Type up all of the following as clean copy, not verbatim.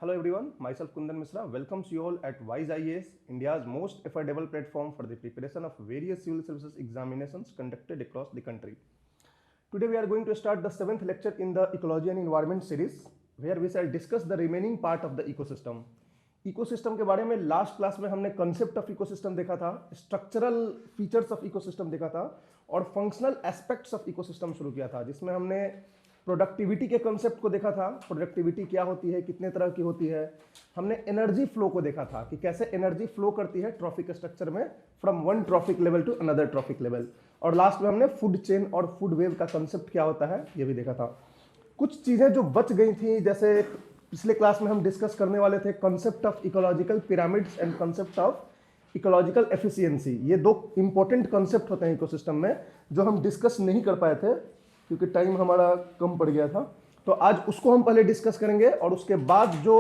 Hello everyone, myself Kundan Misra welcomes you all at Wise IAS, India's most affordable platform for the preparation of various civil services examinations conducted across the country. Today we are going to start the 7th lecture in the Ecology and Environment series, where we shall discuss the remaining part of the ecosystem. Ecosystem के बारे में last class में हमने concept of ecosystem देखा था, structural features of ecosystem देखा था और फंक्शनल एस्पेक्ट्स ऑफ इकोसिस्टम शुरू किया था, जिसमें हमने प्रोडक्टिविटी के कंसेप्ट को देखा था। प्रोडक्टिविटी क्या होती है, कितने तरह की होती है। हमने एनर्जी फ्लो को देखा था कि कैसे एनर्जी फ्लो करती है ट्रॉफिक स्ट्रक्चर में from one trophic level to another trophic level. और लास्ट में हमने फूड चेन और फूड वेव का कंसेप्ट क्या होता है ये भी देखा था। कुछ चीज़ें जो बच गई थी, जैसे पिछले क्लास में हम डिस्कस करने वाले थे concept of ecological pyramids and concept of ecological efficiency. ये दो इंपॉर्टेंट कंसेप्ट होते हैं इकोसिस्टम में, जो हम डिस्कस नहीं कर पाए थे क्योंकि टाइम हमारा कम पड़ गया था। तो आज उसको हम पहले डिस्कस करेंगे और उसके बाद जो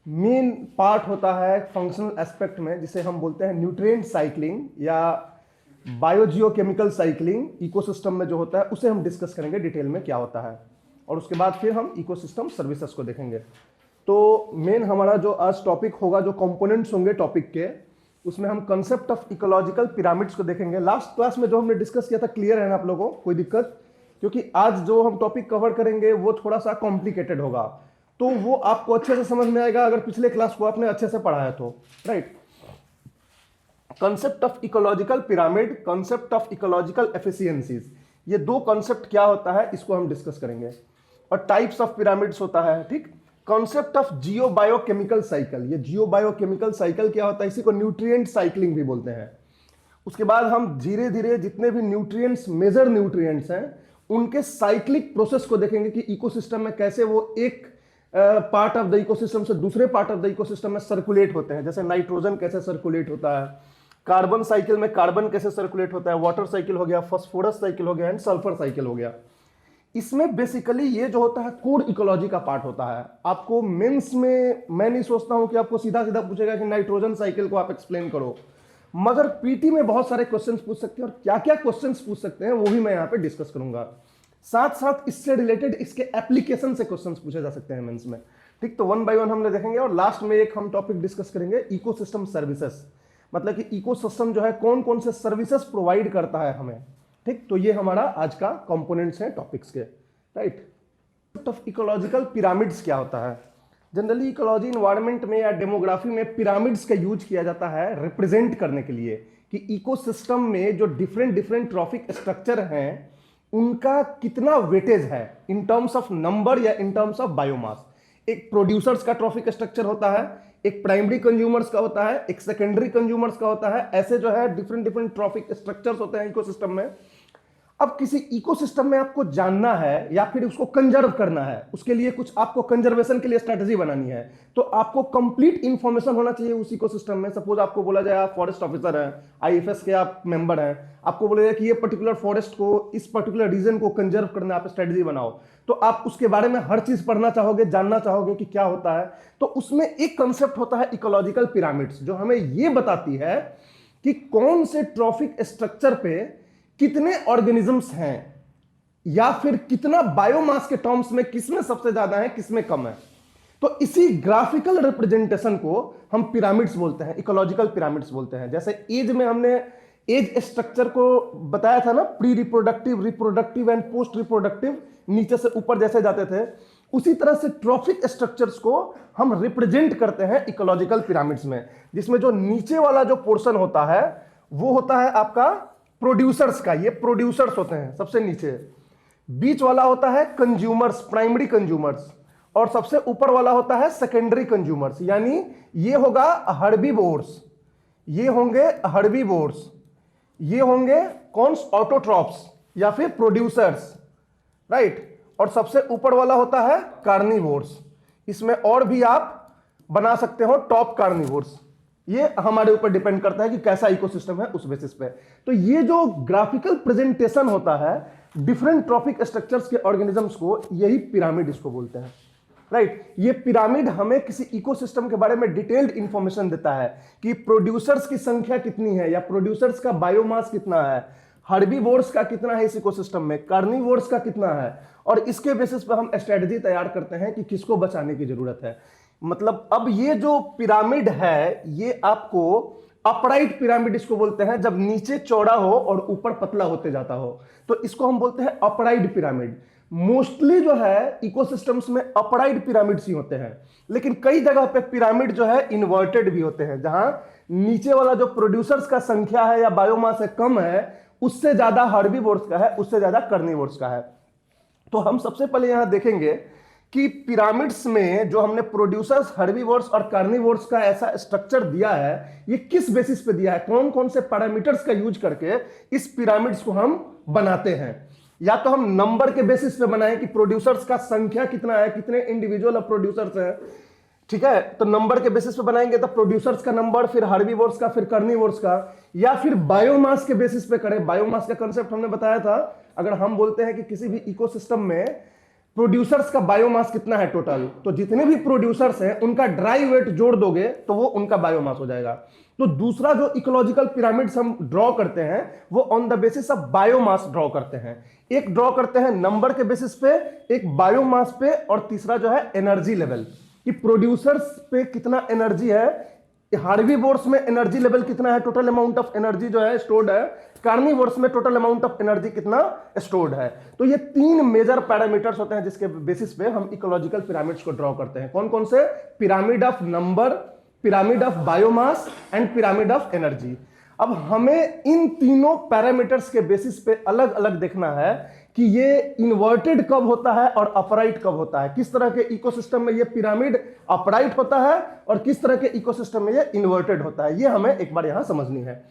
मेन पार्ट होता है फंक्शनल एस्पेक्ट में, जिसे हम बोलते हैं न्यूट्रिएंट साइक्लिंग या बायोजियोकेमिकल साइक्लिंग, इकोसिस्टम में जो होता है उसे हम डिस्कस करेंगे डिटेल में क्या होता है। और उसके बाद फिर हम इकोसिस्टम सर्विसेज को देखेंगे। तो मेन हमारा जो आज टॉपिक होगा, जो कंपोनेंट्स होंगे टॉपिक के, उसमें हम कंसेप्ट ऑफ इकोलॉजिकल पिरामिड्स को देखेंगे। लास्ट क्लास में जो हमने डिस्कस किया था क्लियर है ना आप लोगों को, कोई दिक्कत? क्योंकि आज जो हम टॉपिक कवर करेंगे वो थोड़ा सा कॉम्प्लिकेटेड होगा, तो वो आपको अच्छे से समझ में आएगा अगर पिछले क्लास को आपने अच्छे से पढ़ा है तो, right. Concept of ecological pyramid, concept of ecological efficiencies, ये दो कंसेप्ट क्या होता है इसको हम डिस्कस करेंगे। और टाइप्स ऑफ पिरामिड्स होता है, ठीक। Concept of Jio biochemical cycle, ये जियो बायोकेमिकल साइकिल क्या होता है, इसी को न्यूट्रिएंट साइक्लिंग भी बोलते हैं। उसके बाद हम धीरे धीरे जितने भी न्यूट्रिएंट्स, मेजर न्यूट्रिएंट्स हैं, उनके साइक्लिक प्रोसेस को देखेंगे कि इकोसिस्टम में कैसे वो एक पार्ट ऑफ द इकोसिस्टम से दूसरे पार्ट ऑफ द इकोसिस्टम में सर्कुलेट होते हैं। जैसे नाइट्रोजन कैसे सर्कुलेट होता है, कार्बन साइकिल में कार्बन कैसे सर्कुलेट होता है, वाटर साइकिल हो गया, फास्फोरस साइकिल हो गया एंड सल्फर साइकिल हो गया। इसमें बेसिकली ये जो होता है कोर इकोलॉजी का पार्ट होता है। आपको मेंस में मैं नहीं सोचता हूं कि आपको सीधा सीधा पूछेगा कि नाइट्रोजन साइकिल को आप एक्सप्लेन करो, मगर पीटी में बहुत सारे क्वेश्चंस पूछ सकते हैं और क्या क्या क्वेश्चंस पूछ सकते हैं वो भी मैं यहां पे डिस्कस करूंगा। साथ साथ इससे रिलेटेड इसके एप्लीकेशन से क्वेश्चंस पूछे जा सकते हैं मेंस में, ठीक। तो वन बाय वन हमने देखेंगे और लास्ट में एक हम टॉपिक डिस्कस करेंगे इकोसिस्टम सर्विसेज, मतलब कि इकोसिस्टम जो है कौन कौन से सर्विसेज प्रोवाइड करता है हमें, ठीक। तो ये हमारा आज का कंपोनेंट्स हैं टॉपिक्स के, राइट। ऑफ इकोलॉजिकल पिरामिड्स क्या होता है? जनरली इकोलॉजी इन्वायरमेंट में या डेमोग्राफी में पिरामिड्स का यूज किया जाता है रिप्रेजेंट करने के लिए कि इकोसिस्टम में जो डिफरेंट डिफरेंट ट्रॉफिक स्ट्रक्चर हैं उनका कितना वेटेज है इन टर्म्स ऑफ नंबर या इन टर्म्स ऑफ बायोमास। एक प्रोड्यूसर्स का ट्रॉफिक स्ट्रक्चर होता है, एक प्राइमरी कंज्यूमर्स का होता है, एक सेकेंडरी कंज्यूमर्स का होता है। ऐसे जो है डिफरेंट डिफरेंट ट्रॉफिक स्ट्रक्चर्स होते हैं इकोसिस्टम में। अब किसी इकोसिस्टम में आपको जानना है या फिर उसको कंजर्व करना है, उसके लिए कुछ आपको कंजर्वेशन के लिए स्ट्रेटजी बनानी है, तो आपको कंप्लीट इंफॉर्मेशन होना चाहिए उस इकोसिस्टम में। सपोज आपको बोला जाए आप फॉरेस्ट ऑफिसर हैं, आईएफएस के आप मेंबर हैं, आपको बोला जाए कि ये पर्टिकुलर फॉरेस्ट को, इस पर्टिकुलर रीजन को कंजर्व करना, आप स्ट्रेटजी बनाओ, तो आप उसके बारे में हर चीज पढ़ना चाहोगे, जानना चाहोगे कि क्या होता है। तो उसमें एक कंसेप्ट होता है इकोलॉजिकल पिरामिड्स, जो हमें यह बताती है कि कौन से ट्रॉफिक स्ट्रक्चर पे कितने ऑर्गेनिजम्स हैं या फिर कितना बायोमास के टर्म्स में किसमें सबसे ज्यादा है, किसमें कम है। तो इसी ग्राफिकल रिप्रेजेंटेशन को हम पिरामिड्स बोलते हैं, इकोलॉजिकल पिरामिड्स बोलते हैं। जैसे एज में हमने एज स्ट्रक्चर को बताया था ना, pre reproductive, reproductive and post reproductive, नीचे से ऊपर जैसे जाते थे, उसी तरह से ट्रॉफिक स्ट्रक्चर्स को हम रिप्रेजेंट करते हैं इकोलॉजिकल पिरामिड्स में, जिसमें जो नीचे वाला जो पोर्शन होता है वो होता है आपका प्रोड्यूसर्स का, ये प्रोड्यूसर्स होते हैं सबसे नीचे। बीच वाला होता है कंज्यूमर्स, प्राइमरी कंज्यूमर्स, और सबसे ऊपर वाला होता है सेकेंडरी कंज्यूमर्स। यानी ये होगा हर्बीवोर्स, ये होंगे हर्बीवोर्स, ये होंगे कौन, ऑटोट्रॉप्स या फिर प्रोड्यूसर्स, राइट। और सबसे ऊपर वाला होता है कार्निवोर्स। इसमें और भी आप बना सकते हो टॉप कार्निवोर्स, ये हमारे ऊपर डिपेंड करता है कि कैसा इकोसिस्टम है उस बेसिस पे। तो ये जो ग्राफिकल प्रेजेंटेशन होता है डिफरेंट ट्रॉफिक स्ट्रक्चर्स के ऑर्गेनिजम्स को, यही पिरामिड इसको बोलते हैं, राइट। ये पिरामिड हमें किसी इकोसिस्टम के बारे में डिटेल्ड इंफॉर्मेशन देता है कि प्रोड्यूसर्स की संख्या कितनी है या प्रोड्यूसर्स का बायोमास कितना है, हर्बीवोर्स का कितना है इस इकोसिस्टम में, कार्निवोर्स का कितना है, और इसके बेसिस पे हम स्ट्रेटजी तैयार करते हैं कि किसको बचाने की जरूरत है। मतलब अब ये जो पिरामिड है ये आपको अपराइट पिरामिड इसको बोलते हैं, जब नीचे चौड़ा हो और ऊपर पतला होते जाता हो तो इसको हम बोलते हैं अपराइट पिरामिड। मोस्टली जो है इकोसिस्टम्स में अपराइट पिरामिड्स ही होते हैं, लेकिन कई जगह पे पिरामिड जो है इन्वर्टेड भी होते हैं, जहां नीचे वाला जो प्रोड्यूसर्स का संख्या है या बायोमास है कम है, उससे ज्यादा हर्बीवोर्स का है, उससे ज्यादा कार्निवोर्स का है। तो हम सबसे पहले यहां देखेंगे कि पिरामिड्स में जो हमने प्रोड्यूसर्स, हर्बीवोर्स और कार्निवोर्स का ऐसा स्ट्रक्चर दिया है, ये किस बेसिस पे दिया है, कौन कौन से पैरामीटर्स का यूज करके इस पिरामिड्स को हम बनाते हैं। या तो हम नंबर के बेसिस पे बनाएं कि प्रोड्यूसर्स का संख्या कितना है, कितने इंडिविजुअल प्रोड्यूसर्स हैं, ठीक है, तो नंबर के बेसिस पे बनाएंगे तो प्रोड्यूसर्स का नंबर, फिर हर्बीवोर्स का, फिर कार्निवोर्स का, या फिर बायोमास के बेसिस पे करें। बायोमास का कंसेप्ट हमने बताया था, अगर हम बोलते हैं कि किसी भी इकोसिस्टम में प्रोड्यूसर्स का बायोमास कितना है टोटल, तो जितने भी प्रोड्यूसर्स हैं उनका ड्राई वेट जोड़ दोगे तो वो उनका बायोमास हो जाएगा। तो दूसरा जो इकोलॉजिकल पिरामिड्स हम ड्रॉ करते हैं वो on the basis of biomass draw करते हैं। एक ड्रॉ करते हैं नंबर के बेसिस पे, एक बायोमास पे, और तीसरा जो है एनर्जी लेवल, कि प्रोड्यूसर्स पे कितना एनर्जी है, हार्बीवोर्स में एनर्जी लेवल कितना है, टोटल अमाउंट ऑफ एनर्जी जो है स्टोर्ड है, कार्निवोर्स में टोटल अमाउंट ऑफ एनर्जी कितना स्टोर्ड है। तो ये तीन मेजर पैरामीटर्स होते हैं जिसके बेसिस पे हम इकोलॉजिकल पिरामिड्स को ड्रॉ करते हैं। कौन कौन से? Pyramid of number, pyramid of biomass and pyramid of energy. अब हमें इन तीनों पैरामीटर्स के बेसिस पे अलग अलग देखना है कि ये इन्वर्टेड कब होता है और अपराइट कब होता है, किस तरह के इकोसिस्टम में ये पिरामिड अपराइट होता है और किस तरह के इकोसिस्टम में ये इन्वर्टेड होता है, ये हमें एक बार यहां समझनी है।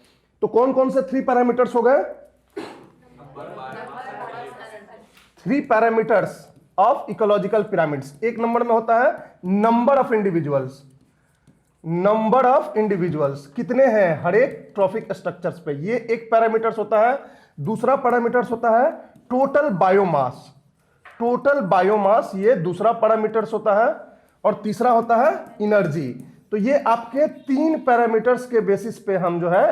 तो कौन कौन से 3 पैरामीटर्स हो गए? 3 पैरामीटर्स ऑफ इकोलॉजिकल पिरामिड्स। एक नंबर में होता है number of individuals, number of individuals कितने हैं हर एक ट्रॉफिक स्ट्रक्चर्स पे, ये एक पैरामीटर्स होता है। दूसरा पैरामीटर्स होता है टोटल बायोमास, टोटल बायोमास ये दूसरा पैरामीटर्स होता है। और तीसरा होता है एनर्जी। तो ये आपके 3 पैरामीटर्स के बेसिस पे हम जो है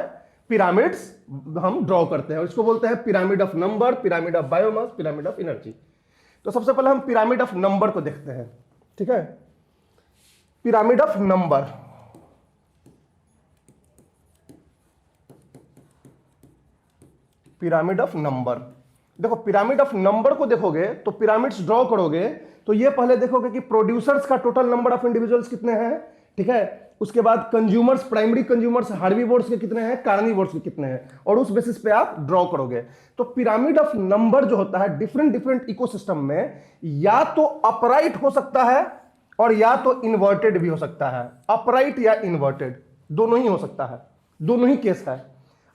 पिरामिड्स हम ड्रॉ करते हैं, इसको बोलते हैं pyramid of number, pyramid of biomass, pyramid of energy. तो सबसे पहले हम पिरामिड ऑफ नंबर को देखते हैं, ठीक है। Pyramid of number, pyramid of number, देखो पिरामिड ऑफ नंबर को देखोगे तो पिरामिड्स ड्रॉ करोगे तो ये पहले देखोगे कि प्रोड्यूसर्स का टोटल नंबर ऑफ इंडिविजुअल्स कितने हैं, ठीक है। उसके बाद कंज्यूमर्स, प्राइमरी कंज्यूमर्स, हार्बीवोर्स के कितने हैं, कार्निवोर्स के कितने हैं, और उस बेसिस पे आप ड्रॉ करोगे। तो पिरामिड ऑफ नंबर जो होता है डिफरेंट डिफरेंट इकोसिस्टम में या तो अपराइट हो सकता है और या तो इन्वर्टेड भी हो सकता है। अपराइट या इन्वर्टेड दोनों ही हो सकता है, दोनों ही केस है।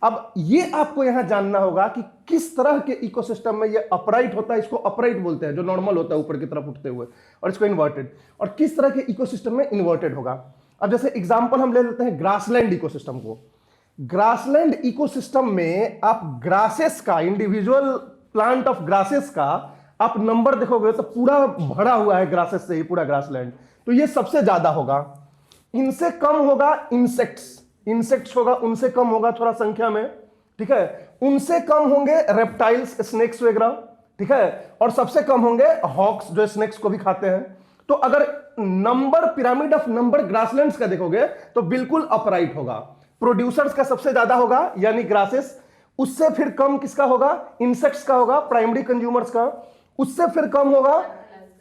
अब ये आपको यहां जानना होगा कि किस तरह के इकोसिस्टम में ये अपराइट होता है, इसको अपराइट बोलते हैं जो नॉर्मल होता है ऊपर की तरफ उठते हुए, और इसको इन्वर्टेड, और किस तरह के इकोसिस्टम में इन्वर्टेड होगा। अब जैसे एग्जांपल हम ले लेते हैं ग्रासलैंड इकोसिस्टम को। ग्रासलैंड इकोसिस्टम में आप ग्रासेस का, इंडिविजुअल प्लांट ऑफ ग्रासेस का आप नंबर देखोगे तो पूरा भरा हुआ है ग्रासेस से ही पूरा ग्रासलैंड, तो ये सबसे ज्यादा होगा। इनसे कम होगा इंसेक्ट्स, इंसेक्ट्स होगा उनसे कम होगा थोड़ा संख्या में, ठीक है। उनसे कम होंगे रेप्टाइल्स, स्नेक्स वगैरह, ठीक है। और सबसे कम होंगे हॉक्स जो स्नेक्स को भी खाते हैं। तो अगर number, pyramid of number grasslands का देखोगे तो बिल्कुल अपराइट होगा। प्रोड्यूसर्स का सबसे ज्यादा होगा यानी ग्रासेस, उससे फिर कम किसका होगा, इंसेक्ट्स का होगा, प्राइमरी कंज्यूमर्स का। उससे फिर कम होगा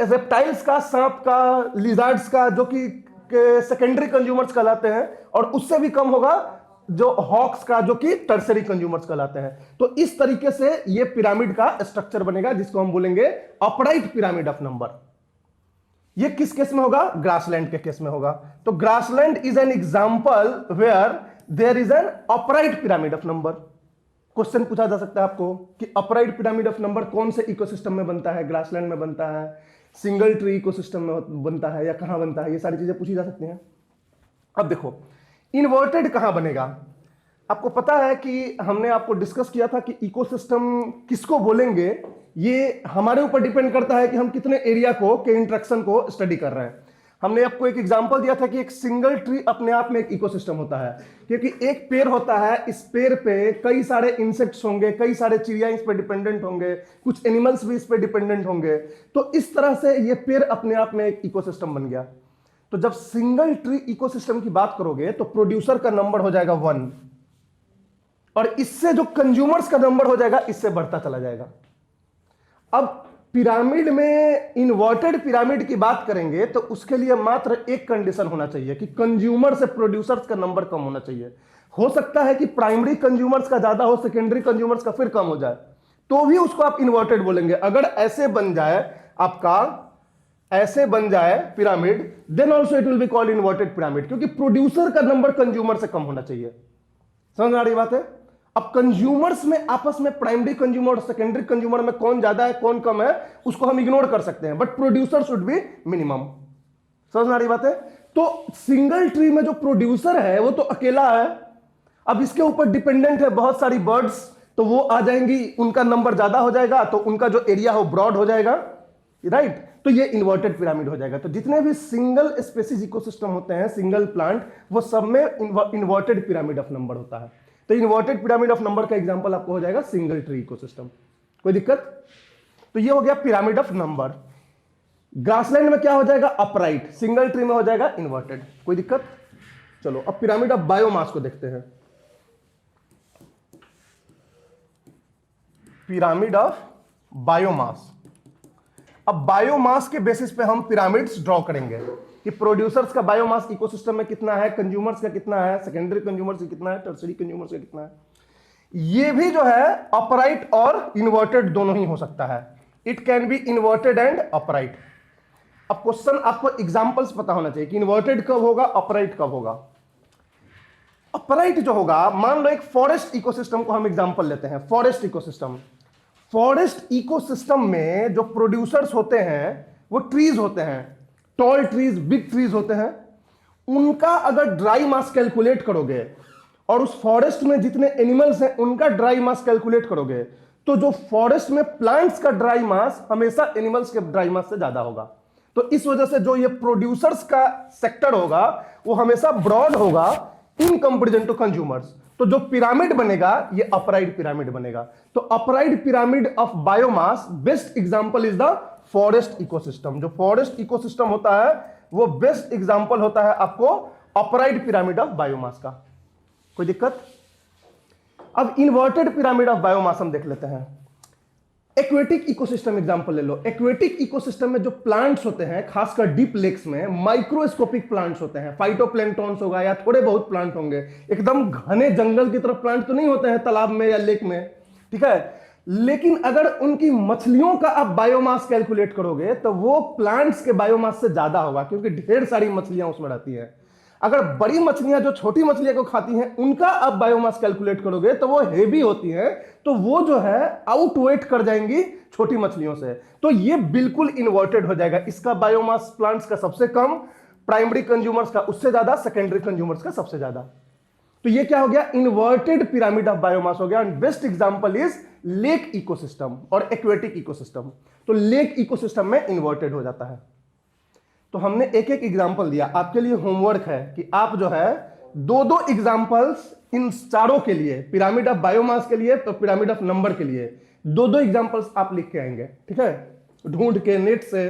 रेप्टाइल्स का, सांप का, लिजार्ड्स का, जो कि सेकेंडरी कंज्यूमर्स कहलाते हैं। और उससे भी कम होगा जो हॉक्स का, जो कि टर्सरी कंज्यूमर्स कहलाते हैं। तो इस तरीके से ये पिरामिड का स्ट्रक्चर बनेगा जिसको हम बोलेंगे अपराइट पिरामिड ऑफ नंबर। ये किस केस में होगा, ग्रासलैंड के केस में होगा। तो grassland is an example where there is an upright pyramid of number. Question पूछा जा सकता है आपको कि अपराइट पिरामिड ऑफ नंबर कौन से इकोसिस्टम में बनता है, ग्रासलैंड में बनता है, सिंगल ट्री इकोसिस्टम में बनता है, या कहां बनता है, ये सारी चीजें पूछी जा सकती हैं। अब देखो इन्वर्टेड कहां बनेगा। आपको पता है कि हमने आपको डिस्कस किया था कि इकोसिस्टम किसको बोलेंगे, ये हमारे ऊपर डिपेंड करता है कि हम कितने एरिया को के इंटरेक्शन को स्टडी कर रहे हैं। हमने आपको एक एग्जांपल दिया था कि एक सिंगल ट्री अपने आप में एक इकोसिस्टम होता है, क्योंकि एक पेड़ होता है, इस पेड़ पे कई सारे इंसेक्ट्स होंगे, कई सारे चिड़िया इस पे डिपेंडेंट होंगे, कुछ एनिमल्स भी इस पे डिपेंडेंट होंगे। तो इस तरह से ये पेड़ अपने आप में एक इकोसिस्टम बन गया। तो जब सिंगल ट्री इकोसिस्टम की बात करोगे तो प्रोड्यूसर का नंबर हो जाएगा 1, और इससे जो कंज्यूमर्स का नंबर हो जाएगा इससे बढ़ता चला जाएगा। अब पिरामिड में इन्वर्टेड पिरामिड की बात करेंगे तो उसके लिए मात्र एक कंडीशन होना चाहिए कि कंज्यूमर से प्रोड्यूसर्स का नंबर कम होना चाहिए। हो सकता है कि प्राइमरी कंज्यूमर्स का ज्यादा हो, सेकेंडरी कंज्यूमर्स का फिर कम हो जाए, तो भी उसको आप इन्वर्टेड बोलेंगे। अगर ऐसे बन जाए आपका, ऐसे बन जाए pyramid, then also it will be called inverted pyramid, क्योंकि प्रोड्यूसर का नंबर कंज्यूमर से कम होना चाहिए। समझ आ रही बात है? अब कंज्यूमर्स में आपस में प्राइमरी कंज्यूमर और सेकेंडरी कंज्यूमर में कौन ज्यादा है कौन कम है उसको हम इग्नोर कर सकते हैं, but producer should be minimum. समझ आ रही बात है? तो सिंगल ट्री में जो प्रोड्यूसर है वो तो अकेला है, अब इसके ऊपर डिपेंडेंट है बहुत सारी बर्ड्स, तो वो आ जाएंगी, उनका नंबर ज्यादा हो जाएगा, तो उनका जो एरिया हो ब्रॉड हो जाएगा, राइट? तो ये इन्वर्टेड पिरामिड हो जाएगा। तो जितने भी सिंगल स्पेसीज इकोसिस्टम होते हैं, सिंगल प्लांट, वो सब में इन्वर्टेड पिरामिड ऑफ नंबर होता है। तो इन्वर्टेड पिरामिड ऑफ नंबर का एग्जांपल आपको हो जाएगा सिंगल ट्री इकोसिस्टम। कोई दिक्कत? तो ये हो गया पिरामिड ऑफ नंबर। ग्रासलैंड में क्या हो जाएगा? अपराइट। सिंगल ट्री में हो जाएगा इन्वर्टेड। कोई दिक्कत? चलो अब पिरामिड ऑफ बायोमास को देखते हैं। Pyramid of biomass. अब बायोमास के बेसिस पे हम पिरामिड्स ड्रॉ करेंगे कि प्रोड्यूसर्स का बायोमास इकोसिस्टम में कितना है, कंज्यूमर्स का कितना है, सेकेंडरी कंज्यूमर्स का कितना है, टर्सरी कंज्यूमर्स का कितना है। ये भी जो है अपराइट और इन्वर्टेड दोनों ही हो सकता है। It can be inverted and upright. अब क्वेश्चन आपको एग्जांपल्स पता होना चाहिए कि इन्वर्टेड कब होगा, अपराइट कब होगा। अपराइट जो होगा, मान लो एक फॉरेस्ट इकोसिस्टम को हम एग्जांपल लेते हैं। फॉरेस्ट इकोसिस्टम, फॉरेस्ट इकोसिस्टम में जो प्रोड्यूसर्स होते हैं वो ट्रीज होते हैं, टॉल ट्रीज, बिग ट्रीज होते हैं। उनका अगर ड्राई मास कैलकुलेट करोगे और उस फॉरेस्ट में जितने एनिमल्स हैं उनका ड्राई मास कैलकुलेट करोगे, तो जो फॉरेस्ट में प्लांट्स का ड्राई मास हमेशा एनिमल्स के ड्राई मास से ज्यादा होगा। तो इस वजह से जो ये प्रोड्यूसर्स का सेक्टर होगा वो हमेशा ब्रॉड होगा इन कंपेरिजन टू कंज्यूमर्स। तो जो पिरामिड बनेगा ये अपराइट पिरामिड बनेगा। तो upright pyramid of biomass, best example is the forest ecosystem. जो फॉरेस्ट इकोसिस्टम होता है वो बेस्ट एग्जांपल होता है आपको अपराइट पिरामिड ऑफ बायोमास का। कोई दिक्कत? अब इन्वर्टेड पिरामिड ऑफ बायोमास हम देख लेते हैं। एक्वेटिक इकोसिस्टम एग्जांपल ले लो। एक्वेटिक इकोसिस्टम में जो प्लांट्स होते हैं, खासकर डीप लेक्स में माइक्रोस्कोपिक प्लांट्स होते हैं, फाइटोप्लैंक्टन्स होगा या थोड़े बहुत प्लांट होंगे, एकदम घने जंगल की तरफ प्लांट तो नहीं होते हैं तालाब में या लेक में, ठीक है। लेकिन अगर उनकी मछलियों का आप बायोमास कैलकुलेट करोगे तो वो प्लांट्स के बायोमास से ज्यादा होगा, क्योंकि ढेर सारी मछलियां उसमें रहती हैं। अगर बड़ी मछलियां जो छोटी मछलियों को खाती हैं उनका आप बायोमास कैलकुलेट करोगे तो वो हेवी होती हैं, तो वो जो है आउटवेट कर जाएंगी छोटी मछलियों से। तो ये बिल्कुल इन्वर्टेड हो जाएगा। इसका बायोमास प्लांट्स का सबसे कम, प्राइमरी कंज्यूमर्स का उससे ज्यादा, सेकेंडरी कंज्यूमर्स का सबसे ज्यादा। तो ये क्या हो गया? इन्वर्टेड पिरामिड ऑफ बायोमास हो गया। And best example is lake ecosystem और एक्वेटिक इकोसिस्टम। तो लेक इकोसिस्टम में इन्वर्टेड हो जाता है। तो हमने एक एक एग्जांपल दिया। आपके लिए होमवर्क है कि आप जो है दो दो एग्जांपल्स इन चारों के लिए, पिरामिड ऑफ बायोमास के लिए तो पिरामिड ऑफ नंबर के लिए, दो दो एग्जांपल्स आप लिख के आएंगे, ठीक है, ढूंढ के नेट से।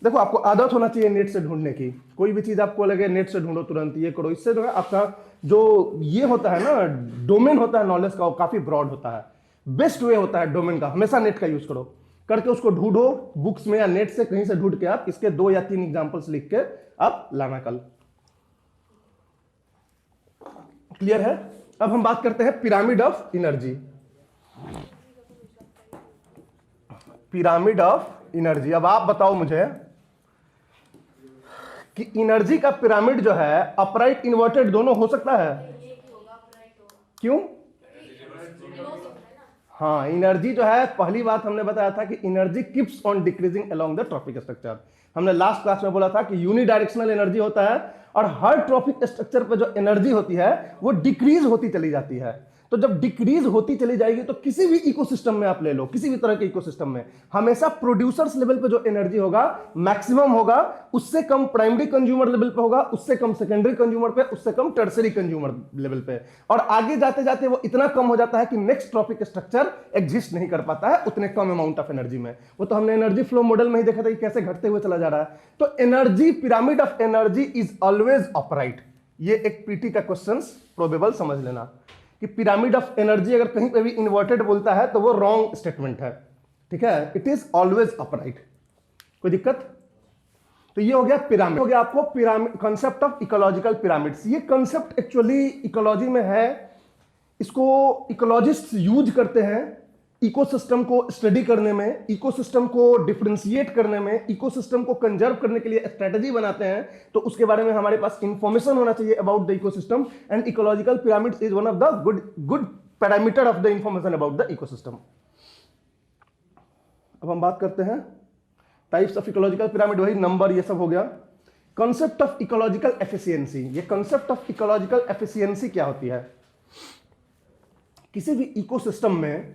देखो आपको आदत होना चाहिए नेट से ढूंढने की। कोई भी चीज आपको लगे नेट से ढूंढो, तुरंत ये करो। इससे जो है आपका जो ये होता है ना, डोमेन होता है नॉलेज का, वो काफी ब्रॉड होता है। बेस्ट वे होता है डोमेन का, हमेशा नेट का यूज करो, करके उसको ढूंढो बुक्स में या नेट से कहीं से ढूंढ के आप इसके 2 या 3 एग्जांपल्स लिख के आप लाना कल। क्लियर है? अब हम बात करते हैं pyramid of energy. Pyramid of energy. अब आप बताओ मुझे कि एनर्जी का पिरामिड जो है अपराइट इन्वर्टेड दोनों हो सकता है? क्यों? हाँ, एनर्जी जो है, पहली बात हमने बताया था कि energy keeps on decreasing along the trophic structure. हमने लास्ट क्लास में बोला था कि यूनिडायरेक्शनल एनर्जी होता है और हर ट्रॉपिक स्ट्रक्चर पे जो एनर्जी होती है वो डिक्रीज होती चली जाती है। तो जब डिक्रीज होती चली जाएगी तो किसी भी इकोसिस्टम में आप ले लो, किसी भी तरह के इकोसिस्टम में हमेशा प्रोड्यूसर्स लेवल पे जो एनर्जी होगा मैक्सिमम होगा, उससे कम प्राइमरी कंज्यूमर लेवल पे होगा, उससे कम सेकेंडरी कंज्यूमर पे, उससे कम टर्सरी कंज्यूमर लेवल पे, और आगे जाते जाते वो इतना कम हो जाता है कि नेक्स्ट ट्रॉपिक स्ट्रक्चर एग्जिस्ट नहीं कर पाता है उतने कम अमाउंट ऑफ एनर्जी में। वो तो हमने एनर्जी फ्लो मॉडल में ही देखा था कि कैसे घटते हुए चला जा रहा है। तो energy, pyramid of energy is always upright. ये एक पीटी का क्वेश्चन प्रोबेबल समझ लेना कि पिरामिड ऑफ एनर्जी अगर कहीं पे भी इन्वर्टेड बोलता है तो वो रॉन्ग स्टेटमेंट है, ठीक है। It is always upright. कोई दिक्कत? तो ये हो गया पिरामिड, हो गया आपको pyramid, concept of ecological pyramids. ये कंसेप्ट एक्चुअली इकोलॉजी में है, इसको इकोलॉजिस्ट यूज करते हैं इकोसिस्टम को स्टडी करने में, इकोसिस्टम को डिफरेंशिएट करने में, इकोसिस्टम को कंजर्व करने के लिए स्ट्रेटजी बनाते हैं। तो उसके बारे में हमारे पास इंफॉर्मेशन होना चाहिए about the ecosystem, and ecological pyramids is one of the good parameter of the information about the ecosystem. अब हम बात करते हैं टाइप्स ऑफ इकोलॉजिकल पिरामिड, वही नंबर ये सब हो गया। कंसेप्ट ऑफ इकोलॉजिकल एफिशिएंसी, ये कंसेप्ट ऑफ इकोलॉजिकल एफिशिएंसी क्या होती है? किसी भी इकोसिस्टम में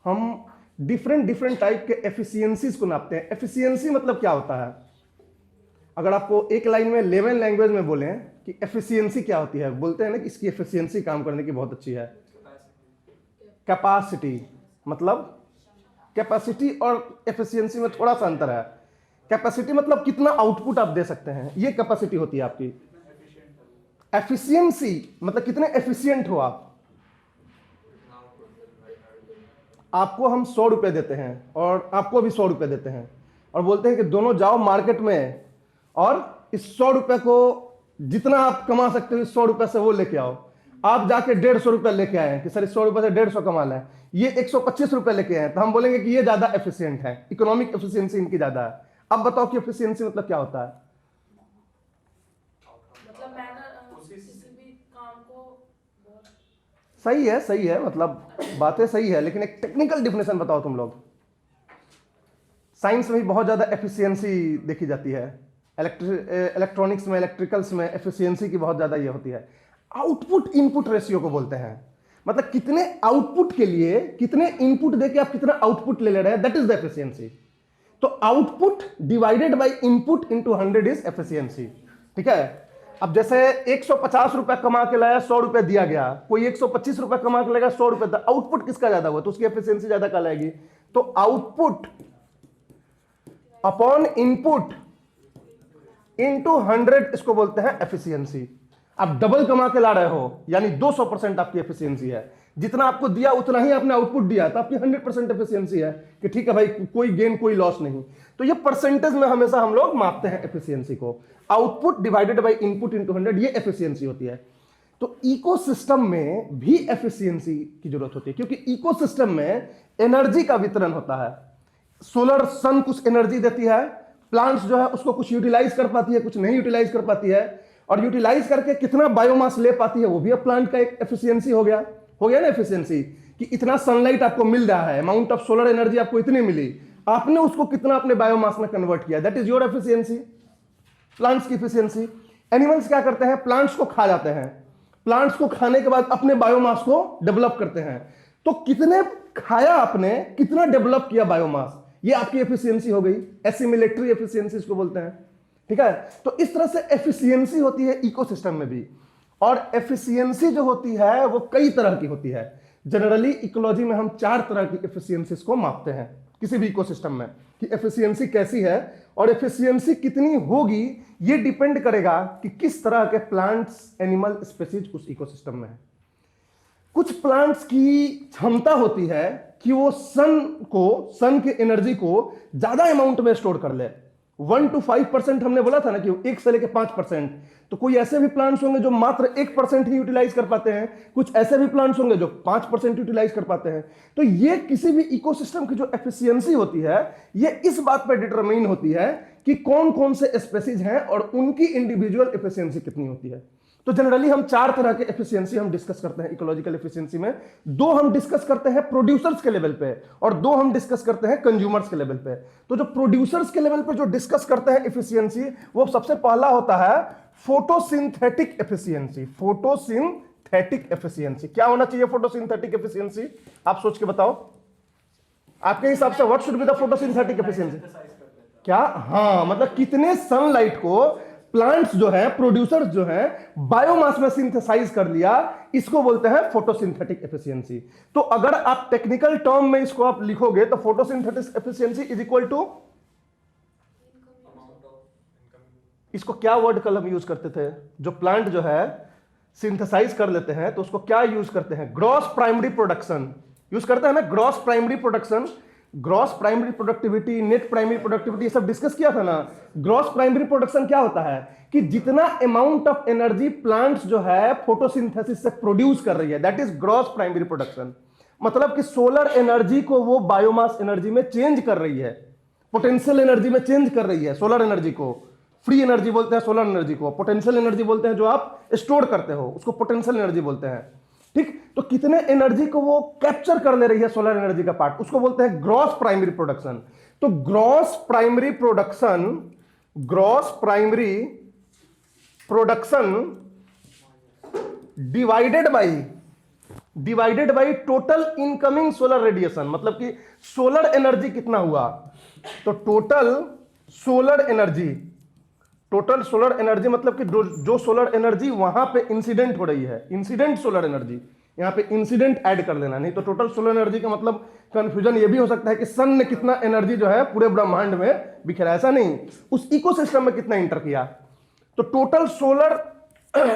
हम डिफरेंट टाइप के एफिशिएंसीज को नापते हैं। एफिशिएंसी मतलब क्या होता है? अगर आपको एक लाइन में लेमन लैंग्वेज में बोलें कि एफिशिएंसी क्या होती है, बोलते हैं ना कि इसकी एफिशिएंसी काम करने की बहुत अच्छी है। कैपेसिटी मतलब, कैपेसिटी और एफिशिएंसी में थोड़ा सा अंतर है। कैपेसिटी मतलब कितना आउटपुट आप दे सकते हैं, ये कैपेसिटी होती है आपकी। एफिशिएंसी मतलब कितने एफिशिएंट हो आप। आपको हम 100 रुपए देते हैं और आपको भी 100 रुपए देते हैं और बोलते हैं कि दोनों जाओ मार्केट में और इस 100 रुपए को जितना आप कमा सकते हो इस 100 रुपए से वो लेके आओ। आप जाके 150 रुपए लेके आए कि सर इस 100 रुपए से 150 कमाना है, ये 125 रुपए लेके आए, तो हम बोलेंगे कि ये ज्यादा एफिशिएंट है, इकोनॉमिक एफिशिएंसी इनकी ज्यादा है। अब बताओ कि एफिशिएंसी मतलब क्या होता है? सही है, मतलब बातें सही है, लेकिन एक टेक्निकल डिफिनेशन बताओ तुम लोग। साइंस में भी बहुत ज्यादा एफिशिएंसी देखी जाती है, इलेक्ट्रॉनिक्स में, इलेक्ट्रिकल्स में एफिशिएंसी की बहुत ज्यादा ये होती है। आउटपुट इनपुट रेशियो को बोलते हैं, मतलब कितने आउटपुट के लिए कितने इनपुट देके आप कितना आउटपुट ले रहे हैं, दैट इज द एफिशिएंसी। तो output divided by input into 100 is efficiency, ठीक है। अब जैसे 150 रुपए कमा के लाया, 100 रुपए दिया गया, कोई 125 रुपए कमा के लाएगा, 100 रुपए, आउटपुट किसका ज्यादा हुआ तो उसकी एफिशिएंसी ज्यादा कहलाएगी। तो आउटपुट अपॉन इनपुट इनटू 100 इसको बोलते हैं एफिशिएंसी। आप डबल कमा के ला रहे हो यानी 200% आपकी एफिशिएंसी है, जितना आपको दिया उतना ही आपने आउटपुट दिया, तो आपकी 100% एफिशिएंसी है कि ठीक है भाई, कोई गेन कोई लॉस नहीं। तो ये परसेंटेज में हमेशा हम लोग मापते हैं एफिशिएंसी को, output divided by input into 100, ये एफिशिएंसी होती है। तो इकोसिस्टम में भी एफिशिएंसी की जरूरत होती है, क्योंकि इकोसिस्टम में एनर्जी का वितरण होता है। सोलर सन कुछ एनर्जी देती है, प्लांट्स जो है उसको कुछ यूटिलाइज कर पाती है, कुछ नहीं यूटिलाइज कर पाती है, और यूटिलाइज करके कितना बायोमास ले पाती है वो भी प्लांट का एक एफिशिएंसी हो गया ना एफिशिएंसी, कि इतना सनलाइट आपको मिल रहा है, अमाउंट ऑफ सोलर एनर्जी आपको इतनी मिली, आपने उसको कितना अपने बायोमास में कन्वर्ट किया, that is your efficiency, plants की एफिशिएंसी। एनिमल्स क्या करते हैं? प्लांट्स को खा जाते हैं, प्लांट्स को खाने के बाद अपने बायोमास को डेवलप करते हैं। तो कितने खाया आपने, कितना डेवलप किया बायोमास, ये आपकी एफिशिएंसी हो गई, एसिमिलेटरी एफिशिएंसी इसको बोलते हैं, ठीक है। तो इस तरह से एफिशिएंसी होती है इकोसिस्टम में भी, और एफिशिएंसी जो होती है वो कई तरह की होती है। जनरली इकोलॉजी में हम 4 तरह की एफिशिएंसीज को मापते हैं किसी भी इकोसिस्टम में, कि एफिशिएंसी कैसी है और एफिशिएंसी कितनी होगी, ये डिपेंड करेगा कि किस तरह के प्लांट्स, एनिमल स्पीशीज उस इकोसिस्टम में है। कुछ प्लांट्स की क्षमता होती है कि वो सन की एनर्जी को ज्यादा अमाउंट में स्टोर कर ले, 1 to 5% हमने बोला था ना कि 1 से लेकर 5%। तो कोई ऐसे भी प्लांट्स होंगे जो मात्र 1% ही यूटिलाइज कर पाते हैं, कुछ ऐसे भी प्लांट्स होंगे जो 5% यूटिलाइज कर पाते हैं। तो ये किसी भी इकोसिस्टम की जो एफिशिएंसी होती है, ये इस बात पर डिटरमाइन होती है कि कौन कौन से स्पेसीज हैं और उनकी इंडिविजुअल एफिशिएंसी कितनी होती है। तो जनरली हम 4 तरह के एफिशिएंसी हम डिस्कस करते हैं इकोलॉजिकल एफिशिएंसी में। 2 हम डिस्कस करते हैं प्रोड्यूसर्स के लेवल पे और 2 हम डिस्कस करते हैं कंज्यूमर्स के लेवल पे। तो जो प्रोड्यूसर्स के लेवल पे जो डिस्कस करते हैं एफिशिएंसी, वो सबसे पहला होता है photosynthetic efficiency. Photosynthetic photosynthetic efficiency. क्या होना चाहिए फोटोसिंथेटिक एफिशिएंसी, आप सोच के बताओ आपके हिसाब से what should be the photosynthetic efficiency. क्या, हाँ, मतलब कितने सनलाइट को प्लांट्स जो है, प्रोड्यूसर्स जो है, बायोमास में सिंथेसाइज कर लिया, इसको बोलते हैं फोटोसिंथेटिक एफिशिएंसी। तो अगर आप टेक्निकल टर्म में इसको आप लिखोगे तो photosynthetic efficiency is equal to, इसको क्या वर्ड कल हम यूज करते थे, जो प्लांट जो है सिंथेसाइज कर लेते हैं तो उसको क्या यूज करते हैं, ग्रॉस प्राइमरी प्रोडक्शन यूज करते हैं ना, gross primary production, gross primary productivity, net primary productivity, ये सब डिस्कस किया था ना। ग्रॉस प्राइमरी प्रोडक्शन क्या होता है कि जितना अमाउंट ऑफ एनर्जी प्लांट्स जो है फोटोसिंथेसिस से प्रोड्यूस कर रही है, that is gross primary production. मतलब कि सोलर एनर्जी को वो बायोमास एनर्जी में चेंज कर रही है, पोटेंशियल एनर्जी में चेंज कर रही है। सोलर एनर्जी को फ्री एनर्जी बोलते हैं, सोलर एनर्जी को पोटेंशियल एनर्जी बोलते हैं, जो आप स्टोर करते हो उसको पोटेंशियल एनर्जी बोलते हैं, ठीक। तो कितने एनर्जी को वो कैप्चर कर ले रही है सोलर एनर्जी का पार्ट, उसको बोलते हैं ग्रॉस प्राइमरी प्रोडक्शन। तो gross primary production, gross primary production divided by total incoming solar radiation, मतलब कि सोलर एनर्जी कितना हुआ, तो टोटल सोलर एनर्जी मतलब कि जो सोलर एनर्जी वहां पे इंसिडेंट हो रही है, इंसिडेंट सोलर एनर्जी, यहां पे इंसिडेंट ऐड कर लेना, नहीं तो टोटल सोलर एनर्जी का मतलब कंफ्यूजन ये भी हो सकता है कि सन ने कितना एनर्जी जो है पूरे ब्रह्मांड में बिखेरा, ऐसा नहीं, उस इकोसिस्टम में कितना इंटर किया। तो total solar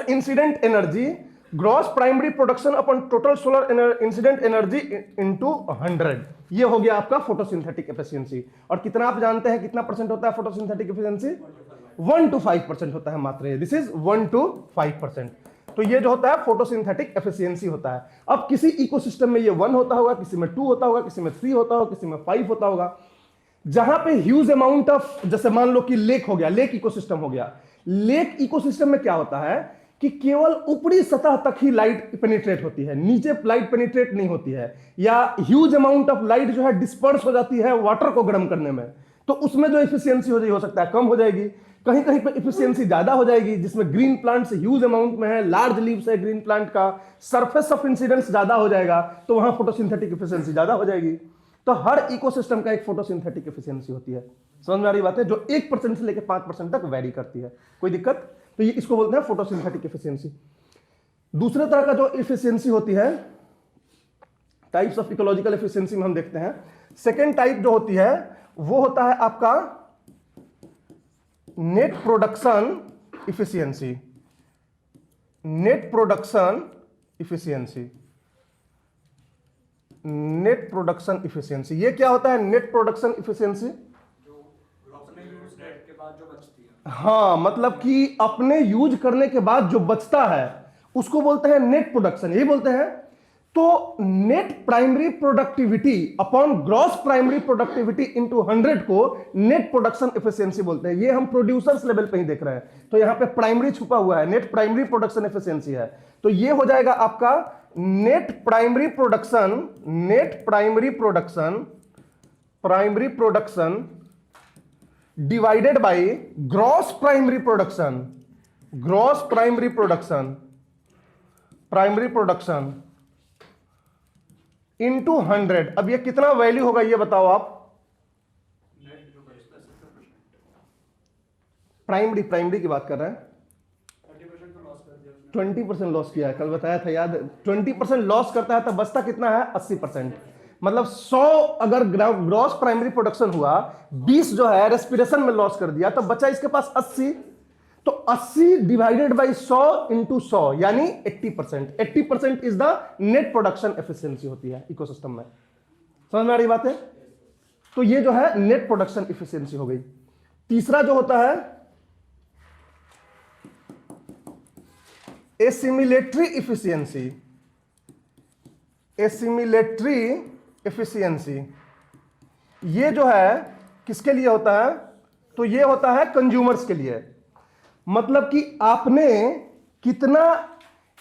incident energy, gross primary production upon total solar incident energy into 100, ये हो गया आपका फोटोसिंथेटिक एफिशिएंसी। और कितना आप जानते हैं कितना परसेंट होता है फोटोसिंथेटिक एफिशिएंसी, 1 to 5% होता है मात्र, दिस इज 1 to 5%। तो ये जो होता है फोटोसिंथेटिक एफिशिएंसी होता है। अब किसी इकोसिस्टम में ये 1 होता होगा, किसी में 2 होता होगा, किसी में 3 होता होगा, किसी में 5 होता होगा। जहां पे ह्यूज अमाउंट ऑफ, जैसे मान लो कि लेक हो गया, लेक इकोसिस्टम हो गया, लेक इकोसिस्टम में क्या होता है कि केवल ऊपरी सतह तक ही लाइट पेनिट्रेट होती है, नीचे लाइट पेनिट्रेट नहीं होती है, या ह्यूज अमाउंट ऑफ लाइट जो है डिस्पर्स हो जाती है वाटर को गर्म करने में, तो उसमें जो एफिशिएंसी हो सकता है कम हो जाएगी। कहीं कहीं पे एफिशिएंसी ज्यादा हो जाएगी, जिसमें ग्रीन प्लांट्स ह्यूज अमाउंट में है, लार्ज लीव्स है ग्रीन प्लांट का, सरफेस ऑफ इंसिडेंस ज्यादा हो जाएगा, तो वहां फोटोसिंथेटिक एफिशिएंसी ज्यादा हो जाएगी। तो हर इकोसिस्टम का एक फोटोसिंथेटिक एफिशिएंसी होती है, समझ में आ रही बात है, जो 1% से लेकर 5% तक वैरी करती है, कोई दिक्कत। तो ये इसको बोलते हैं फोटोसिंथेटिक एफिशिएंसी। दूसरे तरह का जो एफिशिएंसी होती है, टाइप्स ऑफ इकोलॉजिकल एफिशिएंसी में हम देखते हैं, सेकेंड टाइप जो होती है वो होता है आपका net production efficiency. Net production efficiency, net production efficiency, ये क्या होता है नेट प्रोडक्शन इफिशियंसी, जो अपने यूज के बाद जो बचती है, हाँ, मतलब कि अपने यूज करने के बाद जो बचता है उसको बोलते हैं नेट प्रोडक्शन, यही बोलते हैं। तो net primary productivity upon gross primary productivity into 100 को नेट प्रोडक्शन एफिशिएंसी बोलते हैं। ये हम प्रोड्यूसर्स लेवल पे ही देख रहे हैं, तो यहां पे प्राइमरी छुपा हुआ है, नेट प्राइमरी प्रोडक्शन एफिशिएंसी है। तो ये हो जाएगा आपका net primary production, net primary production, primary production divided by gross primary production, gross primary production, primary production into 100। अब ये कितना वैल्यू होगा ये बताओ आप, नेट जो बचता है 70%, प्राइमरी की बात कर रहे हैं, 30% तो लॉस कर दिया उसने। 20% लॉस किया है, कल बताया था याद, 20% लॉस करता है तो बचता कितना है 80%। मतलब 100 अगर ग्रॉस प्राइमरी प्रोडक्शन हुआ, 20 जो है रेस्पिरेशन में लॉस कर दिया, तो बचा इसके पास 80। तो 80 डिवाइडेड बाई 100 इंटू 100 यानी 80%। 80% is the net production efficiency होती है इकोसिस्टम में, समझ में आ रही बात है। तो ये जो है नेट प्रोडक्शन एफिशिएंसी हो गई। तीसरा जो होता है एसिमिलेटरी एफिशिएंसी, एसिमिलेटरी एफिशिएंसी, ये जो है किसके लिए होता है, तो ये होता है कंज्यूमर्स के लिए। मतलब कि आपने कितना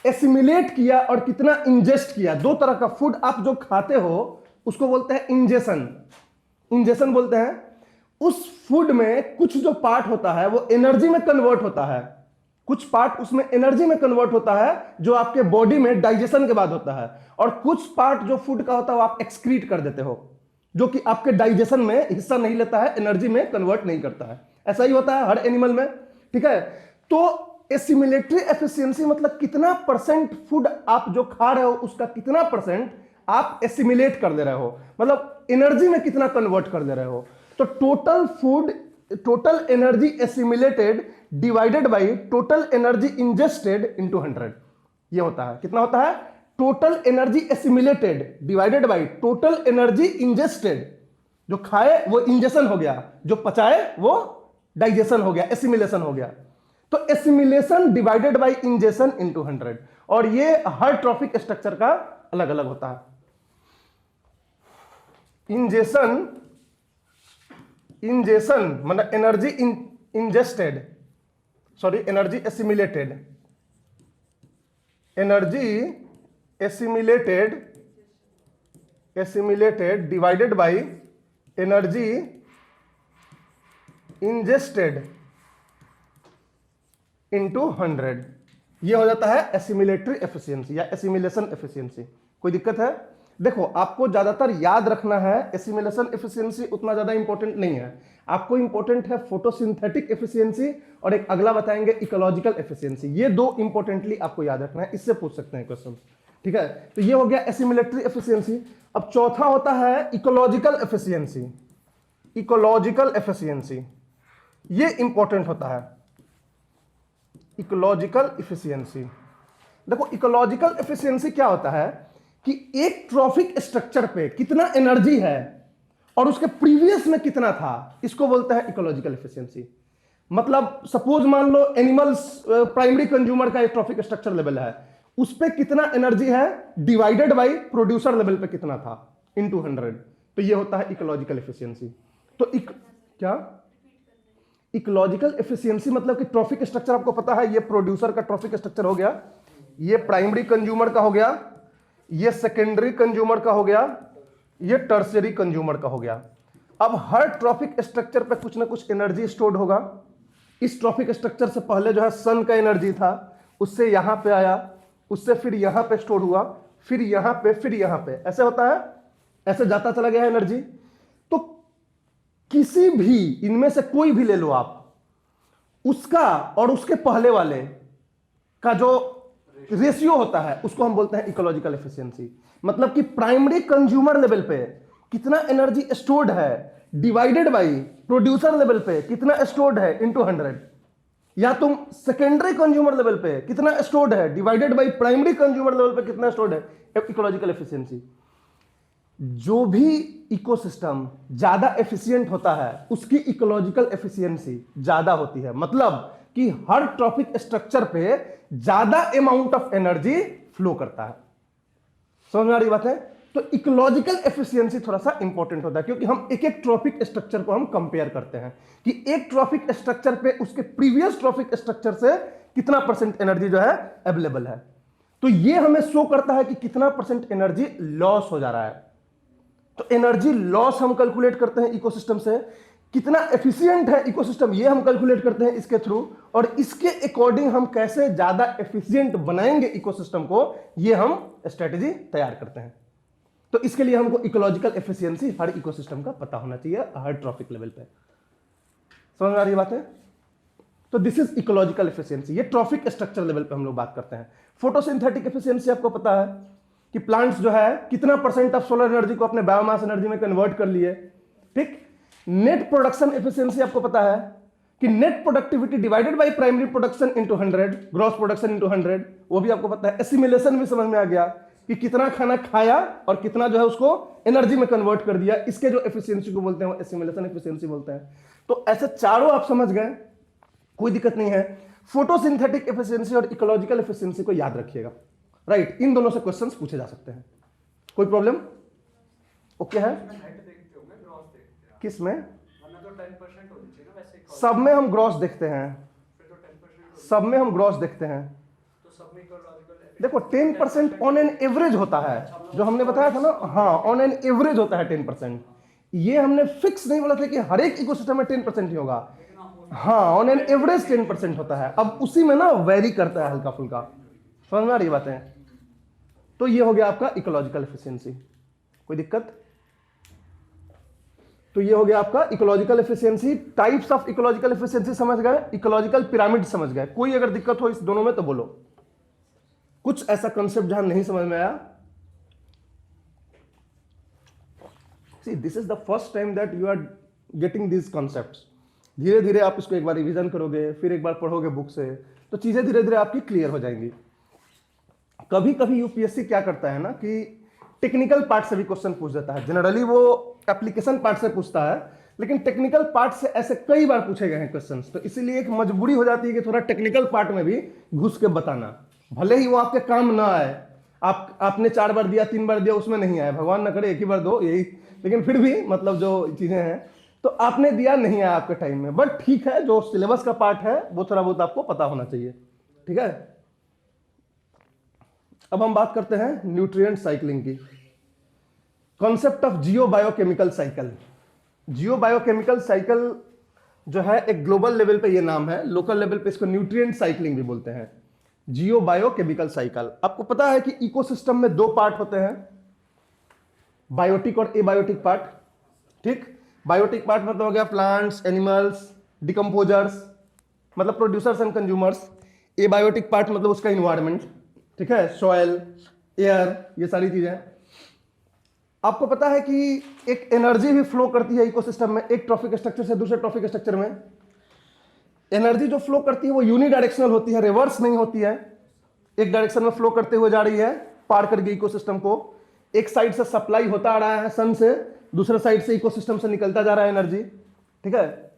एसिमिलेट किया और कितना इंजेस्ट किया। दो तरह का फूड आप जो खाते हो उसको बोलते हैं इंजेशन, इंजेशन बोलते हैं। उस फूड में कुछ जो पार्ट होता है वो एनर्जी में कन्वर्ट होता है, कुछ पार्ट उसमें एनर्जी में कन्वर्ट होता है जो आपके बॉडी में डाइजेशन के बाद होता है, और कुछ पार्ट जो फूड का होता है वो आप एक्सक्रीट कर देते हो, जो कि आपके डाइजेशन में हिस्सा नहीं लेता है, एनर्जी में कन्वर्ट नहीं करता है। ऐसा ही होता है हर एनिमल में, ठीक है। तो एसिमिलेटरी एफिशिएंसी मतलब कितना परसेंट फूड आप जो खा रहे हो उसका कितना परसेंट आप एसिमिलेट कर दे रहे हो, मतलब एनर्जी में कितना कन्वर्ट कर दे रहे हो। तो total energy assimilated divided by total energy ingested into 100, ये होता है। कितना होता है? Total energy assimilated divided by total energy ingested, जो खाए वो इंजेशन हो गया, जो पचाए वो डाइजेशन हो गया, एसिमिलेशन हो गया। तो assimilation divided by ingestion into 100, और ये हर ट्रॉफिक स्ट्रक्चर का अलग अलग होता है। इंजेशन मतलब energy ingested, sorry energy assimilated, assimilated divided by energy ingested into 100, ये हो जाता है एसिमिलेटरी एफिशिएंसी या एसिमिलेशन एफिशिएंसी। कोई दिक्कत है? देखो, आपको ज्यादातर याद रखना है एसिमिलेशन एफिशिएंसी उतना ज्यादा इंपॉर्टेंट नहीं है, आपको इंपॉर्टेंट है फोटोसिंथेटिक एफिशिएंसी और एक अगला बताएंगे इकोलॉजिकल एफिशिएंसी। ये दो इंपॉर्टेंटली आपको याद रखना है, इससे पूछ सकते हैं क्वेश्चन, ठीक है। तो ये हो गया एसिमिलेटरी एफिशिएंसी। अब चौथा होता है इकोलॉजिकल एफिशिएंसी। इकोलॉजिकल एफिशिएंसी ये इंपॉर्टेंट होता है। इकोलॉजिकल एफिशिएंसी, देखो इकोलॉजिकल एफिशिएंसी क्या होता है कि एक ट्रॉफिक स्ट्रक्चर पे कितना एनर्जी है और उसके प्रीवियस में कितना था, इसको बोलते हैं इकोलॉजिकल एफिशिएंसी। मतलब सपोज मान लो एनिमल्स प्राइमरी कंज्यूमर का एक ट्रॉफिक स्ट्रक्चर लेवल है, उस पे कितना एनर्जी है डिवाइडेड बाय प्रोड्यूसर लेवल पे कितना था इनटू 100, तो ये होता है इकोलॉजिकल एफिशिएंसी। तो क्या इकोलॉजिकल एफिशिएंसी मतलब कि ट्रॉफिक स्ट्रक्चर आपको पता है, ये प्रोड्यूसर का ट्रॉफिक स्ट्रक्चर हो गया, ये प्राइमरी कंज्यूमर का हो गया, ये सेकेंडरी कंज्यूमर का हो गया, ये टर्शियरी कंज्यूमर का हो गया। अब हर ट्रॉफिक स्ट्रक्चर पे कुछ ना कुछ एनर्जी स्टोर्ड होगा। इस ट्रॉफिक स्ट्रक्चर से पहले जो है सन का एनर्जी था, उससे यहां पे आया, उससे फिर यहां पे स्टोर हुआ, फिर यहां पे, फिर यहां पे, ऐसे होता है, ऐसे जाता चला गया एनर्जी। तो किसी भी इनमें से कोई भी ले लो आप, उसका और उसके पहले वाले का जो रेशियो होता है उसको हम बोलते हैं इकोलॉजिकल एफिशिएंसी। मतलब कि प्राइमरी कंज्यूमर लेवल पे कितना एनर्जी स्टोर्ड है डिवाइडेड बाय प्रोड्यूसर लेवल पे कितना स्टोर्ड है इनटू 100, या तुम सेकेंडरी कंज्यूमर लेवल पे कितना स्टोर्ड है divided by primary consumer level पे कितना स्टोर्ड है, इकोलॉजिकल एफिशिएंसी। जो भी इकोसिस्टम ज्यादा एफिशिएंट होता है उसकी इकोलॉजिकल एफिशिएंसी ज्यादा होती है। मतलब कि हर ट्रॉफिक स्ट्रक्चर पे ज्यादा अमाउंट ऑफ एनर्जी फ्लो करता है। समझ में आ रही बात है? तो इकोलॉजिकल एफिशिएंसी थोड़ा सा इंपॉर्टेंट होता है, क्योंकि हम एक एक ट्रॉफिक स्ट्रक्चर को हम कंपेयर करते हैं कि एक ट्रॉफिक स्ट्रक्चर पे उसके प्रीवियस ट्रॉफिक स्ट्रक्चर से कितना परसेंट एनर्जी जो है अवेलेबल है। तो ये हमें शो करता है कि कितना परसेंट एनर्जी लॉस हो जा रहा है। तो एनर्जी लॉस हम कैलकुलेट करते हैं इकोसिस्टम से, कितना एफिशिएंट है इकोसिस्टम ये हम कैलकुलेट करते हैं इसके थ्रू, और इसके अकॉर्डिंग हम कैसे ज्यादा एफिशिएंट बनाएंगे इकोसिस्टम को, ये हम स्ट्रेटेजी तैयार करते हैं। तो इसके लिए हमको इकोलॉजिकल एफिशिएंसी हर इकोसिस्टम का पता होना चाहिए हर ट्रॉफिक लेवल पे। समझ में आ रही बात है? तो दिस इज इकोलॉजिकल एफिशिएंसी। ये ट्रॉफिक स्ट्रक्चर लेवल पे हम लोग बात करते हैं। फोटोसिंथेटिक एफिशिएंसी आपको पता है कि प्लांट्स जो है कितना परसेंट ऑफ सोलर एनर्जी को अपने बायोमास एनर्जी में कन्वर्ट कर लिए, ठीक। नेट प्रोडक्शन एफिशिएंसी आपको पता है कि net productivity divided by primary production into 100, gross production into 100, वो भी आपको पता है। एसिमिलेशन भी समझ में आ गया कि कितना खाना खाया और कितना जो है उसको एनर्जी में कन्वर्ट कर दिया, इसके जो एफिशिएंसी को बोलते हैं वो एसिमिलेशन एफिशिएंसी बोलते हैं। तो ऐसे चारों आप समझ गए, कोई दिक्कत नहीं है। फोटोसिंथेटिक एफिशिएंसी और इकोलॉजिकल एफिशिएंसी को याद रखिएगा, राइट। इन दोनों से क्वेश्चंस पूछे जा सकते हैं, कोई प्रॉब्लम? ओके है? किस में? सब में हम ग्रॉस देखते हैं, सब में हम ग्रॉस देखते हैं। देखो 10% ऑन एन एवरेज होता है, जो हमने बताया था ना, हाँ ऑन एन एवरेज होता है 10%। ये हमने फिक्स नहीं बोला था कि हर एक इकोसिस्टम में 10% ही होगा, हाँ ऑन एन एवरेज 10% होता है। अब उसी में ना वेरी करता है हल्का फुल्का, समझ में आ रही बातें। तो ये हो गया आपका इकोलॉजिकल एफिशिएंसी, कोई दिक्कत? तो ये हो गया आपका ecological efficiency. Types of ecological efficiency समझ गए, इकोलॉजिकल पिरामिड समझ गए। कोई अगर दिक्कत हो इस दोनों में तो बोलो, कुछ ऐसा कंसेप्ट जहां नहीं समझ में आया। See this is the first time that you are getting this concepts. धीरे धीरे आप इसको एक बार रिवीजन करोगे, फिर एक बार पढ़ोगे बुक से, तो चीजें धीरे धीरे आपकी क्लियर हो जाएंगी। कभी कभी यूपीएससी क्या करता है ना कि टेक्निकल पार्ट से भी क्वेश्चन पूछ देता है। जनरली वो एप्लीकेशन पार्ट से पूछता है, लेकिन टेक्निकल पार्ट से ऐसे कई बार पूछे गए हैं क्वेश्चंस, तो इसीलिए एक मजबूरी हो जाती है कि थोड़ा टेक्निकल पार्ट में भी घुस के बताना, भले ही वो आपके काम ना आए। आपने 4 बार दिया, 3 बार दिया, उसमें नहीं आया, भगवान ना करे 1 ही बार दो, यही, लेकिन फिर भी मतलब जो चीजें हैं तो आपने दिया, नहीं आया आपके टाइम में, बट ठीक है, जो सिलेबस का पार्ट है वो थोड़ा बहुत आपको पता होना चाहिए, ठीक है। अब हम बात करते हैं न्यूट्रिएंट साइक्लिंग की। Concept of Jio biochemical cycle. Jio biochemical cycle जो है एक ग्लोबल लेवल पे ये नाम है, लोकल लेवल पे इसको न्यूट्रिएंट साइक्लिंग भी बोलते हैं। जियो बायोकेमिकल साइकिल। आपको पता है कि इकोसिस्टम में 2 पार्ट होते हैं, बायोटिक और एबायोटिक पार्ट, ठीक। बायोटिक पार्ट मतलब हो गया प्लांट्स, एनिमल्स, डिकम्पोजर्स, मतलब producers and consumers. Abiotic part मतलब उसका इन्वायरमेंट, ठीक है, सॉइल, एयर, ये सारी चीजें। आपको पता है कि एक एनर्जी भी फ्लो करती है इकोसिस्टम में, एक ट्रॉफिक स्ट्रक्चर से दूसरे ट्रॉफिक स्ट्रक्चर में। एनर्जी जो फ्लो करती है वो यूनिडायरेक्शनल होती है, रिवर्स नहीं होती है। एक डायरेक्शन में फ्लो करते हुए जा रही है, पार कर गई इकोसिस्टम को। एक साइड से सप्लाई होता आ रहा है सन से, दूसरे साइड से इकोसिस्टम से निकलता जा रहा है एनर्जी, ठीक है।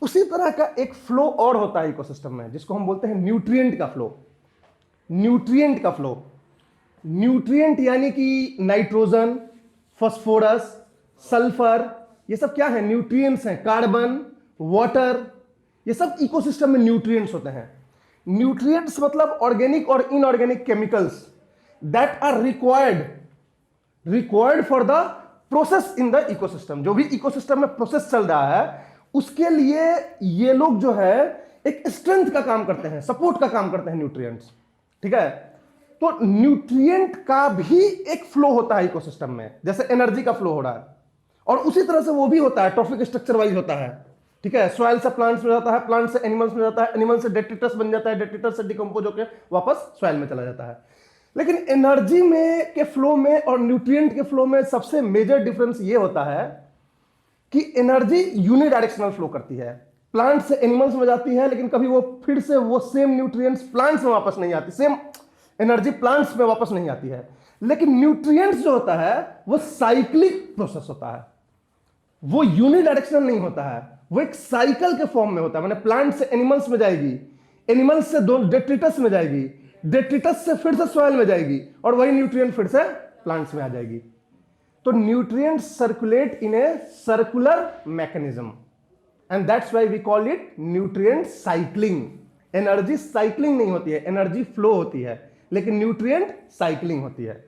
उसी तरह का एक फ्लो और होता है इकोसिस्टम में, जिसको हम बोलते हैं न्यूट्रिएंट का फ्लो। न्यूट्रिएंट का फ्लो, न्यूट्रिएंट यानी कि नाइट्रोजन, फास्फोरस, सल्फर, ये सब क्या है? न्यूट्रिएंट्स हैं। कार्बन, वाटर, ये सब इकोसिस्टम में न्यूट्रिएंट्स होते हैं। न्यूट्रिएंट्स मतलब ऑर्गेनिक और inorganic chemicals that are required for the process in the ecosystem. जो भी इकोसिस्टम में प्रोसेस चल रहा है उसके लिए ये लोग जो है एक स्ट्रेंथ का काम करते हैं, सपोर्ट का काम करते हैं न्यूट्रिएंट्स, ठीक है। तो न्यूट्रिएंट का भी एक फ्लो होता है इकोसिस्टम में, जैसे एनर्जी का फ्लो हो रहा है, और उसी तरह से वो भी होता है, ट्रॉफिक स्ट्रक्चर वाइज होता है, ठीक है। सॉइल से प्लांट्स में जाता है, प्लांट से एनिमल्स में जाता है, एनिमल से डेट्रिटस बन जाता है, डेट्रिटस से डिकम्पोज होकर वापस सॉइल में चला जाता है। लेकिन एनर्जी में के फ्लो में और न्यूट्रिएंट के फ्लो में सबसे मेजर डिफरेंस ये होता है कि एनर्जी यूनिडायरेक्शनल फ्लो करती है, प्लांट से एनिमल्स में जाती है, लेकिन कभी वो फिर से वो सेम न्यूट्रिएंट्स प्लांट्स में वापस नहीं आती, सेम एनर्जी प्लांट्स में वापस नहीं आती है। लेकिन न्यूट्रिएंट्स जो होता है वो साइक्लिक प्रोसेस होता है, वो यूनिडायरेक्शनल नहीं होता है, वो एक साइकिल के फॉर्म में होता है। मैंने प्लांट से एनिमल्स में जाएगी, एनिमल्स से डेट्रिटस में जाएगी, डेट्रिटस से फिर से सॉइल में जाएगी, और वही न्यूट्रिएंट फिर से प्लांट्स में आ जाएगी। तो nutrients circulate in a circular mechanism and that's why we call it nutrient cycling. Energy cycling नहीं होती है, एनर्जी फ्लो होती है, लेकिन न्यूट्रिएंट साइक्लिंग होती है।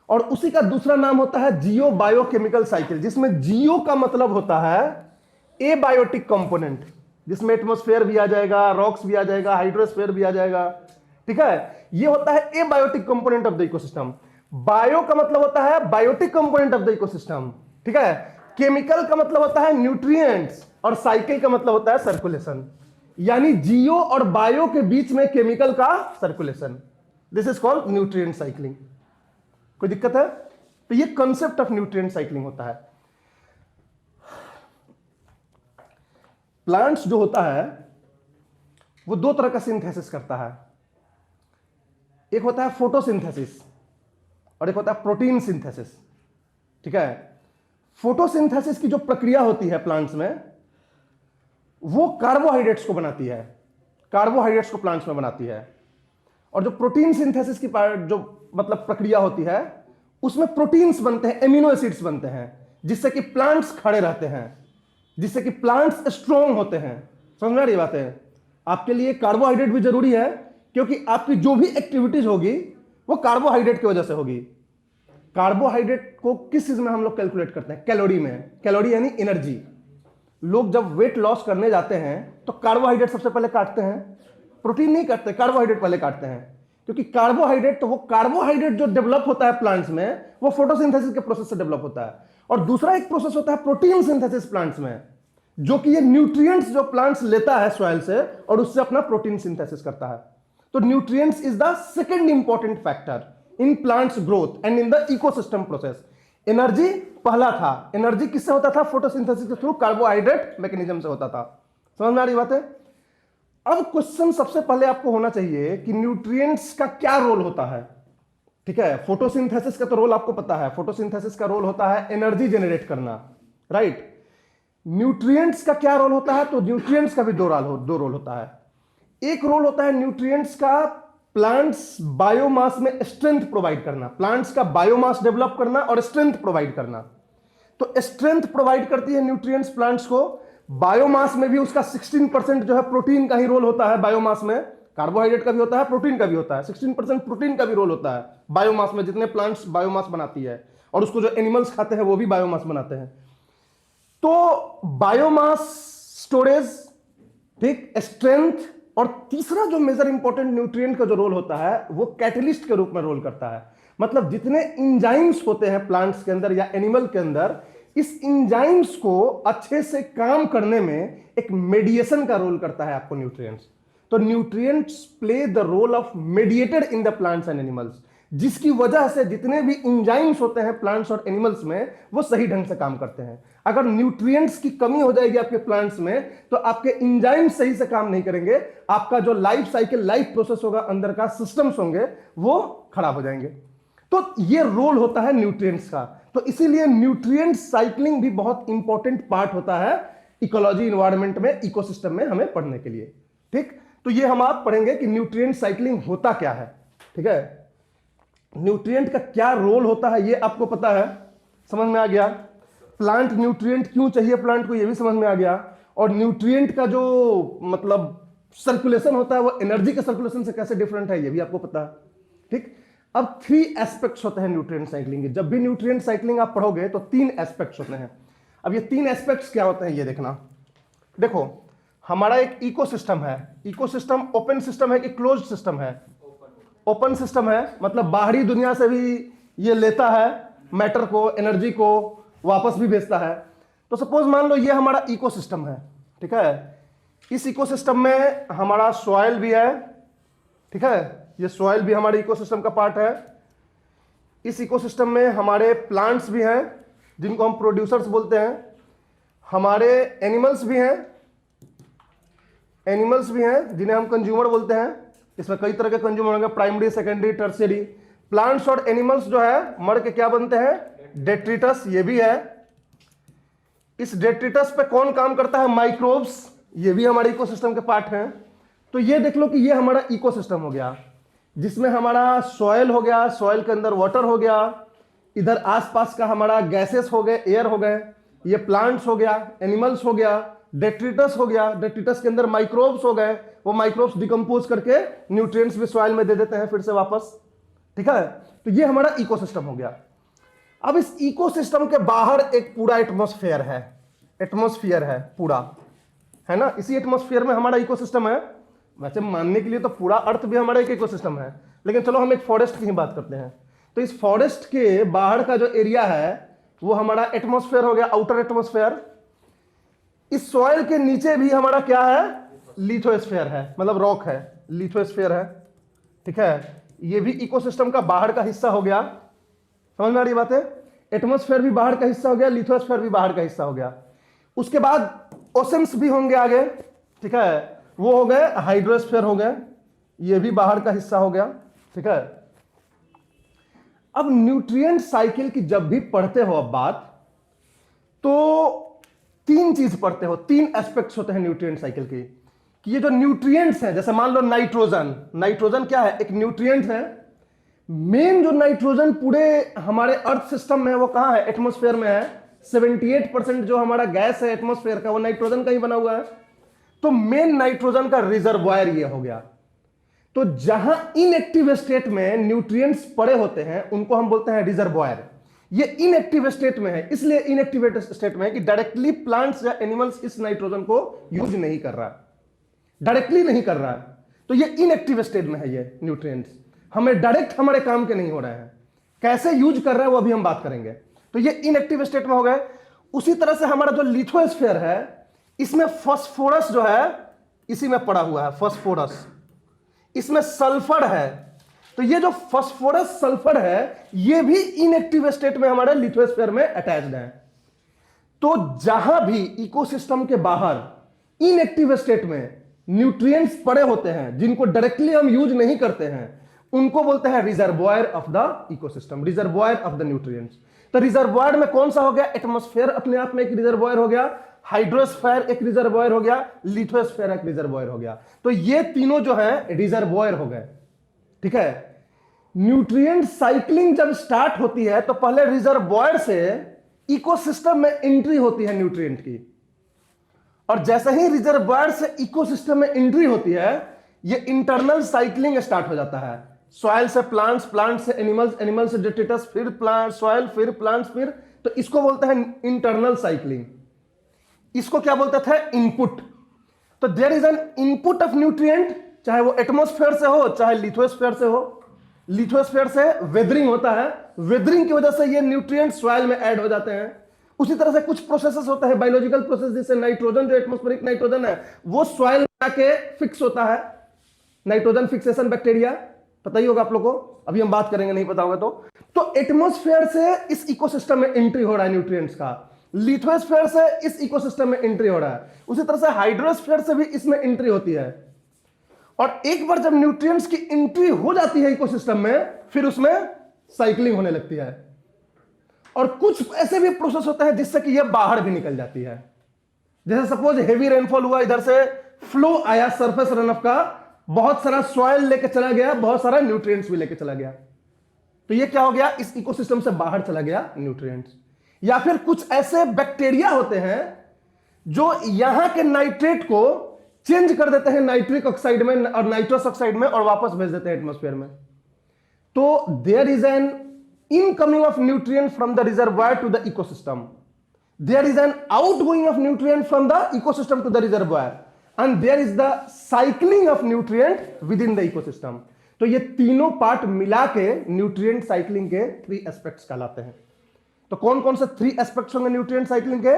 और उसी का दूसरा नाम होता है जियो बायोकेमिकल साइकिल, जिसमें जियो का मतलब होता है एबायोटिक कंपोनेंट, जिसमें एटमॉस्फेयर भी आ जाएगा, रॉक्स भी आ जाएगा, हाइड्रोस्फेयर भी आ जाएगा, ठीक है। ये होता है abiotic component of the ecosystem. Bio का मतलब होता है biotic component of the ecosystem, ठीक है। केमिकल का मतलब होता है न्यूट्रिएंट्स, और साइकिल का मतलब होता है सर्कुलेशन, यानी जियो और बायो के बीच में केमिकल का circulation. This is called nutrient cycling. कोई दिक्कत है? तो ये कंसेप्ट ऑफ न्यूट्रिएंट साइक्लिंग होता है। प्लांट्स जो होता है वो 2 तरह का सिंथेसिस करता है, एक होता है फोटोसिंथेसिस और एक होता है प्रोटीन सिंथेसिस, ठीक है। फोटोसिंथेसिस की जो प्रक्रिया होती है प्लांट्स में, वो कार्बोहाइड्रेट्स को बनाती है, कार्बोहाइड्रेट्स को प्लांट्स में बनाती है। और जो प्रोटीन सिंथेसिस की जो मतलब प्रक्रिया होती है, उसमें प्रोटीन्स बनते हैं, एमिनो एसिड्स बनते हैं, जिससे कि प्लांट्स खड़े रहते हैं, जिससे कि प्लांट्स स्ट्रॉन्ग होते हैं। समझ में आ रही बात है? आपके लिए कार्बोहाइड्रेट भी जरूरी है, क्योंकि आपकी जो भी एक्टिविटीज होगी वो कार्बोहाइड्रेट की वजह से होगी। कार्बोहाइड्रेट को किस चीज में हम लोग कैलकुलेट करते हैं? कैलोरी में। कैलोरी यानी एनर्जी। लोग जब वेट लॉस करने जाते हैं तो कार्बोहाइड्रेट सबसे पहले काटते हैं, प्रोटीन नहीं काटते, कार्बोहाइड्रेट पहले काटते हैं, क्योंकि कार्बोहाइड्रेट, तो वो कार्बोहाइड्रेट जो डेवलप होता है प्लांट्स में वो फोटोसिंथेसिस के प्रोसेस से डेवलप होता है। और दूसरा एक प्रोसेस होता है प्रोटीन सिंथेसिस प्लांट्स में, जो कि ये न्यूट्रिएंट्स जो प्लांट्स लेता है सॉइल से और उससे अपना प्रोटीन सिंथेसिस करता है। तो nutrients is the second important factor in plants growth and in the ecosystem process. Energy पहला था, एनर्जी किससे होता था? फोटोसिंथेसिस के थ्रू, कार्बोहाइड्रेट मैकेनिज्म से होता था। समझ में आ रही बात है? अब क्वेश्चन सबसे पहले आपको होना चाहिए कि न्यूट्रिएंट्स का क्या रोल होता है। ठीक है, फोटोसिंथेसिस का तो रोल आपको पता है, फोटोसिंथेसिस का रोल होता है एनर्जी जनरेट करना, राइट। न्यूट्रिएंट्स का क्या रोल होता है? तो न्यूट्रिएंट्स का भी दो रोल होता है। एक रोल होता है न्यूट्रिएंट्स का प्लांट्स बायोमास में स्ट्रेंथ प्रोवाइड करना, प्लांट्स का बायोमास डेवलप करना और स्ट्रेंथ प्रोवाइड करना। तो स्ट्रेंथ प्रोवाइड करती है न्यूट्रिएंट्स प्लांट्स को। बायोमास में भी उसका 16% जो है प्रोटीन का ही रोल होता है। बायोमास में कार्बोहाइड्रेट का भी होता है, प्रोटीन का भी होता है, 16% प्रोटीन का भी रोल होता है बायोमास में, जितने प्लांट्स बायोमास बनाती है, और उसको जो एनिमल्स खाते हैं वो भी बायोमास बनाते हैं। तो बायोमास स्टोरेज, ठीक, स्ट्रेंथ, और तीसरा जो मेजर इंपॉर्टेंट न्यूट्रिएंट का जो रोल होता है वो कैटलिस्ट के रूप में रोल करता है। मतलब जितने इंजाइम्स होते हैं प्लांट्स के अंदर या एनिमल के अंदर, इस इंजाइम्स को अच्छे से काम करने में एक मेडिएशन का रोल करता है आपको न्यूट्रिएंट्स। तो nutrients play the role of mediator in the plants and animals, जिसकी वजह से जितने भी इंजाइम्स होते हैं प्लांट्स और एनिमल्स में वो सही ढंग से काम करते हैं। अगर न्यूट्रिएंट्स की कमी हो जाएगी आपके प्लांट्स में तो आपके इंजाइम्स सही से काम नहीं करेंगे, आपका जो लाइफ साइकिल, लाइफ प्रोसेस होगा, अंदर का सिस्टम्स होंगे, वो खराब हो जाएंगे। तो ये रोल होता है न्यूट्रिएंट्स का। तो इसीलिए न्यूट्रिएंट साइक्लिंग भी बहुत इंपॉर्टेंट पार्ट होता है इकोलॉजी, इन्वायरमेंट में, इकोसिस्टम में हमें पढ़ने के लिए। ठीक, तो ये हम आप पढ़ेंगे कि न्यूट्रिएंट साइक्लिंग होता क्या है। ठीक है, न्यूट्रिएंट का क्या रोल होता है ये आपको पता है, समझ में आ गया। प्लांट न्यूट्रिएंट क्यों चाहिए प्लांट को, ये भी समझ में आ गया। और न्यूट्रिएंट का जो मतलब सर्कुलेशन होता है वो एनर्जी के सर्कुलेशन से कैसे डिफरेंट है ये भी आपको पता है। ठीक, अब 3 एस्पेक्ट्स होते हैं न्यूट्रिएंट साइक्लिंग के। जब भी न्यूट्रिएंट साइक्लिंग आप पढ़ोगे तो 3 एस्पेक्ट्स होते हैं। अब ये 3 एस्पेक्ट्स क्या होते हैं ये देखना। देखो, हमारा एक इकोसिस्टम है। इकोसिस्टम ओपन सिस्टम है कि क्लोज्ड सिस्टम है? ओपन सिस्टम है, मतलब बाहरी दुनिया से भी ये लेता है मैटर को, एनर्जी को वापस भी भेजता है। तो सपोज मान लो ये हमारा इकोसिस्टम है। ठीक है, इस इकोसिस्टम में हमारा सॉइल भी है। ठीक है, ये सॉइल भी हमारे इकोसिस्टम का पार्ट है। इस इकोसिस्टम में हमारे प्लांट्स भी हैं जिनको हम प्रोड्यूसर्स बोलते हैं, हमारे एनिमल्स भी हैं, जिन्हें हम कंज्यूमर बोलते हैं। इसमें कई तरह के कंज्यूमर होंगे, प्राइमरी, सेकेंडरी, टर्शियरी। प्लांट्स और एनिमल्स जो है मर के क्या बनते हैं? डेट्रिटस, ये भी है। इस डेट्रिटस पे कौन काम करता है? माइक्रोब्स, ये भी हमारे इकोसिस्टम के पार्ट हैं। तो ये देख लो कि ये हमारा इकोसिस्टम हो गया, जिसमें हमारा सॉइल हो गया, सॉइल के अंदर वाटर हो गया, इधर आसपास का हमारा गैसेस हो गए, एयर हो गए, ये प्लांट्स हो गया, एनिमल्स हो गया, डेट्रिटस हो गया, डेट्रिटस के अंदर माइक्रोब्स हो गए, वो माइक्रोब्स डिकम्पोज करके न्यूट्रिएंट्स भी सॉइल में दे देते हैं फिर से वापस। ठीक है, तो ये हमारा इकोसिस्टम हो गया। अब इस इकोसिस्टम के बाहर एक पूरा एटमॉस्फेयर है, एटमॉस्फेयर है पूरा, है ना। इसी एटमॉस्फेयर में हमारा इकोसिस्टम है। वैसे मानने के लिए तो पूरा अर्थ भी हमारा एक इकोसिस्टम है, लेकिन चलो हम एक फॉरेस्ट की ही बात करते हैं। तो इस फॉरेस्ट के बाहर का जो एरिया है वो हमारा एटमॉस्फेयर हो गया, आउटर एटमॉस्फेयर। इस सॉइल के नीचे भी हमारा क्या है? लिथोस्फेयर है, मतलब रॉक है, लिथोस्फेयर है। ठीक है, ये भी इकोसिस्टम का बाहर का हिस्सा हो गया। समझ में आ रही बात है? एटमॉस्फेयर भी बाहर का हिस्सा हो गया, लिथोस्फेयर भी बाहर का हिस्सा हो गया। उसके बाद ओशंस भी होंगे आगे। ठीक है, वो हो गए हाइड्रोस्फीयर हो गए, ये भी बाहर का हिस्सा हो गया। ठीक है, अब न्यूट्रिएंट साइकिल की जब भी पढ़ते हो अब बात, तो 3 चीज पढ़ते हो, 3 एस्पेक्ट्स होते हैं न्यूट्रिएंट साइकिल की। कि ये जो न्यूट्रिएंट्स हैं, जैसे मान लो नाइट्रोजन, नाइट्रोजन क्या है? एक न्यूट्रिएंट है। मेन जो नाइट्रोजन पूरे हमारे अर्थ सिस्टम में है वो कहां है? एटमॉस्फेयर में है। 78% जो हमारा गैस है एटमॉस्फेयर का वो नाइट्रोजन का ही बना हुआ है। तो मेन नाइट्रोजन का रिजर्वायर ये हो गया। तो जहां इनएक्टिव स्टेट में न्यूट्रिएंट्स पड़े होते हैं उनको हम बोलते हैं रिजर्वायर। ये इनएक्टिव स्टेट में है, इसलिए इनएक्टिवेट स्टेट में है कि डायरेक्टली प्लांट्स या एनिमल्स इस नाइट्रोजन को यूज नहीं कर रहा है, डायरेक्टली नहीं कर रहा है, तो ये इनएक्टिव स्टेट में है। ये न्यूट्रिएंट्स हमें डायरेक्ट हमारे काम के नहीं हो रहे हैं, कैसे यूज कर रहे हैं वो अभी हम बात करेंगे। तो ये इनएक्टिव स्टेट में हो गए। उसी तरह से हमारा जो लिथोस्फीयर है, इसमें फास्फोरस जो है इसी में पड़ा हुआ है, फास्फोरस, इसमें सल्फर है। तो ये जो फास्फोरस सल्फर है ये भी इनएक्टिव स्टेट में हमारे लिथोस्फीयर में अटैच्ड है। तो जहां भी इकोसिस्टम के बाहर इनएक्टिव स्टेट में न्यूट्रिएंट्स पड़े होते हैं जिनको डायरेक्टली हम यूज नहीं करते हैं, उनको बोलते हैं reservoir of the ecosystem, reservoir of the nutrients. तो रिजर्वॉयर में कौन सा हो गया? एटमॉस्फेयर अपने आप में एक रिजर्वॉयर हो गया, हाइड्रोस्फीयर एक रिजर्वॉयर हो गया, लिथोस्फीयर एक रिजर्वॉयर हो गया। तो ये तीनों जो है रिजर्वॉयर हो गए, ठीक है। न्यूट्रिएंट साइक्लिंग जब स्टार्ट होती है तो पहले रिजर्वॉयर से इकोसिस्टम में एंट्री होती है न्यूट्रिएंट की, और जैसे ही रिजर्वॉयर से इकोसिस्टम में एंट्री होती है ये इंटरनल साइक्लिंग स्टार्ट हो जाता है। सॉइल से प्लांट्स, प्लांट से एनिमल्स, एनिमल से डेट्रिटस, फिर प्लांट सॉइल, फिर प्लांट्स, फिर, तो इसको बोलते हैं इंटरनल साइक्लिंग। इसको क्या बोलते थे? इनपुट। तो there is an input of nutrient, चाहे वो एटमॉस्फेयर से हो चाहे लिथोस्फीयर से हो। लिथोस्फीयर से वेदरिंग होता है, वेदरिंग की वजह से ये न्यूट्रिएंट सॉइल में ऐड हो जाते हैं। उसी तरह से कुछ प्रोसेसेस होता है, बायोलॉजिकल प्रोसेस, जिससे नाइट्रोजन जो एटमॉस्फेरिक नाइट्रोजन है वो सॉइल में आके फिक्स होता है, नाइट्रोजन फिक्सेशन बैक्टीरिया, पता ही होगा आप लोगों को, अभी हम बात करेंगे, नहीं पता होगा तो एटमॉस्फेयर से इस इकोसिस्टम में एंट्री हो रहा है न्यूट्रिएंट्स का, लिथोस्फीयर से इस इकोसिस्टम में एंट्री हो रहा है, उसी तरह से हाइड्रोस्फीयर से भी इसमें एंट्री होती है। और एक बार जब न्यूट्रिएंट्स की एंट्री हो जाती है इकोसिस्टम में, फिर उसमें साइक्लिंग होने लगती है। और कुछ ऐसे भी प्रोसेस होते हैं जिससे कि ये बाहर भी निकल जाती है। जैसे सपोज हेवी रेनफॉल हुआ, इधर से फ्लो आया सरफेस रनऑफ का, बहुत सारा सॉइल लेके चला गया, बहुत सारा न्यूट्रिएंट्स भी लेके चला गया, तो ये क्या हो गया? इस इकोसिस्टम से बाहर चला गया न्यूट्रिएंट्स। या फिर कुछ ऐसे बैक्टीरिया होते हैं जो यहां के नाइट्रेट को चेंज कर देते हैं नाइट्रिक ऑक्साइड में और नाइट्रस ऑक्साइड में और वापस भेज देते हैं एटमॉस्फेयर में। तो there is an incoming of nutrient from the reservoir to the ecosystem, there is an outgoing of nutrient from the ecosystem to the reservoir, and there is the cycling of nutrient within the ecosystem. तो ये तीनों part मिला के nutrient cycling के 3 aspects कहलाते हैं। तो कौन कौन से 3 एस्पेक्ट्स होंगे न्यूट्रिएंट साइक्लिंग के?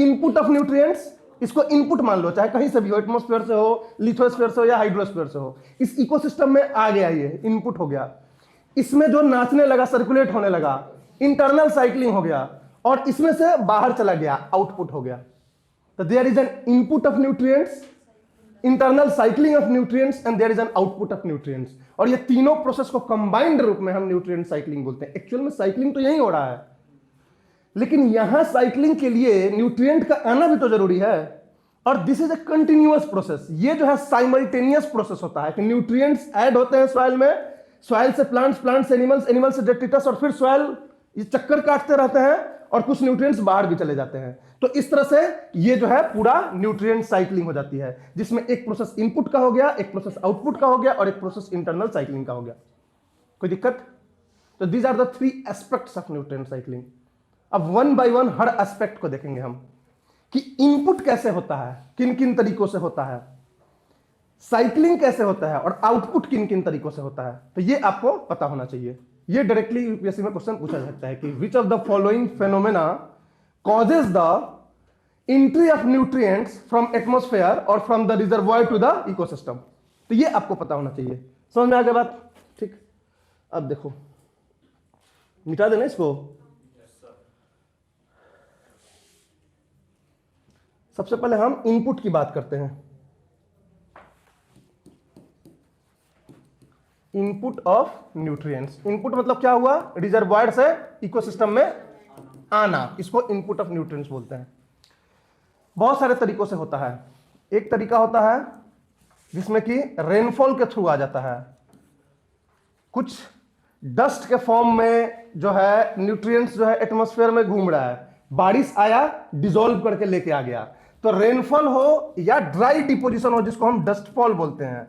इनपुट ऑफ न्यूट्रिएंट्स, इसको इनपुट मान लो, चाहे कहीं से भी हो, एटमॉस्फेयर से हो, लिथोस्फीयर से हो या हाइड्रोस्फीयर से हो, इस इकोसिस्टम में आ गया, ये इनपुट हो गया। इसमें जो नाचने लगा, सर्कुलेट होने लगा, इंटरनल साइक्लिंग हो गया, और इसमें से बाहर चला गया, आउटपुट हो गया। तो there is an input of nutrients, internal cycling of nutrients, and there is an output of nutrients. और ये तीनों प्रोसेस को कंबाइंड रूप में हम न्यूट्रिएंट साइक्लिंग बोलते हैं। एक्चुअल में साइक्लिंग तो यही हो रहा है, लेकिन यहां साइक्लिंग के लिए न्यूट्रिएंट का आना भी तो जरूरी है, और this is a continuous process. ये जो है साइमल्टेनियस प्रोसेस होता है कि न्यूट्रिएंट्स ऐड होते हैं सॉइल में, सॉइल से प्लांट्स, प्लांट से एनिमल्स, एनिमल से डेट्रिटस, और फिर सॉइल ये चक्कर काटते रहते हैं, और कुछ न्यूट्रिएंट्स बाहर भी चले जाते हैं। तो इस तरह से ये जो है पूरा न्यूट्रिएंट साइक्लिंग हो जाती है, जिसमें एक प्रोसेस इनपुट का हो गया, एक प्रोसेस आउटपुट का हो गया, और एक प्रोसेस इंटरनल साइक्लिंग का हो गया। कोई दिक्कत? तो these are the 3 aspects of nutrient cycling. अब वन बाय वन हर एस्पेक्ट को देखेंगे हम कि इनपुट कैसे होता है, किन किन तरीकों से होता है, साइक्लिंग कैसे होता है, और आउटपुट किन किन तरीकों से होता है। तो ये आपको पता होना चाहिए। ये डायरेक्टली यूपीएससी में क्वेश्चन पूछा सकता है कि which of the following phenomena causes the entry of nutrients from atmosphere और from the reservoir to the ecosystem. तो ये आपको पता होना चाहिए। समझ में आ गया बात? ठीक, अब देखो, मिटा देना इसको। सबसे पहले हम इनपुट की बात करते हैं। Input of nutrients. इनपुट मतलब क्या हुआ? रिजर्वॉयर से इकोसिस्टम में आना, इसको इनपुट ऑफ न्यूट्रिएंट्स बोलते हैं। बहुत सारे तरीकों से होता है। एक तरीका होता है जिसमें कि रेनफॉल के थ्रू आ जाता है, कुछ डस्ट के फॉर्म में जो है न्यूट्रिएंट्स जो है एटमॉस्फेयर में घूम रहा है, बारिश आया डिसॉल्व करके लेके आ गया। तो रेनफॉल हो या ड्राई डिपोजिशन हो, जिसको हम डस्ट फॉल बोलते हैं,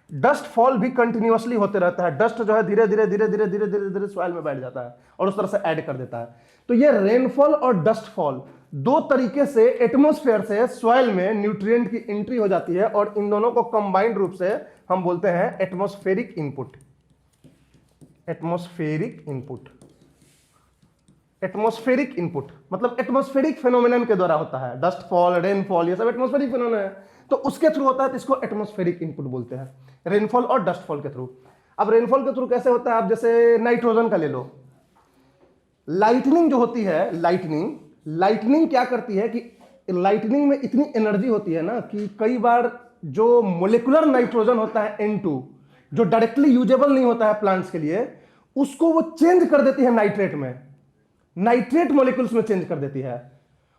डस्ट फॉल भी कंटिन्यूअसली होते रहता है। डस्ट जो है धीरे धीरे धीरे धीरे धीरे धीरे धीरे सॉइल में बैठ जाता है और उस तरह से ऐड कर देता है। तो ये रेनफॉल और डस्ट फॉल दो तरीके से एटमॉस्फेयर से सॉइल में न्यूट्रिएंट की एंट्री हो जाती है और इन दोनों को कंबाइंड रूप से हम बोलते हैं atmospheric input. Atmospheric input, atmospheric input मतलब एटमॉस्फेरिक फेनोमेनन के द्वारा होता है। डस्ट फॉल, रेनफॉल, ये सब एटमॉस्फेरिक फेनोमेनन है, तो उसके थ्रू होता है, तो इसको एटमॉस्फेरिक इनपुट बोलते हैं, रेनफॉल और डस्ट फॉल के थ्रू। अब रेनफॉल के थ्रू कैसे होता है? आप जैसे नाइट्रोजन का ले लो। लाइटनिंग जो होती है, लाइटनिंग क्या करती है कि लाइटनिंग में इतनी एनर्जी होती है ना कि कई बार जो मोलिकुलर नाइट्रोजन होता है N2, जो डायरेक्टली यूजेबल नहीं होता है प्लांट्स के लिए, उसको वो चेंज कर देती है नाइट्रेट में, नाइट्रेट मॉलिक्यूल्स में चेंज कर देती है।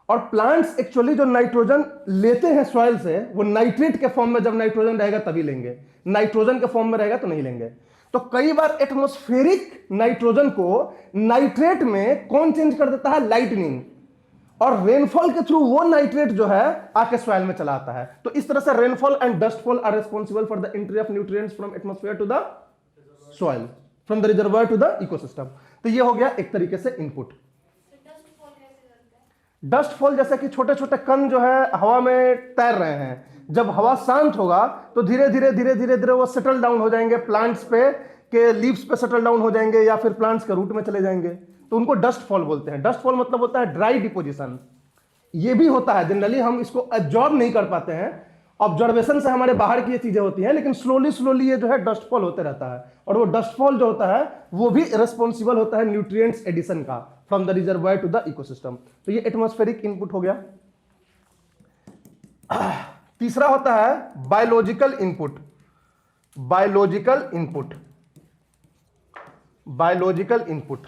और प्लांट्स एक्चुअली जो नाइट्रोजन लेते हैं सॉइल से, वो नाइट्रेट के फॉर्म में, जब नाइट्रोजन रहेगा तभी लेंगे, नाइट्रोजन के फॉर्म में रहेगा तो नहीं लेंगे। तो कई बार एटमॉस्फेरिक नाइट्रोजन को नाइट्रेट में कौन चेंज कर देता है? लाइटनिंग। और रेनफॉल के थ्रू वो नाइट्रेट जो है आके सॉइल में चला आता है। तो इस तरह से rainfall and dust fall are responsible for the entry of nutrients from atmosphere to the soil, from the reservoir to the ecosystem. तो ये हो गया एक तरीके से इनपुट। डस्ट फॉल जैसे कि छोटे छोटे कण जो है हवा में तैर रहे हैं, जब हवा शांत होगा तो धीरे धीरे धीरे धीरे धीरे वो सेटल डाउन हो जाएंगे, प्लांट्स पे के लीव्स पे सेटल डाउन हो जाएंगे या फिर प्लांट्स के रूट में चले जाएंगे, तो उनको डस्ट फॉल बोलते हैं। डस्ट फॉल मतलब होता है ड्राई डिपोजिशन। ये भी होता है, जनरली हम इसको एब्जॉर्ब नहीं कर पाते हैं, ऑब्जर्वेशन से हमारे बाहर की ये चीजें होती हैं, लेकिन स्लोली स्लोली ये जो है डस्ट फॉल होते रहता है। और वो डस्ट फॉल जो होता है वो भी रिस्पॉन्सिबल होता है न्यूट्रिएंट्स एडिशन का from the reservoir to the ecosystem. तो ये एटमॉस्फेरिक इनपुट हो गया। तीसरा होता है biological input. Biological input, biological input,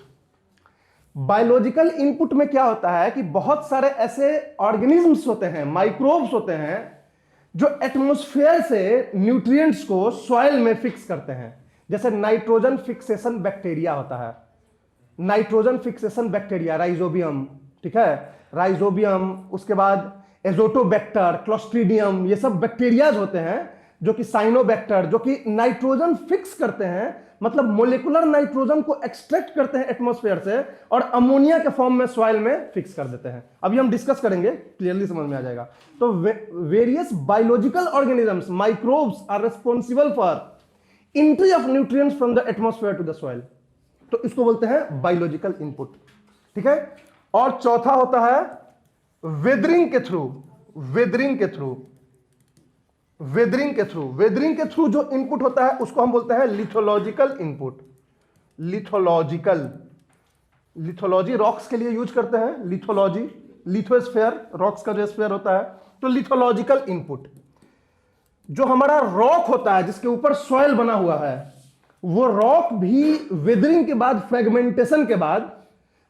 biological input में क्या होता है कि बहुत सारे ऐसे ऑर्गेनिजम्स होते हैं, माइक्रोब्स होते हैं, जो एटमॉस्फेयर से न्यूट्रिएंट्स को सॉइल में फिक्स करते हैं। जैसे नाइट्रोजन फिक्सेशन बैक्टीरिया होता है, नाइट्रोजन फिक्सेशन बैक्टीरिया, राइजोबियम, ठीक है, राइजोबियम, उसके बाद एजोटोबैक्टर, क्लोस्ट्रीडियम, ये सब बैक्टीरियाज होते हैं जो कि साइनोबैक्टर, जो कि नाइट्रोजन फिक्स करते हैं, मतलब मोलिकुलर नाइट्रोजन को एक्सट्रैक्ट करते हैं एटमॉस्फेयर से और अमोनिया के फॉर्म में सॉइल में फिक्स कर देते हैं। अभी हम डिस्कस करेंगे, क्लियरली समझ में आ जाएगा। तो various biological organisms, microbes are responsible for entry of nutrients from the atmosphere to the soil, तो इसको बोलते हैं बायोलॉजिकल इनपुट, ठीक है। और चौथा होता है वेदरिंग के थ्रू, वेदरिंग के थ्रू, वेदरिंग के थ्रू, वेदरिंग के थ्रू जो इनपुट होता है उसको हम बोलते हैं lithological input. Lithological, lithology rocks के लिए यूज करते हैं, लिथोलॉजी, लिथोस्फेयर, रॉक्स का जो स्फेयर होता है, तो लिथोलॉजिकल इनपुट जो हमारा रॉक होता है जिसके ऊपर सॉइल बना हुआ है, वो रॉक भी वेदरिंग के बाद, फ्रेगमेंटेशन के बाद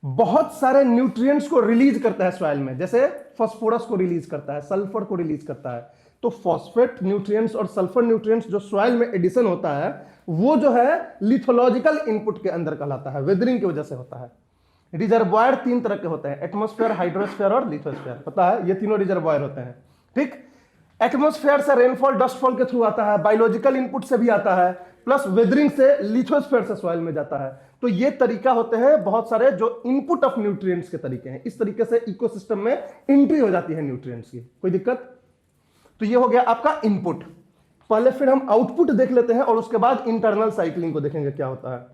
बहुत सारे न्यूट्रिएंट्स को रिलीज करता है सॉइल में। जैसे फास्फोरस को रिलीज करता है, सल्फर को रिलीज करता है। तो फॉस्फेट न्यूट्रिएंट्स और सल्फर न्यूट्रिएंट्स जो सॉइल में एडिशन होता है वो जो है लिथोलॉजिकल इनपुट के अंदर कहलाता है, वेदरिंग की वजह से होता है। रिजर्वायर तीन तरह के होते हैं, एटमॉस्फेयर, हाइड्रोस्फेयर और लिथोस्फेयर, पता है, ये तीनों रिजर्वायर होते हैं, ठीक। एटमॉस्फेयर से रेनफॉल, डस्टफॉल के थ्रू आता है, बायोलॉजिकल इनपुट से भी आता है, प्लस वेदरिंग से, लिथोस्फेयर से सॉइल में जाता है। तो ये तरीका होते हैं बहुत सारे जो इनपुट ऑफ न्यूट्रिएंट्स के तरीके हैं। इस तरीके से इकोसिस्टम में एंट्री हो जाती है न्यूट्रिएंट्स की, कोई दिक्कत? तो ये हो गया आपका इनपुट। पहले फिर हम आउटपुट देख लेते हैं और उसके बाद इंटरनल साइक्लिंग को देखेंगे क्या होता है।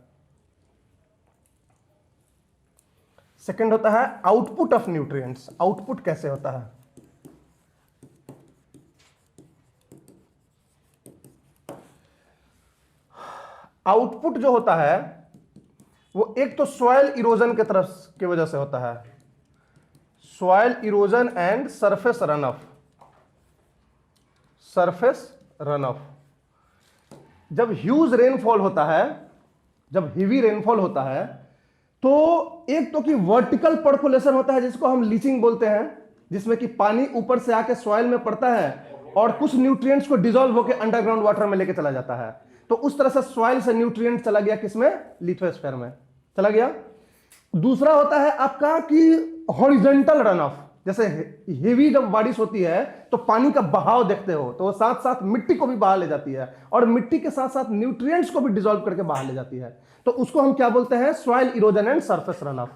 सेकंड होता है आउटपुट ऑफ न्यूट्रिएंट्स। आउटपुट कैसे होता है? आउटपुट जो होता है वो एक तो सॉइल इरोजन के तरफ की वजह से होता है, soil erosion and surface run of, surface run of. जब ह्यूज रेनफॉल होता है, जब हेवी रेनफॉल होता है, तो एक तो कि वर्टिकल पर्कुलेशन होता है जिसको हम लीचिंग बोलते हैं, जिसमें कि पानी ऊपर से आके सॉइल में पड़ता है और कुछ न्यूट्रिएंट्स को डिसॉल्व होकर अंडरग्राउंड वाटर में लेके चला जाता है। तो उस तरह से सॉइल से न्यूट्रिएंट चला गया किसमें? लिथोस्फीयर में चला गया। दूसरा होता है आपका कि हॉरिजॉन्टल रन ऑफ, जैसे हेवी जब बारिश होती है तो पानी का बहाव देखते हो, तो वो साथ साथ मिट्टी को भी बाहर ले जाती है और मिट्टी के साथ साथ न्यूट्रिएंट्स को भी डिसॉल्व करके बाहर ले जाती है। तो उसको हम क्या बोलते हैं? Soil erosion and surface run of.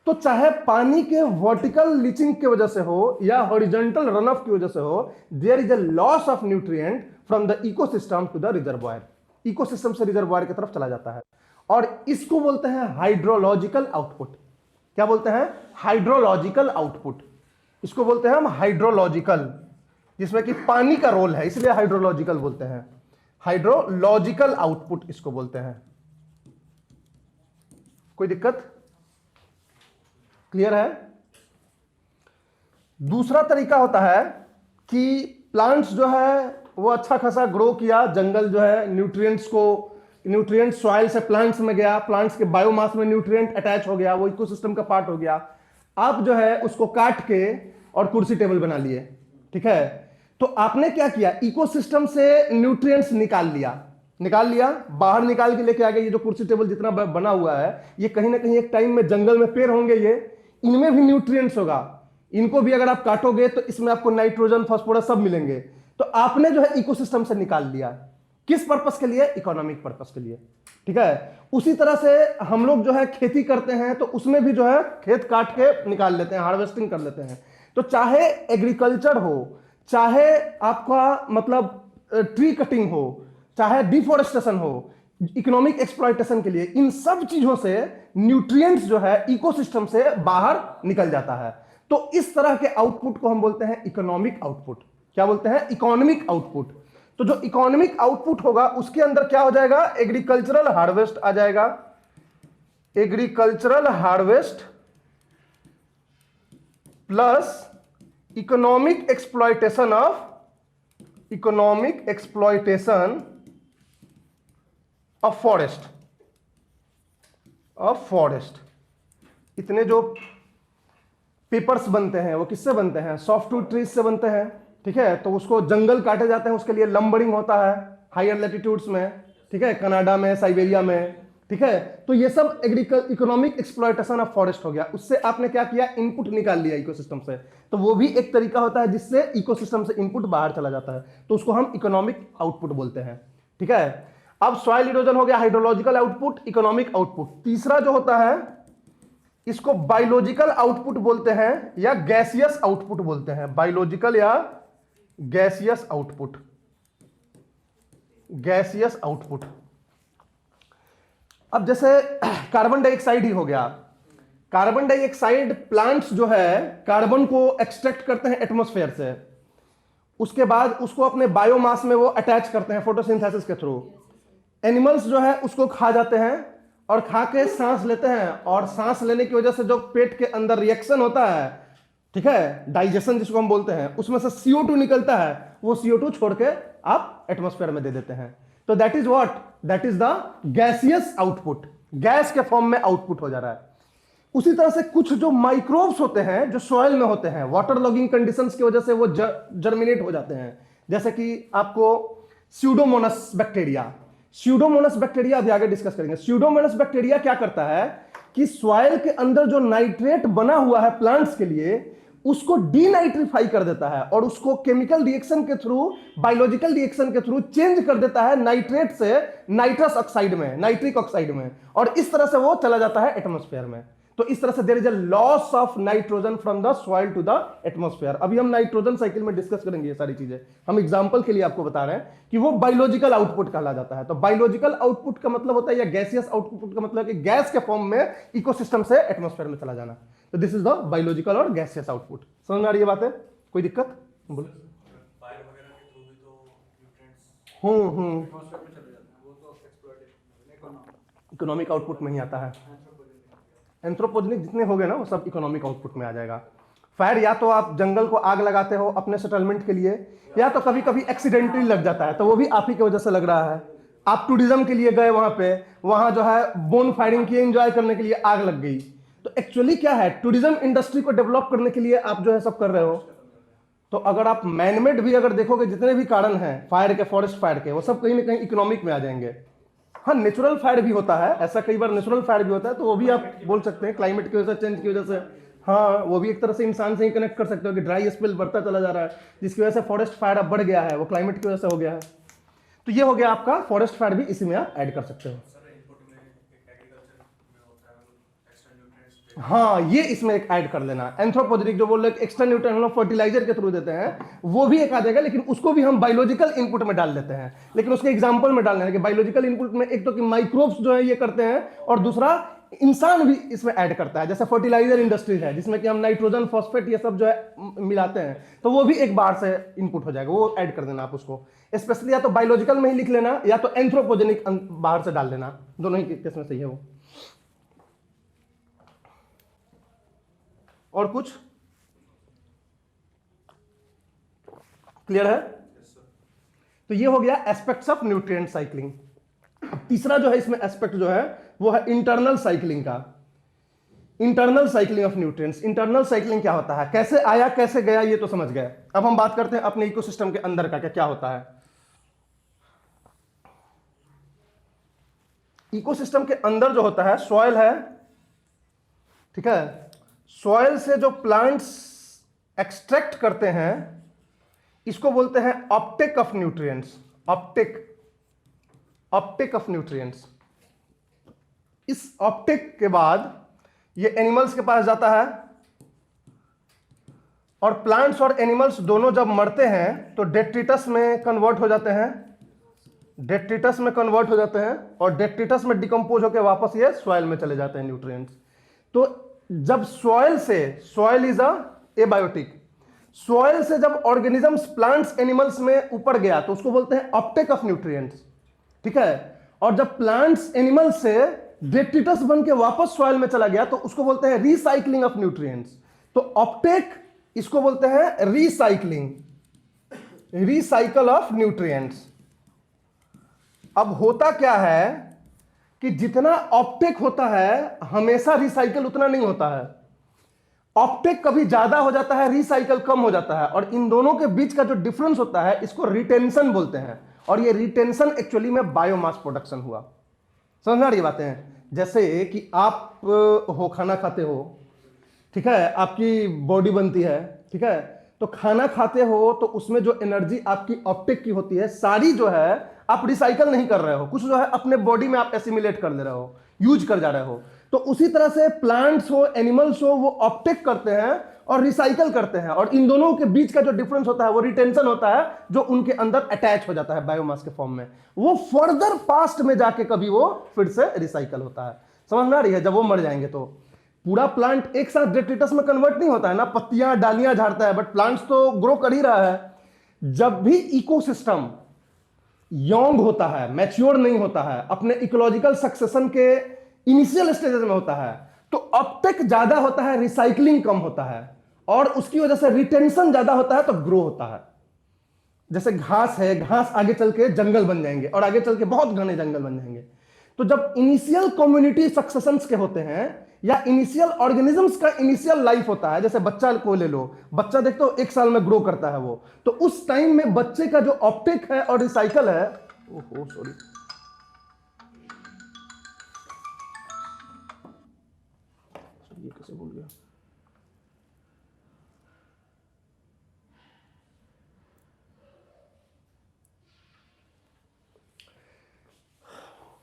तो चाहे पानी के वर्टिकल लीचिंग की वजह से हो या हॉरिजॉन्टल रन ऑफ की वजह से हो, there is a loss of nutrient from the ecosystem to the reservoir. Ecosystem से रिजर्वॉयर की तरफ चला जाता है और इसको बोलते हैं हाइड्रोलॉजिकल आउटपुट। क्या बोलते हैं? Hydrological output. इसको बोलते हैं हम हाइड्रोलॉजिकल, जिसमें कि पानी का रोल है, इसलिए हाइड्रोलॉजिकल बोलते हैं। हाइड्रोलॉजिकल आउटपुट इसको बोलते हैं। कोई दिक्कत? क्लियर है? दूसरा तरीका होता है कि प्लांट्स जो है वो अच्छा खासा ग्रो किया, जंगल जो है न्यूट्रिएंट सॉइल से प्लांट्स में गया, प्लांट्स के बायोमास में न्यूट्रिएंट अटैच हो गया, वो इकोसिस्टम का पार्ट हो गया। आप जो है उसको काट के और कुर्सी टेबल बना लिए, ठीक है? तो आपने क्या किया? इकोसिस्टम से न्यूट्रिएंट्स निकाल लिया, बाहर निकाल के लेके आ गए। ये जो कुर्सी टेबल जितना बना हुआ है, ये कहीं ना कहीं एक टाइम में जंगल में पेड़ होंगे, ये इनमें भी न्यूट्रिएंट्स होगा, इनको भी अगर आप काटोगे तो इसमें आपको नाइट्रोजन, फास्फोरस सब मिलेंगे। तो आपने जो है इकोसिस्टम से निकाल लिया। किस पर्पस के लिए? इकोनॉमिक पर्पस के लिए, ठीक है? उसी तरह से हम लोग जो है खेती करते हैं तो उसमें भी जो है खेत काट के निकाल लेते हैं, हार्वेस्टिंग कर लेते हैं। तो चाहे एग्रीकल्चर हो, चाहे आपका मतलब ट्री कटिंग हो, चाहे डिफोरेस्टेशन हो, इकोनॉमिक एक्सप्लॉयटेशन के लिए, इन सब चीजों से न्यूट्रिएंट्स जो है इकोसिस्टम से बाहर निकल जाता है। तो इस तरह के आउटपुट को हम बोलते हैं इकोनॉमिक आउटपुट। क्या बोलते हैं? Economic output. तो जो इकोनॉमिक आउटपुट होगा उसके अंदर क्या हो जाएगा? एग्रीकल्चरल हार्वेस्ट आ जाएगा। Agricultural harvest plus economic exploitation of forest. इतने जो पेपर्स बनते हैं वो किससे बनते हैं? सॉफ्टवुड ट्रीज से बनते हैं, ठीक है? तो उसको जंगल काटे जाते हैं, उसके लिए लंबरिंग होता है हायर लैटिट्यूड्स में, ठीक है? कनाडा में, साइबेरिया में, ठीक है? तो ये सब इकोनॉमिक एक्सप्लॉयटेशन ऑफ फॉरेस्ट हो गया। उससे आपने क्या किया? इनपुट निकाल लिया इकोसिस्टम से। तो वो भी एक तरीका होता है जिससे इकोसिस्टम से इनपुट बाहर चला जाता है, तो उसको हम इकोनॉमिक आउटपुट बोलते हैं, ठीक है? अब सॉइल इरोजन हो गया, हाइड्रोलॉजिकल आउटपुट, इकोनॉमिक आउटपुट। तीसरा जो होता है इसको बायोलॉजिकल आउटपुट बोलते हैं या गैसियस आउटपुट बोलते हैं। बायोलॉजिकल या गैसियस आउटपुट। Gaseous output. अब जैसे कार्बन डाइऑक्साइड ही हो गया। कार्बन डाइऑक्साइड प्लांट्स जो है कार्बन को एक्सट्रैक्ट करते हैं एटमॉस्फेयर से, उसके बाद उसको अपने बायोमास में वो अटैच करते हैं फोटोसिंथेसिस के थ्रू। एनिमल्स जो है उसको खा जाते हैं और खा के सांस लेते हैं, और सांस लेने की वजह से जो पेट के अंदर रिएक्शन होता है, ठीक है, डाइजेशन जिसको हम बोलते हैं, उसमें से CO2 निकलता है। वो CO2 छोड़ के आप एटमॉस्फेयर में दे देते हैं। तो that is what? That is the gaseous output. Gas के फॉर्म में आउटपुट हो जा रहा है। उसी तरह से कुछ जो माइक्रोब्स होते हैं जो सॉइल में होते हैं, वाटर लॉगिंग कंडीशंस की वजह से वो जर्मिनेट हो जाते हैं। जैसे कि आपको स्यूडोमोनास बैक्टीरिया, स्यूडोमोनास बैक्टीरिया अभी आगे डिस्कस करेंगे। स्यूडोमोनास बैक्टीरिया क्या करता है कि सॉइल के अंदर जो नाइट्रेट बना हुआ है प्लांट्स के लिए, उसको डीनाइट्रीफाई कर देता है और उसको केमिकल रिएक्शन के थ्रू, बायोलॉजिकल रिएक्शन के थ्रू चेंज कर देता है नाइट्रेट से नाइट्रस ऑक्साइड में, नाइट्रिक ऑक्साइड में, और इस तरह से वो चला जाता है एटमॉस्फेयर में। तो इस तरह से there is a loss of nitrogen from the soil to the atmosphere. अभी हम नाइट्रोजन साइकिल में डिस्कस करेंगे ये सारी चीजें। हम एग्जांपल के लिए आपको बता रहे हैं कि वो बायोलॉजिकल आउटपुट कहला जाता है। तो बायोलॉजिकल आउटपुट का मतलब होता है, या गैसियस आउटपुट का मतलब है कि गैस के फॉर्म में इकोसिस्टम से एटमॉस्फेयर में चला जाना। तो दिस इज द बायोलॉजिकल और गैसियस आउटपुट। समझ में आ रही है बात है? कोई दिक्कत? बोलो। फायर वगैरह के थ्रू भी तो न्यूट्रिएंट्स एटमॉस्फेयर में चले जाते हैं, वो तो एक्सप्लॉइटेशन इकोनॉमिक आउटपुट में ही आता है। एंथ्रोपोजेनिक जितने हो गए ना वो सब इकोनॉमिक आउटपुट में आ जाएगा। फायर या तो आप जंगल को आग लगाते हो अपने सेटलमेंट के लिए, या तो कभी कभी एक्सीडेंटली लग जाता है, तो वो भी आप ही की वजह से लग रहा है। आप टूरिज्म के लिए गए वहां पे, वहां जो है बोन फायरिंग किए, एंजॉय करने के लिए आग लग गई। तो एक्चुअली क्या है, टूरिज्म इंडस्ट्री को डेवलप करने के लिए आप जो है सब कर रहे हो। तो अगर आप मैनमेड भी अगर देखोगे, जितने भी कारण हैं फायर के, फॉरेस्ट फायर के, वो सब कहीं ना कहीं इकोनॉमिक में आ जाएंगे। हाँ, नेचुरल फायर भी होता है, ऐसा कई बार नेचुरल फायर भी होता है, तो वो भी आप बोल सकते हैं क्लाइमेट की वजह से, चेंज की वजह से हाँ, वो भी एक तरह से इंसान से ही कनेक्ट कर सकते हो कि ड्राई स्पेल बढ़ता चला जा रहा है, जिसकी वजह से फॉरेस्ट फायर अब बढ़ गया है, वो क्लाइमेट की वजह से हो गया है। तो ये हो गया आपका फॉरेस्ट फायर, भी इसी में आप ऐड कर सकते हो। हाँ, ये इसमें एक ऐड कर लेना। एंथ्रोपोजेनिक जो बोल रहे हैं एक्स्ट्रा न्यूट्रिएंट हम लोग फर्टिलाइजर के थ्रू देते हैं, वो भी एक आ जाएगा, लेकिन उसको भी हम बायोलॉजिकल इनपुट में डाल देते हैं। लेकिन उसके एग्जांपल में डालना है कि बायोलॉजिकल इनपुट में एक तो कि माइक्रोब्स जो है ये करते हैं, और दूसरा इंसान भी इसमें ऐड करता है। जैसे फर्टिलाइजर इंडस्ट्री है जिसमें कि हम नाइट्रोजन, फॉस्फेट ये सब जो है मिलाते हैं, तो वो भी एक बार से इनपुट हो जाएगा, वो ऐड कर देना आप उसको। स्पेशली या तो बायोलॉजिकल में ही लिख लेना, या तो एंथ्रोपोजेनिक बाहर से डाल देना, दोनों ही केस में सही है वो। और कुछ क्लियर है? तो ये हो गया एस्पेक्ट्स ऑफ न्यूट्रिएंट साइक्लिंग। अब तीसरा जो है इसमें एस्पेक्ट जो है वो है इंटरनल साइक्लिंग का। Internal cycling of nutrients. Internal cycling क्या होता है, कैसे आया कैसे गया, ये तो समझ गए। अब हम बात करते हैं अपने इकोसिस्टम के अंदर का क्या होता है। इकोसिस्टम के अंदर जो होता है सॉइल है, ठीक है। सॉइल से जो प्लांट्स एक्सट्रैक्ट करते हैं इसको बोलते हैं Uptake of nutrients. Uptake of nutrients. इस अपटेक के बाद ये एनिमल्स के पास जाता है, और प्लांट्स और एनिमल्स दोनों जब मरते हैं तो डेट्रिटस में कन्वर्ट हो जाते हैं, डेट्रिटस में कन्वर्ट हो जाते हैं, और डेट्रिटस में डिकम्पोज होकर वापस ये सॉइल में चले जाते हैं न्यूट्रिएंट्स। तो जब सॉइल से, सॉइल इज एबायोटिक, सॉइल से जब ऑर्गेनिजम्स प्लांट्स एनिमल्स में ऊपर गया तो उसको बोलते हैं अपटेक ऑफ न्यूट्रिएंट्स, ठीक है। और जब प्लांट्स एनिमल्स से डेट्रिटस बन के वापस सॉइल में चला गया तो उसको बोलते हैं रिसाइक्लिंग ऑफ न्यूट्रिएंट्स। तो अपटेक इसको बोलते हैं रिसाइक्लिंग, रिसाइकल ऑफ न्यूट्रिएंट्स। अब होता क्या है कि जितना अपटेक होता है हमेशा रिसाइकल उतना नहीं होता है। अपटेक कभी ज्यादा हो जाता है, रिसाइकल कम हो जाता है, और इन दोनों के बीच का जो डिफरेंस होता है इसको रिटेंशन बोलते हैं। और ये रिटेंशन एक्चुअली में बायोमास प्रोडक्शन हुआ। समझ में आ रही बातें? जैसे कि आप हो खाना खाते हो, ठीक है, आपकी बॉडी बनती है, ठीक है, तो खाना खाते हो तो उसमें जो एनर्जी आपकी अपटेक की होती है सारी जो है आप रिसाइकल नहीं कर रहे हो, कुछ जो है अपने बॉडी में आप एसिमिलेट कर ले रहे हो, यूज कर जा रहे हो। तो उसी तरह से प्लांट्स हो, एनिमल्स हो, वो अपटेक करते हैं और रिसाइकल करते हैं, और इन दोनों के बीच का जो डिफरेंस होता है वो रिटेंशन होता है, जो उनके अंदर अटैच हो जाता है बायोमास के फॉर्म में। वो फर्दर पास्ट में जाके कभी वो फिर से रिसाइकल होता है। समझ में आ रही है? जब वो मर जाएंगे तो पूरा प्लांट एक साथ डेट्रिटस में कन्वर्ट नहीं होता है ना, पत्तियां डालियां झाड़ता है, बट प्लांट्स तो ग्रो कर ही रहा है। जब भी इकोसिस्टम यंग होता है, मैच्योर नहीं होता है, अपने इकोलॉजिकल सक्सेशन के इनिशियल स्टेजेस में होता है, तो अपटेक ज्यादा होता है, रिसाइकलिंग कम होता है, और उसकी वजह से रिटेंशन ज्यादा होता है तो ग्रो होता है। जैसे घास है, घास आगे चल के जंगल बन जाएंगे और आगे चल के बहुत घने जंगल बन जाएंगे। तो जब इनिशियल कम्युनिटी सक्सेशंस के होते हैं या इनिशियल ऑर्गेनिजम्स का इनिशियल लाइफ होता है, जैसे बच्चा को ले लो, बच्चा देखते हो 1 साल में ग्रो करता है वो, तो उस टाइम में बच्चे का जो ऑप्टिक है और रिसाइकल है, ओहो सॉरी, ये कैसे भूल गया,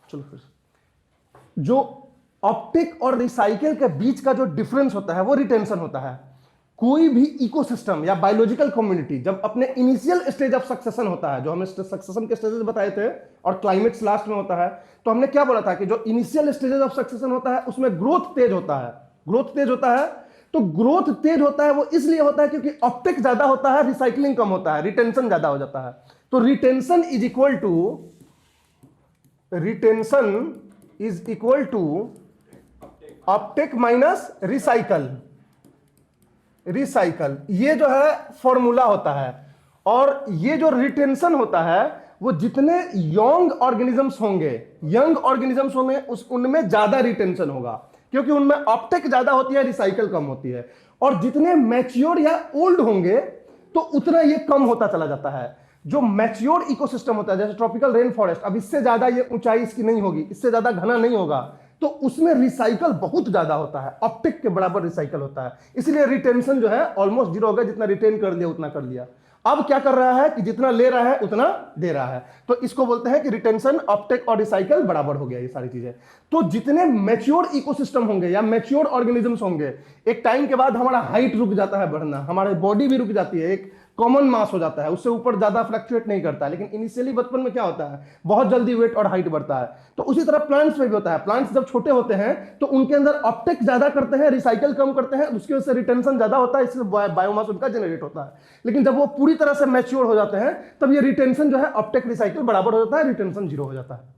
चलो फिर जो ऑप्टिक और रिसाइकल के बीच का जो डिफरेंस होता है वो रिटेंशन होता है। कोई भी इकोसिस्टम या बायोलॉजिकल कम्युनिटी जब अपने इनिशियल स्टेज ऑफ सक्सेशन होता है, जो हमने सक्सेशन के स्टेजेस बताए थे, और क्लाइमेक्स लास्ट में होता है, तो हमने क्या बोला था कि जो इनिशियल स्टेजेस ऑफ सक्सेशन होता है उसमें ग्रोथ तेज होता है। ग्रोथ तेज होता है, तो ग्रोथ तेज होता है वो इसलिए होता है क्योंकि ऑप्टिक ज्यादा होता है, रिसाइकलिंग कम होता है, रिटेंशन ज्यादा हो जाता है। तो retention is equal to uptake minus recycle. ये जो है फॉर्मूला होता है। और ये जो रिटेंशन होता है वो जितने यंग ऑर्गेनिजम्स होंगे उनमें ज्यादा रिटेंशन होगा, क्योंकि उनमें अपटेक ज्यादा होती है, रिसाइकल कम होती है। और जितने मैच्योर या ओल्ड होंगे तो उतना ये कम होता चला जाता है। जो मैच्योर इकोसिस्टम होता है, जैसे ट्रॉपिकल रेन फॉरेस्ट, अब इससे ज्यादा ये ऊंचाई इसकी नहीं होगी, इससे ज्यादा घना नहीं होगा, तो उसमें रिसाइकल बहुत ज्यादा होता है, ऑप्टिक के बराबर रिसाइकल होता है, इसलिए रिटेंशन जो है ऑलमोस्ट जीरो हो गया, जितना रिटेन कर लिया उतना कर लिया। अब क्या कर रहा है कि जितना ले रहा है उतना दे रहा है, तो इसको बोलते हैं कि रिटेंशन, ऑप्टिक और रिसाइकल बराबर हो गया, ये सारी चीजें। तो जितने मैच्योर इकोसिस्टम होंगे या मैच्योर ऑर्गेनिजम्स होंगे, एक टाइम के बाद हमारा हाइट रुक जाता है बढ़ना, हमारी बॉडी भी रुक जाती है, एक कॉमन मास हो जाता है, उससे ऊपर ज्यादा फ्लक्चुएट नहीं करता है। लेकिन इनिशियली बचपन में क्या होता है, बहुत जल्दी वेट और हाइट बढ़ता है। तो उसी तरह प्लांट्स में भी होता है, प्लांट्स जब छोटे होते हैं तो उनके अंदर ऑप्टिक ज्यादा करते हैं, रिसाइकल कम करते हैं, उसकी वजह से रिटेंशन ज्यादा होता है, इसलिए बायोमास उनका जनरेट होता है। लेकिन जब वो पूरी तरह से मैच्योर हो जाते हैं तब ये रिटेंशन जो है ऑप्टिक रिसाइकल बराबर हो जाता है, रिटेंशन जीरो हो जाता है।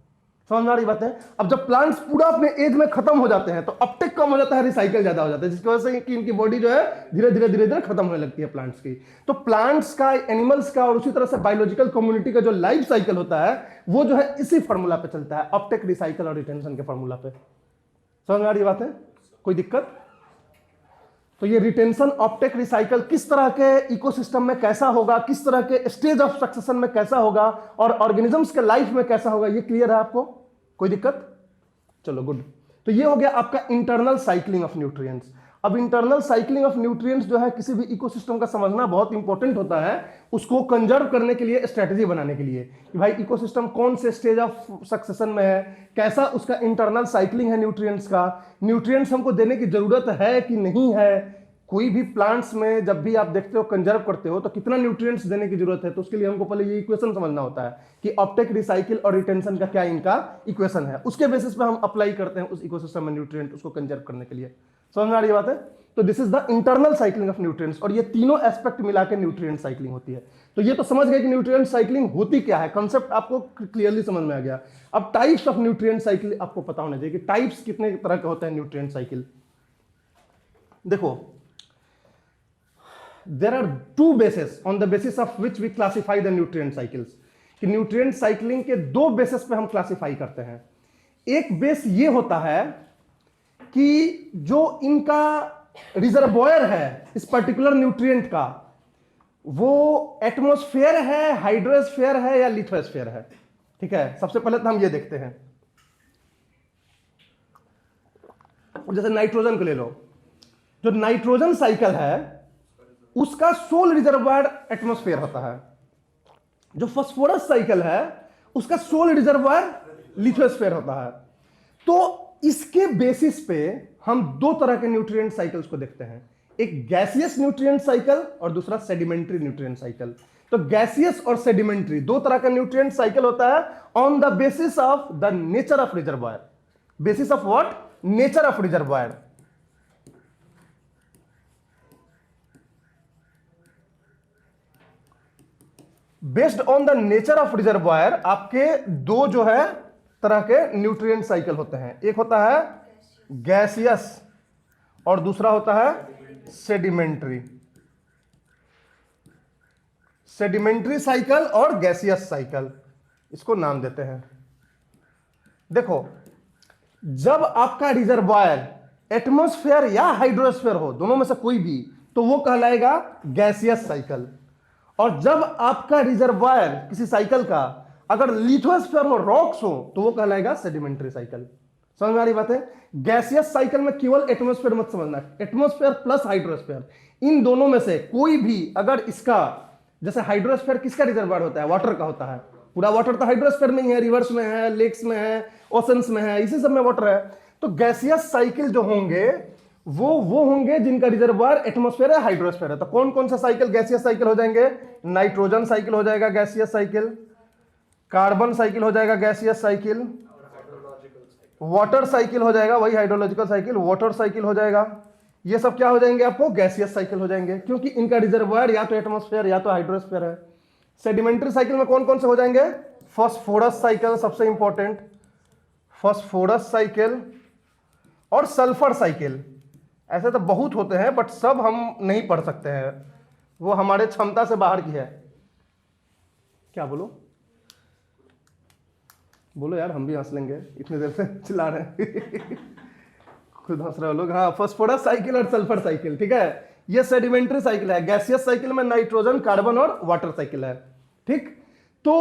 समझ में आ रही बात है? अब जब प्लांट्स पूरा अपने एज में खत्म हो जाते हैं तो अपटेक कम हो जाता है, रिसाइकल ज्यादा हो जाता है, जिसकी वजह से कि इनकी बॉडी जो है धीरे धीरे खत्म होने लगती है प्लांट्स की। तो प्लांट्स का, एनिमल्स का और उसी तरह से बायोलॉजिकल कम्युनिटी का जो लाइफ साइकिल होता है वो जो है इसी फॉर्मूला पे चलता है, अपटेक, रिसाइकल और रिटेंशन के फॉर्मूला पे। समझ में आ रही बात है? कोई दिक्कत? तो ये रिटेंशन, ऑप्टिक, रिसाइकल किस तरह के इकोसिस्टम में कैसा होगा, किस तरह के स्टेज ऑफ सक्सेशन में कैसा होगा और ऑर्गेनिजम्स के लाइफ में कैसा होगा, ये क्लियर है आपको? कोई दिक्कत? चलो गुड। तो ये हो गया आपका इंटरनल साइक्लिंग ऑफ न्यूट्रिएंट्स। अब इंटरनल साइक्लिंग ऑफ न्यूट्रिएंट्स जो है किसी भी इकोसिस्टम का समझना बहुत इंपॉर्टेंट होता है, उसको कंजर्व करने के लिए, स्ट्रेटजी बनाने के लिए कि भाई इकोसिस्टम कौन से स्टेज ऑफ सक्सेशन में है, कैसा उसका इंटरनल साइक्लिंग है न्यूट्रिएंट्स का, न्यूट्रिएंट्स हमको देने की जरूरत है कि नहीं है। कोई भी प्लांट्स में जब भी आप देखते हो, कंजर्व करते हो, तो कितना न्यूट्रिएंट्स देने की जरूरत है, तो उसके लिए हमको पहले ये इक्वेशन समझना होता है कि ऑप्टिक, रिसाइकिल और रिटेंशन का क्या इनका इक्वेशन है। उसके बेसिस पे हम अप्लाई करते हैं उस इकोसिस्टम में न्यूट्रिएंट, उसको कंजर्व करने के लिए। समझ में आ रही बात है? तो this is the internal cycling of nutrients, और ये तीनों एस्पेक्ट मिला के न्यूट्रिएंट साइक्लिंग होती है। तो ये तो समझ गए कि न्यूट्रिएंट साइक्लिंग होती क्या है, कंसेप्ट आपको क्लियरली समझ में आ गया। अब टाइप्स ऑफ न्यूट्रिएंट साइकिल आपको पता होना चाहिए कि टाइप्स कितने तरह के होते हैं न्यूट्रिएंट साइकिल। देखो, there are two bases on the basis of which we classify the nutrient cycles, कि न्यूट्रिएंट साइक्लिंग के दो बेसिस पे हम क्लासिफाई करते हैं। एक बेस ये होता है कि जो इनका रिजर्वॉयर है इस पर्टिकुलर न्यूट्रिएंट का, वो एटमॉस्फेयर है, हाइड्रोस्फेयर है या लिथोस्फेयर है। ठीक है, सबसे पहले तो हम ये देखते हैं, जैसे नाइट्रोजन को ले लो। जो नाइट्रोजन साइकिल है उसका सोल रिजर्वायर एटमॉस्फेयर होता है। जो फास्फोरस साइकिल है उसका सोल रिजर्वायर लिथोस्फेयर होता है। तो इसके बेसिस पे हम दो तरह के न्यूट्रिएंट साइकिल्स को देखते हैं, एक गैसियस न्यूट्रिएंट साइकिल और दूसरा सेडिमेंट्री न्यूट्रिएंट साइकिल। तो गैसियस और सेडिमेंट्री दो तरह का न्यूट्रिएंट साइकिल होता है on the basis of the nature of reservoir. Basis of what? Nature of reservoir. Based on the nature of reservoir आपके दो जो है तरह के न्यूट्रिएंट साइकिल होते हैं, एक होता है गैसियस और दूसरा होता है सेडिमेंट्री। सेडिमेंट्री साइकिल और गैसियस साइकिल, इसको नाम देते हैं। देखो, जब आपका रिजर्वायर एटमॉस्फेयर या हाइड्रोस्फेयर हो, दोनों में से कोई भी, तो वो कहलाएगा गैसियस साइकिल। और जब आपका रिजर्वायर किसी साइकिल का अगर लिथोस्फेयर हो, रॉक्स हो, तो वो कहलाएगा सेडिमेंट्री साइकिल। समझ में आ रही बात है? गैसियस साइकिल में केवल एटमॉस्फेयर मत समझना, एटमॉस्फेयर प्लस हाइड्रोस्फेयर, इन दोनों में से कोई भी अगर इसका, जैसे हाइड्रोस्फेयर किसका रिजर्वायर होता है? वाटर का होता है। पूरा वाटर तो हाइड्रोस्फेयर में ही है, रिवर्स में है, लेक्स में है, ओशंस में है, इसी सब में वाटर है। तो गैसियस साइकिल जो होंगे वो होंगे जिनका रिजर्वायर एटमॉस्फेयर है, हाइड्रोस्फेयर है। तो कौन कौन सा साइकिल गैसियस साइकिल हो जाएंगे? नाइट्रोजन साइकिल हो जाएगा गैसियस साइकिल, कार्बन साइकिल हो जाएगा गैसियस साइकिल, वाटर साइकिल हो जाएगा, वही हाइड्रोलॉजिकल साइकिल, वाटर साइकिल हो जाएगा। ये सब क्या हो जाएंगे आपको? गैसियस साइकिल हो जाएंगे, क्योंकि इनका रिजर्वायर या तो एटमॉस्फेयर या तो हाइड्रोस्फेयर है। सेडिमेंट्री साइकिल में कौन कौन से हो जाएंगे? फास्फोरस साइकिल सबसे इंपॉर्टेंट, फास्फोरस साइकिल और सल्फर साइकिल। ऐसे तो बहुत होते हैं बट सब हम नहीं पढ़ सकते हैं, वो हमारे क्षमता से बाहर की है। क्या बोलो बोलो यार, हम भी हंस लेंगे, इतनी देर से चिल्ला रहे हैं खुद हंस रहे हो लोग। हाँ, फास्फोरस साइकिल और सल्फर साइकिल, ठीक है, ये सेडिमेंट्री साइकिल है। गैसियस साइकिल में नाइट्रोजन, कार्बन और वाटर साइकिल है। ठीक, तो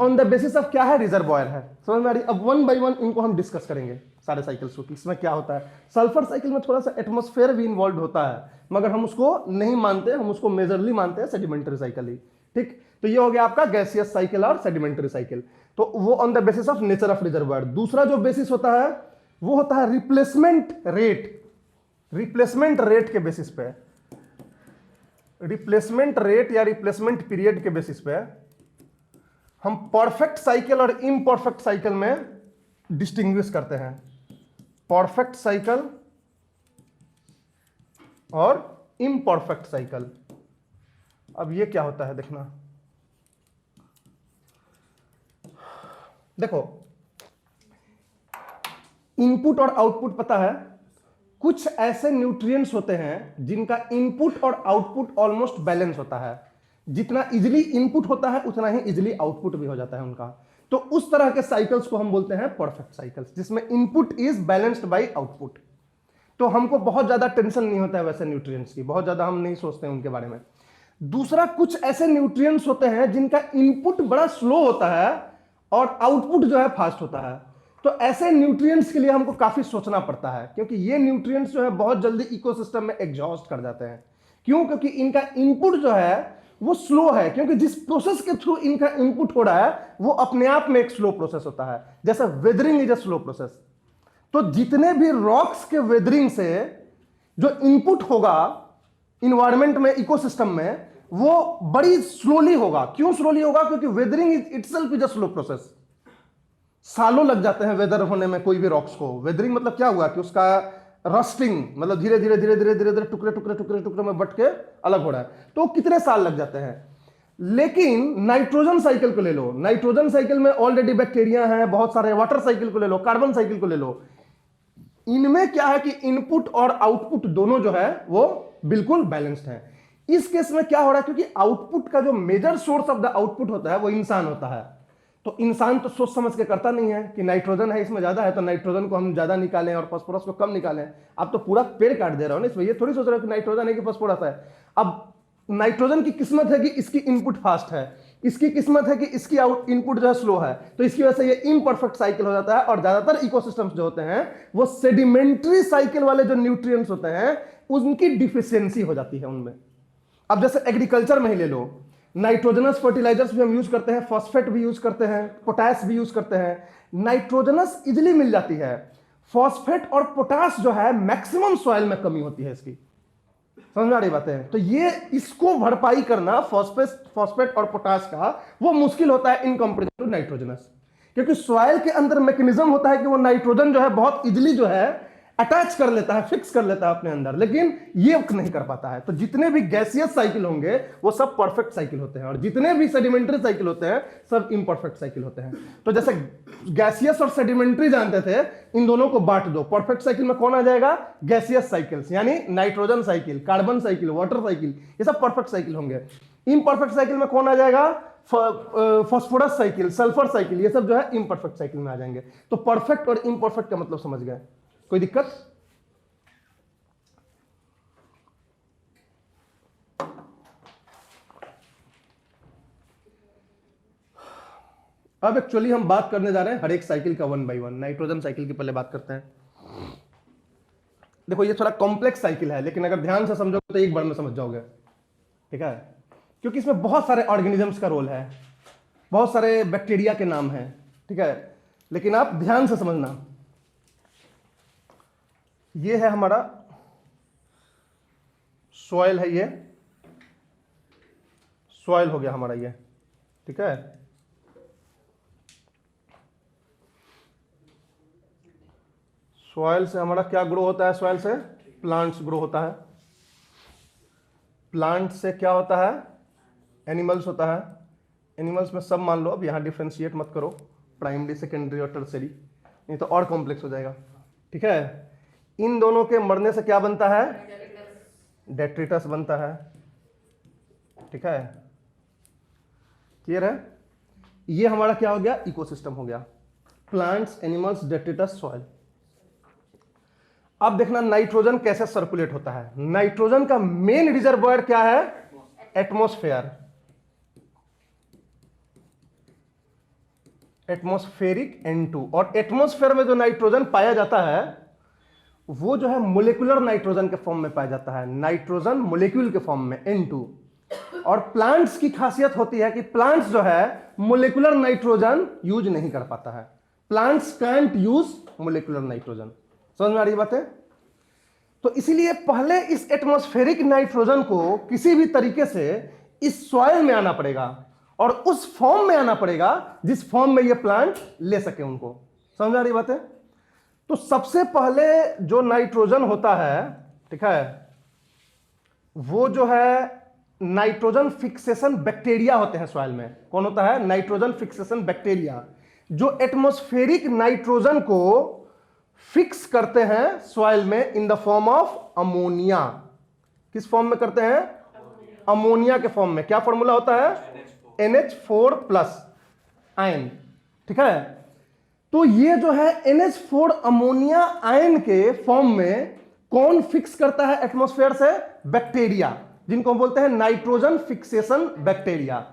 ऑन द बेसिस ऑफ क्या है? रिजर्वायर है। समझ में आ रही? अब वन बाय वन इनको हम डिस्कस करेंगे सारे साइकिल्स होती है। इसमें क्या होता है, सल्फर साइकिल में थोड़ा सा एटमॉस्फेयर भी इन्वॉल्व होता है, मगर हम उसको नहीं मानते, हम उसको मेजरली मानते हैं सेडिमेंट्री साइकिल ही। ठीक, तो ये हो गया आपका गैसियस साइकिल और सेडिमेंट्री साइकिल, तो वो on the basis of nature of reservoir. दूसरा जो बेसिस होता है वो होता है रिप्लेसमेंट रेट। रिप्लेसमेंट रेट के बेसिस पे, रिप्लेसमेंट रेट या रिप्लेसमेंट पीरियड के बेसिस पे हम परफेक्ट साइकिल और इम्परफेक्ट साइकिल में डिस्टिंग्विश करते हैं। परफेक्ट साइकिल और इम्परफेक्ट साइकिल। अब ये क्या होता है देखना, देखो इनपुट और आउटपुट पता है, कुछ ऐसे न्यूट्रिएंट्स होते हैं जिनका इनपुट और आउटपुट ऑलमोस्ट बैलेंस होता है। जितना इजीली इनपुट होता है उतना ही इजीली आउटपुट भी हो जाता है उनका। तो उस तरह के साइकिल्स को हम बोलते हैं परफेक्ट साइकिल्स, जिसमें input is balanced bye output. तो हमको बहुत ज्यादा टेंशन नहीं होता है वैसे न्यूट्रिएंट्स की, बहुत ज्यादा हम नहीं सोचते हैं उनके बारे में। दूसरा, कुछ ऐसे न्यूट्रिएंट्स होते हैं जिनका इनपुट बड़ा स्लो होता है और आउटपुट जो है फास्ट होता है। तो ऐसे न्यूट्रिएंट्स के लिए हमको काफी सोचना पड़ता है, क्योंकि ये न्यूट्रिएंट्स जो है बहुत जल्दी इकोसिस्टम में एग्जॉस्ट कर जाते हैं। क्यों? क्योंकि इनका इनपुट जो है वो स्लो है, क्योंकि जिस प्रोसेस के थ्रू इनका इनपुट हो रहा है वो अपने आप में एक स्लो प्रोसेस होता है, जैसे weathering is a slow process. तो जितने भी रॉक्स के वेदरिंग से जो इनपुट होगा इन्वायरमेंट में, इकोसिस्टम में, वो बड़ी स्लोली होगा। क्यों स्लोली होगा? क्योंकि weathering is itself is a slow process. सालों लग जाते हैं वेदर होने में कोई भी रॉक्स को। वेदरिंग मतलब क्या हुआ कि उसका रस्टिंग, मतलब धीरे धीरे धीरे धीरे धीरे धीरे टुकड़े टुकड़े टुकड़े टुकड़े में बट के अलग हो रहा है, तो कितने साल लग जाते हैं। लेकिन नाइट्रोजन साइकिल को ले लो, नाइट्रोजन साइकिल में ऑलरेडी बैक्टीरिया हैं बहुत सारे। वाटर साइकिल को ले लो, कार्बन साइकिल को ले लो, इनमें क्या है कि इनपुट और आउटपुट दोनों जो है वो बिल्कुल बैलेंस्ड है। इस केस में क्या हो रहा है, क्योंकि आउटपुट का जो major source of the output होता है वो इंसान होता है, तो इंसान तो सोच समझ के करता नहीं है कि नाइट्रोजन है इसमें ज्यादा है तो नाइट्रोजन को हम ज्यादा निकालें और फास्फोरस को कम निकालें। आप तो पूरा पेड़ काट दे रहे हो ना इसमें, ये थोड़ी सोच रहे हो कि नाइट्रोजन है कि फास्फोरस है। अब नाइट्रोजन की किस्मत है कि इसकी इनपुट फास्ट है, इसकी किस्मत है कि इसकी आउट इनपुट जो है स्लो है, तो इसकी वजह से ये इम्परफेक्ट साइकिल हो जाता है। और ज्यादातर इकोसिस्टम्स जो होते हैं वो सेडिमेंट्री साइकिल वाले जो न्यूट्रिएंट्स होते हैं उनकी डिफिशियंसी हो जाती है उनमें। अब जैसे एग्रीकल्चर में ही ले लो, नाइट्रोजनस फर्टिलाइजर्स भी हम यूज करते हैं, फॉस्फेट भी यूज करते हैं, पोटास भी यूज करते हैं। नाइट्रोजनस इजिली मिल जाती है, फॉस्फेट और पोटास जो है मैक्सिमम सॉइल में कमी होती है इसकी। समझ में आ रही बातें हैं? तो ये इसको भरपाई करना फॉस्फेट और पोटास का वो मुश्किल होता है इन कंपेरिजन टू नाइट्रोजनस, क्योंकि सॉइल के अंदर मैकेनिज्म होता है कि वो नाइट्रोजन जो है बहुत इजिली जो है अटैच कर लेता है, फिक्स कर लेता है अपने अंदर, लेकिन ये नहीं कर पाता है। तो जितने भी गैसियस साइकिल होंगे वो सब परफेक्ट साइकिल होते हैं, और जितने भी सेडिमेंट्री साइकिल होते हैं सब इम्परफेक्ट साइकिल होते हैं। तो जैसे गैसियस और सेडिमेंट्री जानते थे, इन दोनों को बांट दो। परफेक्ट साइकिल में कौन आ जाएगा? गैसियस साइकिल्स, यानी nitrogen cycle, carbon cycle, water cycle, ये सब परफेक्ट साइकिल होंगे। इम्परफेक्ट साइकिल में कौन आ जाएगा? फॉस्फोरस साइकिल, सल्फर साइकिल, ये सब जो है इम्परफेक्ट साइकिल में आ जाएंगे। तो परफेक्ट और इम्परफेक्ट का मतलब समझ गए? कोई दिक्कत? अब एक्चुअली हम बात करने जा रहे हैं हर एक साइकिल का one by one. Nitrogen cycle की पहले बात करते हैं। देखो ये थोड़ा कॉम्प्लेक्स साइकिल है, लेकिन अगर ध्यान से समझोगे तो एक बार में समझ जाओगे, ठीक है? क्योंकि इसमें बहुत सारे ऑर्गेनिजम्स का रोल है, बहुत सारे बैक्टीरिया के नाम हैं, ठीक है? लेकिन आप ध्यान से समझना। ये है हमारा सॉइल, है ये सॉइल हो गया हमारा ये, ठीक है? सॉइल से हमारा क्या ग्रो होता है? सॉइल से प्लांट्स ग्रो होता है। प्लांट से क्या होता है? एनिमल्स होता है। एनिमल्स में सब मान लो, अब यहां डिफ्रेंशिएट मत करो, प्राइमरी, सेकेंडरी और टर्सरी, नहीं तो और कॉम्प्लेक्स हो जाएगा, ठीक है? इन दोनों के मरने से क्या बनता है? डेट्रिटस बनता है, ठीक है? क्लियर है? ये हमारा क्या हो गया? इकोसिस्टम हो गया। Plants, animals, detritus, soil. अब देखना नाइट्रोजन कैसे सर्कुलेट होता है। नाइट्रोजन का मेन रिजर्वोयर क्या है? Atmosphere, atmospheric N2। और एटमॉस्फेयर में जो नाइट्रोजन पाया जाता है वो जो है मोलिकुलर नाइट्रोजन के फॉर्म में पाया जाता है, नाइट्रोजन मोलिक्यूल के फॉर्म में N2। और प्लांट्स की खासियत होती है कि प्लांट्स जो है मोलिकुलर नाइट्रोजन यूज नहीं कर पाता है, plants can't use molecular nitrogen. समझ में आ रही बात है? तो इसीलिए पहले इस एटमॉस्फेरिक नाइट्रोजन को किसी भी तरीके से इस सॉइल में आना पड़ेगा और उस फॉर्म में आना पड़ेगा जिस फॉर्म में ये प्लांट ले सके उनको। समझ में आ रही बात है? तो सबसे पहले जो नाइट्रोजन होता है, ठीक है, वो जो है नाइट्रोजन फिक्सेशन बैक्टीरिया होते हैं सॉइल में। कौन होता है? नाइट्रोजन फिक्सेशन बैक्टीरिया, जो एटमॉस्फेरिक नाइट्रोजन को फिक्स करते हैं सॉइल में इन द फॉर्म ऑफ अमोनिया। किस फॉर्म में करते हैं? अमोनिया के फॉर्म में। क्या फॉर्मूला होता है? NH4+ ion. ठीक है, तो ये जो है NH4 अमोनिया आयन के फॉर्म में कौन फिक्स करता है एटमॉस्फेयर से? बैक्टीरिया, जिनको बोलते हैं नाइट्रोजन फिक्सेशन बैक्टीरिया।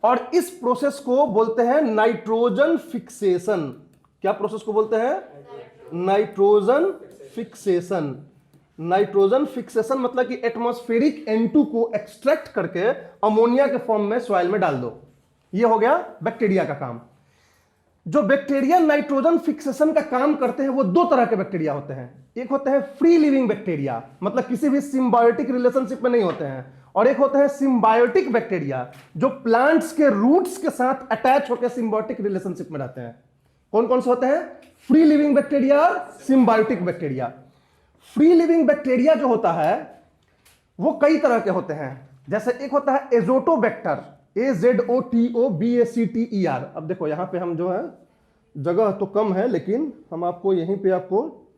और इस प्रोसेस को बोलते हैं नाइट्रोजन फिक्सेशन। क्या प्रोसेस को बोलते हैं? Nitrogen fixation. नाइट्रोजन फिक्सेशन मतलब कि एटमॉस्फेरिक N2 को एक्सट्रैक्ट करके अमोनिया के फॉर्म में सॉइल में डाल दो। ये हो गया बैक्टीरिया का काम। जो बैक्टीरिया नाइट्रोजन फिक्सेशन का काम करते हैं वो दो तरह के बैक्टीरिया होते हैं। एक होते हैं फ्री लिविंग बैक्टीरिया, मतलब किसी भी सिम्बायोटिक रिलेशनशिप में नहीं होते हैं, और एक होते हैं सिम्बायोटिक बैक्टीरिया जो प्लांट्स के रूट्स के साथ अटैच होकर सिम्बायोटिक रिलेशनशिप में रहते हैं। कौन कौन से होते हैं? फ्री लिविंग बैक्टीरिया और symbiotic bacteria. Free living bacteria जो होता है वो कई तरह के होते हैं। जैसे एक होता है एजोटोबैक्टर, AZOTOBACTER। अब देखो यहां पे हम जो है जगह तो कम है, लेकिन हम आपको यहीं पे आपको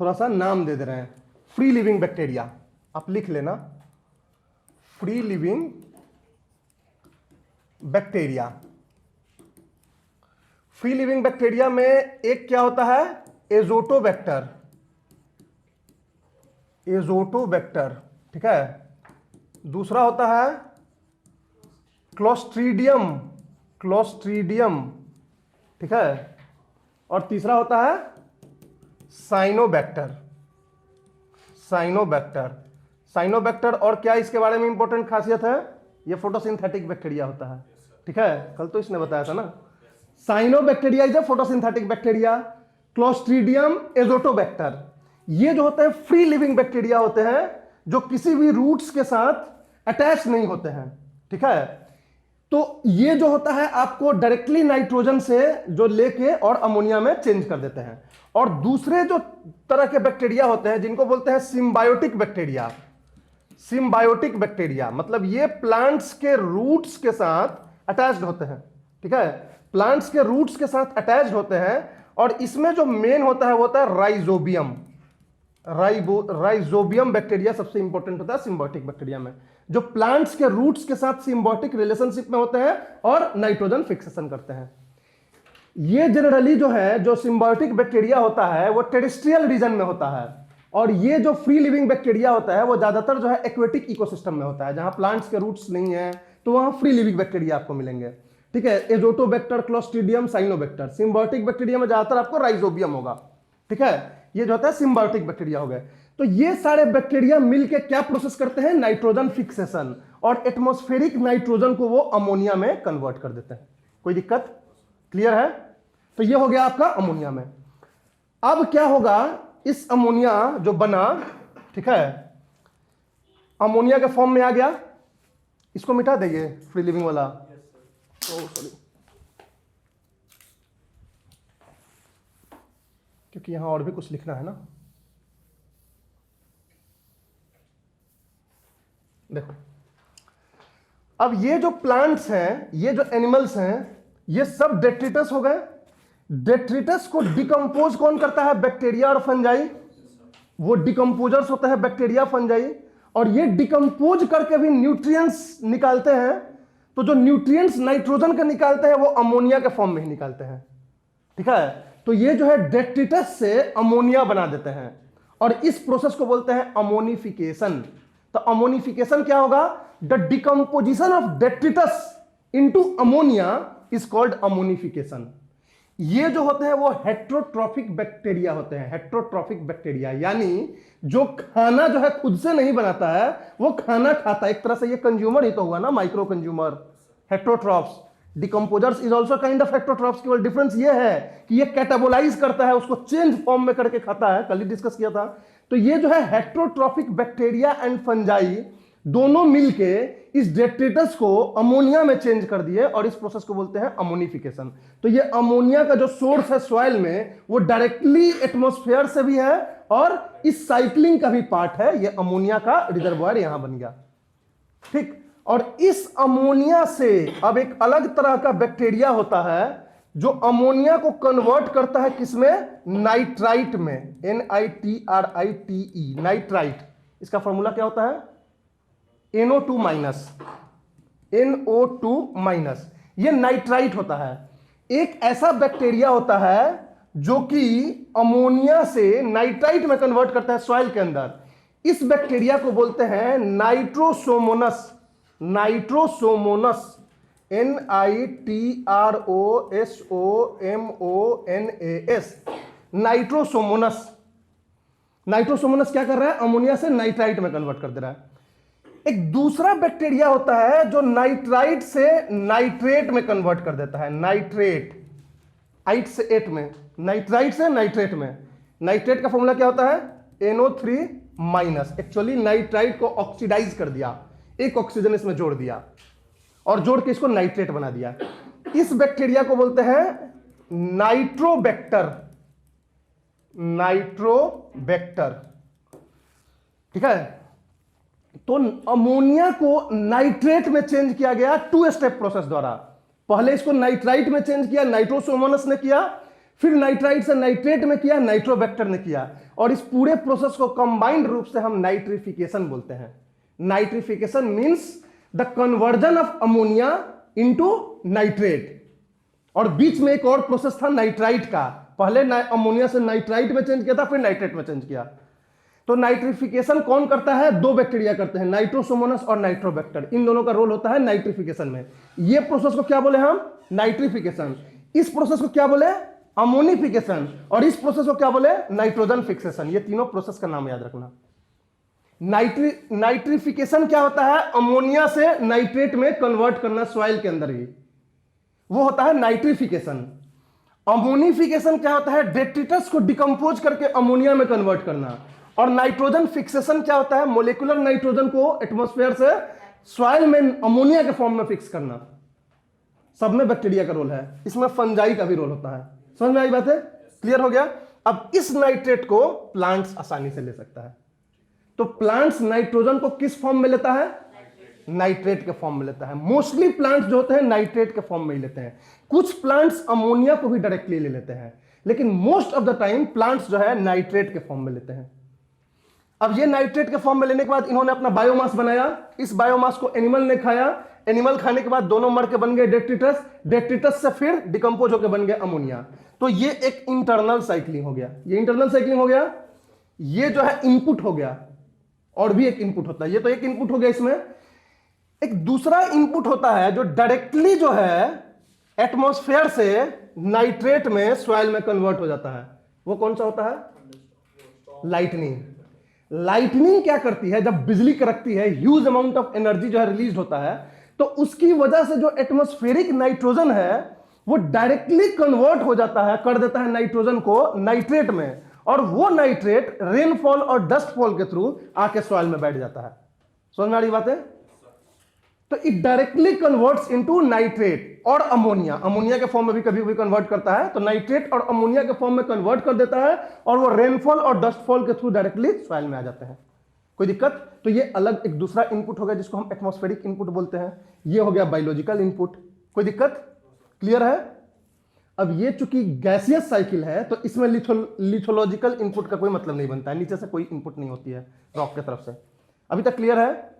थोड़ा सा नाम दे दे रहे हैं। फ्री लिविंग बैक्टीरिया आप लिख लेना, free living bacteria. Free living bacteria में एक क्या होता है? Azotobacter, Azotobacter. ठीक है, दूसरा होता है क्लोस्ट्रीडियम, क्लोस्ट्रीडियम। ठीक है, और तीसरा होता है साइनोबैक्टर, साइनोबैक्टर। साइनोबैक्टर और क्या इसके बारे में इंपॉर्टेंट खासियत है? ये फोटोसिंथेटिक बैक्टीरिया होता है। ठीक है, कल तो इसने बताया था ना। Cyanobacteria is a photosynthetic bacteria, clostridium Azotobacter. ये जो होते हैं फ्री लिविंग बैक्टीरिया होते हैं जो किसी भी रूट्स के साथ अटैच नहीं होते हैं। ठीक है, तो ये जो होता है आपको डायरेक्टली नाइट्रोजन से जो लेके और अमोनिया में चेंज कर देते हैं। और दूसरे जो तरह के बैक्टीरिया होते हैं जिनको बोलते हैं सिम्बायोटिक बैक्टीरिया। सिम्बायोटिक बैक्टीरिया मतलब ये प्लांट्स के रूट्स के साथ अटैच्ड होते हैं। ठीक है, प्लांट्स के रूट्स के साथ अटैच्ड होते हैं, और इसमें जो मेन होता है वो होता है राइजोबियम। राइजोबियम बैक्टीरिया सबसे इंपॉर्टेंट होता है सिम्बायोटिक बैक्टीरिया में, जो प्लांट्स के रूट्स के साथ सिम्बायोटिक रिलेशनशिप में होते हैं और नाइट्रोजन फिक्सेशन करते हैं। ये जनरली जो है जो सिम्बायोटिक बैक्टीरिया होता है वो टेरेस्ट्रियल रीजन में होता है, और ये जो फ्री लिविंग बैक्टीरिया होता है वो ज्यादातर जो है एक्वेटिक इकोसिस्टम में होता है, जहां प्लांट्स के रूट्स नहीं है तो वहां फ्री लिविंग बैक्टीरिया आपको मिलेंगे। ठीक है, एजोटोबैक्टर, क्लोस्ट्रीडियम, साइनोबैक्टर। सिम्बायोटिक बैक्टीरिया में ज्यादातर आपको राइजोबियम होगा। ठीक है, ये जो होता है सिम्बायोटिक बैक्टीरिया हो गए। तो ये सारे बैक्टीरिया मिलके क्या प्रोसेस करते हैं? नाइट्रोजन फिक्सेशन, और एटमॉस्फेरिक नाइट्रोजन को वो अमोनिया में कन्वर्ट कर देते हैं। कोई दिक्कत? क्लियर है? तो ये हो गया आपका अमोनिया में। अब क्या होगा? इस अमोनिया जो बना, ठीक है, अमोनिया के फॉर्म में आ गया। इसको मिटा देंगे फ्री लिविंग वाला। सॉरी, क्योंकि यहां और भी कुछ लिखना है ना। देखो, अब ये जो प्लांट्स हैं, ये जो एनिमल्स हैं, ये सब डेट्रिटस हो गए। डेट्रिटस को डिकम्पोज कौन करता है? बैक्टीरिया और फंजाई। वो डिकम्पोजर्स होते हैं बैक्टीरिया, फंजाई, और ये डिकम्पोज करके भी न्यूट्रिएंट्स निकालते हैं। तो जो न्यूट्रिएंट्स नाइट्रोजन के निकालते हैं वो अमोनिया के फॉर्म में ही निकालते हैं। ठीक है, तो ये जो है डेट्रिटस से अमोनिया बना देते हैं, और इस प्रोसेस को बोलते हैं अमोनिफिकेशन। तो अमोनिफिकेशन क्या होगा? The decomposition of detritus into ammonia is called ammonification. ये जो होते हैं वो हेट्रोट्रॉफिक बैक्टीरिया होते हैं, हेट्रोट्रॉफिक बैक्टीरिया, यानी जो खाना जो है खुद से नहीं बनाता है, वो खाना खाता है। एक तरह से ये कंज्यूमर ही तो हुआ ना, micro consumer, heterotrophs. Decomposers is also kind of heterotrophs, केवल डिफरेंस ये है कि ये कैटाबोलाइज करता है, उसको चेंज फॉर्म में करके खाता है, कल ही डिस्कस किया था। तो ये जो है हेट्रोट्रॉफिक बैक्टीरिया एंड फंजाई दोनों मिलके इस डेट्रिटस को अमोनिया में चेंज कर दिए और इस प्रोसेस को बोलते हैं अमोनिफिकेशन। तो ये अमोनिया का जो सोर्स है सॉइल में, वो डायरेक्टली एटमॉस्फेयर से भी है और इस साइक्लिंग का भी पार्ट है। ये अमोनिया का रिजर्वॉयर यहां बन गया, ठीक। और इस अमोनिया से अब एक अलग तरह का बैक्टीरिया होता है जो अमोनिया को कन्वर्ट करता है किसमें, नाइट्राइट में, NITRITE, नाइट्राइट। इसका फॉर्मूला क्या होता है, NO2 माइनस, NO2 माइनस। ये नाइट्राइट होता है। एक ऐसा बैक्टीरिया होता है जो कि अमोनिया से नाइट्राइट में कन्वर्ट करता है सॉइल के अंदर। इस बैक्टीरिया को बोलते हैं Nitrosomonas, Nitrosomonas, NITROSOMONAS, Nitrosomonas. Nitrosomonas क्या कर रहा है, अमोनिया से नाइट्राइट में कन्वर्ट कर दे रहा है। एक दूसरा बैक्टीरिया होता है जो नाइट्राइट से नाइट्रेट में कन्वर्ट कर देता है, नाइट्रेट, 8 से 8 में, नाइट्राइट से नाइट्रेट में। नाइट्रेट का फॉर्मूला क्या होता है, NO3 माइनस। एक्चुअली नाइट्राइट को ऑक्सीडाइज कर दिया, एक ऑक्सीजन इसमें जोड़ दिया और जोड़ के इसको नाइट्रेट बना दिया। इस बैक्टीरिया को बोलते हैं नाइट्रोबैक्टर, नाइट्रोबैक्टर, ठीक है। तो अमोनिया को नाइट्रेट में चेंज किया गया 2 स्टेप प्रोसेस द्वारा। पहले इसको नाइट्राइट में चेंज किया, नाइट्रोसोमोनस ने किया, फिर नाइट्राइट से नाइट्रेट में किया, नाइट्रोबैक्टर ने किया। और इस पूरे प्रोसेस को कंबाइंड रूप से हम नाइट्रिफिकेशन बोलते हैं। Nitrification means the conversion of ammonia into nitrate. और बीच में एक और प्रोसेस था नाइट्राइट का, पहले अमोनिया से नाइट्राइट में चेंज किया था, फिर नाइट्रेट में चेंज किया। तो नाइट्रिफिकेशन कौन करता है, 2 बैक्टीरिया करते हैं, नाइट्रोसोमोनस और नाइट्रोबैक्टर। इन दोनों का रोल होता है नाइट्रिफिकेशन में। ये प्रोसेस को क्या बोले हम, नाइट्रिफिकेशन। इस प्रोसेस को क्या बोले, अमोनिफिकेशन। और इस प्रोसेस को क्या बोले, नाइट्रोजन फिक्सेशन। ये तीनों प्रोसेस का नाम याद रखना। नाइट्रिफिकेशन क्या होता है, अमोनिया से नाइट्रेट में कन्वर्ट करना सॉइल के अंदर ही, वो होता है नाइट्रिफिकेशन। अमोनिफिकेशन क्या होता है, डेट्रिटस को डिकम्पोज करके अमोनिया में कन्वर्ट करना। और नाइट्रोजन फिक्सेशन क्या होता है, मोलिकुलर नाइट्रोजन को एटमॉस्फेयर से सॉइल में अमोनिया के फॉर्म में फिक्स करना। सब में बैक्टीरिया का रोल है, इसमें फंजाई का भी रोल होता है। समझ में आई बात है, क्लियर हो गया। अब इस नाइट्रेट को प्लांट्स आसानी से ले सकता है। तो प्लांट्स नाइट्रोजन को किस फॉर्म में लेता है, नाइट्रेट के फॉर्म में लेता है। मोस्टली प्लांट्स जो होते हैं नाइट्रेट के फॉर्म में ही लेते हैं। कुछ प्लांट्स अमोनिया को भी डायरेक्टली ले लेते हैं, लेकिन most of the time plants जो है नाइट्रेट के फॉर्म में लेते हैं। अब ये नाइट्रेट के फॉर्म में लेने के बाद इन्होंने अपना बायोमास बनाया। इस बायोमास को एनिमल ने खाया, एनिमल खाने के बाद दोनों मर के बन गए डेट्रिटस, डेट्रिटस से फिर डिकम्पोज होकर बन गए अमोनिया। तो ये एक इंटरनल साइक्लिंग हो गया, ये इंटरनल साइक्लिंग हो गया। ये जो है इनपुट हो गया, और भी एक इनपुट होता है, ये तो एक इनपुट हो गया। इसमें एक दूसरा इनपुट होता है जो डायरेक्टली जो है एटमॉस्फेयर से नाइट्रेट में सॉइल में कन्वर्ट हो जाता है। वो कौन सा होता है, लाइटनिंग। लाइटनिंग क्या करती है, जब बिजली कड़कती है, ह्यूज अमाउंट ऑफ एनर्जी जो है रिलीज होता है, तो उसकी वजह से जो एटमॉस्फेरिक नाइट्रोजन है वो डायरेक्टली कन्वर्ट हो जाता है, कर देता है नाइट्रोजन को नाइट्रेट में। और वो नाइट्रेट रेनफॉल और डस्टफॉल के थ्रू आके सॉइल में बैठ जाता है। समझ में आ रही बात है। तो it directly converts into nitrate और अमोनिया। अमोनिया के फॉर्म में भी कभी कभी कन्वर्ट करता है, तो नाइट्रेट और अमोनिया के फॉर्म में कन्वर्ट कर देता है और वो रेनफॉल और डस्टफॉल के थ्रू डायरेक्टली सॉइल में आ जाते हैं। कोई दिक्कत। तो ये अलग एक दूसरा इनपुट हो गया जिसको हम एटमॉस्फेरिक इनपुट बोलते हैं। ये हो गया बायोलॉजिकल इनपुट। कोई दिक्कत, क्लियर है। अब ये चूंकि गैसियस साइकिल है तो इसमें लिथोलॉजिकल इनपुट का कोई मतलब नहीं बनता है, नीचे से कोई इनपुट नहीं होती है रॉक की तरफ से। अभी तक क्लियर है।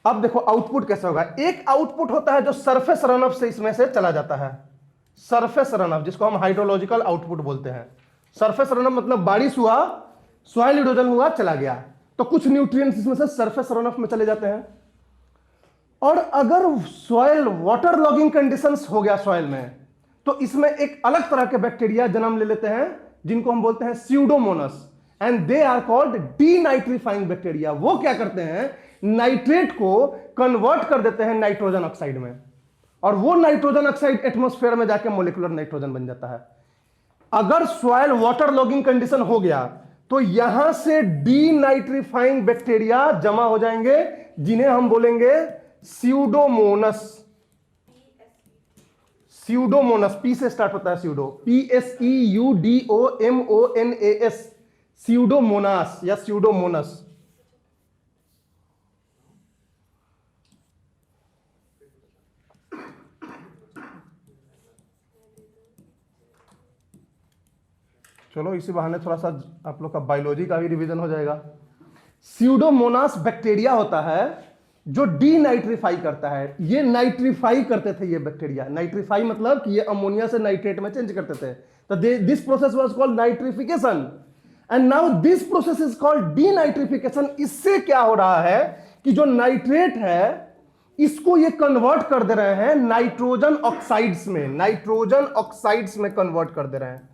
अब देखो आउटपुट कैसे होगा। एक आउटपुट होता है जो सरफेस रन ऑफ से इसमें से चला जाता है, सरफेस रन ऑफ, जिसको हम हाइड्रोलॉजिकल आउटपुट बोलते हैं। सरफेस रन ऑफ मतलब बारिश हुआ, सॉइल इरोजन हुआ, चला गया, तो कुछ न्यूट्रिएंट्स इसमें से सरफेस रन ऑफ में चले जाते हैं। और अगर सॉइल वाटर लॉगिंग कंडीशंस हो गया सॉइल में, तो इसमें एक अलग तरह के बैक्टीरिया जन्म ले लेते हैं जिनको हम बोलते हैं Pseudomonas, and they are called denitrifying bacteria. वो क्या करते हैं, नाइट्रेट को कन्वर्ट कर देते हैं नाइट्रोजन ऑक्साइड में, और वो नाइट्रोजन ऑक्साइड एटमॉस्फेयर में जाके मोलिकुलर नाइट्रोजन बन जाता है। अगर सॉइल वाटर लॉगिंग कंडीशन हो गया तो यहां से डीनाइट्रीफाइंग बैक्टीरिया जमा हो जाएंगे जिन्हें हम बोलेंगे स्यूडोमोनस। स्यूडोमोनस, पी से स्टार्ट होता है स्यूडो, PSEUDOMONAS, स्यूडोमोनास या स्यूडोमोनस। चलो इसी बहाने थोड़ा सा आप लोग का बायोलॉजी का भी रिवीजन हो जाएगा। स्यूडोमोनास बैक्टीरिया होता है जो डीनाइट्रीफाई करता है। ये नाइट्रीफाई करते थे ये बैक्टीरिया। नाइट्रीफाई मतलब कि ये अमोनिया से नाइट्रेट में चेंज करते थे, तो this process was called nitrification, and now this process is called denitrification. इससे क्या हो रहा है कि जो नाइट्रेट है इसको ये कन्वर्ट कर दे रहे हैं नाइट्रोजन ऑक्साइड्स में, नाइट्रोजन ऑक्साइड्स में कन्वर्ट कर दे रहे हैं,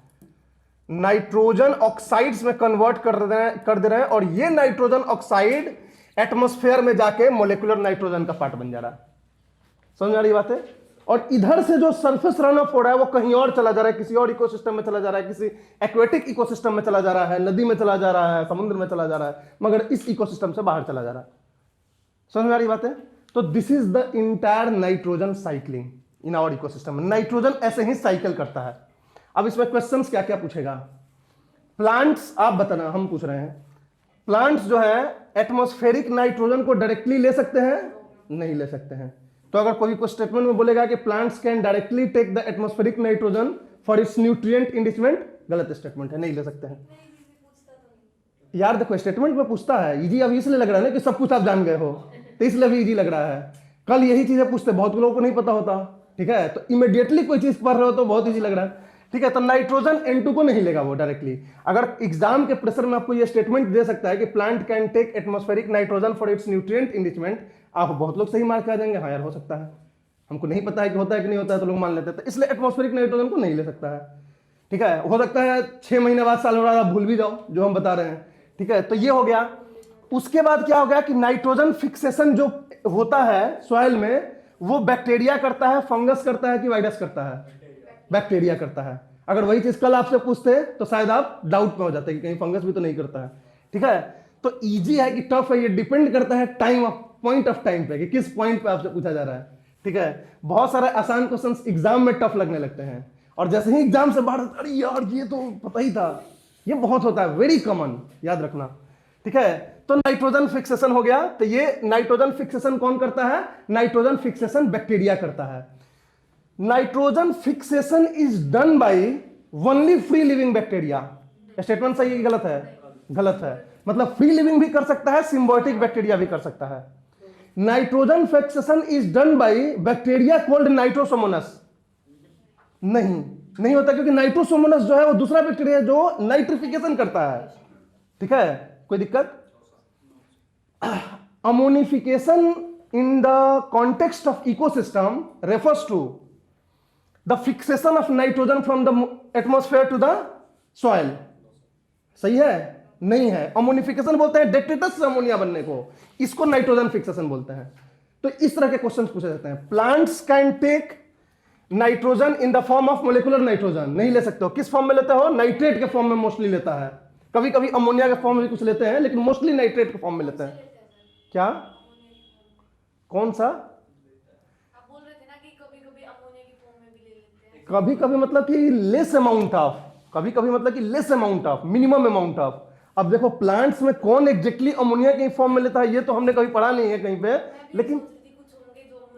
नाइट्रोजन ऑक्साइड्स में कन्वर्ट कर दे रहे हैं, और ये नाइट्रोजन ऑक्साइड एटमॉस्फेयर में जाके मोलिकुलर नाइट्रोजन का पार्ट बन जा रहा है। समझ आ रही बात है? और इधर से जो सरफेस रन ऑफ हो रहा है वो कहीं और चला जा रहा है, किसी और इकोसिस्टम में चला जा रहा है, किसी एक्वेटिक इकोसिस्टम में चला जा रहा है, नदी में चला जा रहा है, समुद्र में चला जा रहा है, मगर इस इकोसिस्टम से बाहर चला जा रहा है। समझ में आ रही बात है? तो this is the entire nitrogen cycling in our ecosystem. Nitrogen ऐसे ही साइकिल करता है। अब इसमें क्वेश्चंस क्या क्या पूछेगा? प्लांट्स, आप बताना, हम पूछ रहे हैं, प्लांट्स जो है एटमॉस्फेरिक नाइट्रोजन को डायरेक्टली ले सकते हैं? नहीं ले सकते हैं। तो अगर कोई स्टेटमेंट में बोलेगा कि plants can directly take the atmospheric nitrogen for its nutrient enrichment, गलत स्टेटमेंट है, नहीं ले सकते हैं। यार देखो स्टेटमेंट में पूछता है, इजी अब इसलिए लग रहा है ना कि सब कुछ आप जान गए हो, तो इसलिए भी इजी लग रहा है। कल यही चीजें पूछते, बहुत लोगों को नहीं पता होता, ठीक है? तो इमीडिएटली कोई चीज पढ़ रहे हो तो बहुत इजी लग रहा है, ठीक है? तो नाइट्रोजन N2 को नहीं लेगा वो डायरेक्टली। अगर एग्जाम के प्रेशर में आपको ये स्टेटमेंट दे सकता है कि plant can take atmospheric nitrogen for its nutrient enrichment, आप बहुत लोग सही मार्क आ जाएंगे, हाँ यार हो सकता है, हमको नहीं पता है कि होता है कि नहीं होता है, तो लोग मान लेते हैं। तो इसलिए एटमॉस्फेरिक नाइट्रोजन को नहीं ले सकता है, ठीक है? हो सकता है 6 महीने बाद, साल बाद आप भूल भी जाओ जो हम बता रहे हैं, ठीक है? तो ये हो गया। उसके बाद क्या हो गया कि नाइट्रोजन फिक्सेशन जो होता है सॉइल में, वो बैक्टीरिया करता है, फंगस करता है कि वायरस करता है? बैक्टीरिया करता है। अगर वही चीज कल आपसे पूछते तो शायद आप डाउट में हो जाते कि कहीं फंगस भी तो नहीं करता है, ठीक है? तो इजी है कि टफ है, ये डिपेंड करता है time of, point of time पे, कि किस पॉइंट पे आपसे पूछा जा रहा है, ठीक है? बहुत सारे आसान क्वेश्चंस एग्जाम में टफ लगने लगते हैं, और जैसे ही एग्जाम से बाहर, अरे यार ये तो पता ही था, ये बहुत होता है, वेरी कॉमन, याद रखना, ठीक है? तो नाइट्रोजन फिक्सेशन हो गया। तो ये नाइट्रोजन फिक्सेशन कौन करता है? नाइट्रोजन फिक्सेशन बैक्टीरिया करता है। Nitrogen fixation is done by only free living bacteria. Statement सही है कि गलत है? गलत है। मतलब फ्री लिविंग भी कर सकता है, सिम्बायोटिक बैक्टीरिया भी कर सकता है। Nitrogen fixation is done by bacteria called Nitrosomonas. नहीं होता, क्योंकि नाइट्रोसोमोनस जो है वो दूसरा बैक्टीरिया है जो नाइट्रिफिकेशन करता है, ठीक है? कोई दिक्कत? Ammonification in the context of ecosystem refers to the fixation of nitrogen from the atmosphere to the soil। सही है? नहीं है। अमोनिफिकेशन बोलते हैं डेट्रिटस से अमोनिया बनने को, इसको नाइट्रोजन फिक्सेशन बोलते हैं। तो इस तरह के क्वेश्चन पूछे जाते हैं। Plants can take nitrogen in the form of molecular nitrogen, नहीं ले सकते हो। किस फॉर्म में लेते हो? नाइट्रेट के फॉर्म में मोस्टली लेता है, कभी कभी अमोनिया के फॉर्म में भी कुछ लेते हैं, लेकिन मोस्टली नाइट्रेट के फॉर्म में लेते हैं। क्या? कौन सा? आप बोल रहे थे ना कि कभी-कभी अमोनिया की फॉर्म में भी ले लेते हैं। कभी-कभी मतलब कि लेस अमाउंट ऑफ, कभी-कभी मतलब कि less amount of, minimum amount of. अब देखो प्लांट्स में कौन एग्जैक्टली अमोनिया की फॉर्म में लेता है ये तो हमने कभी पढ़ा नहीं है कहीं पे, लेकिन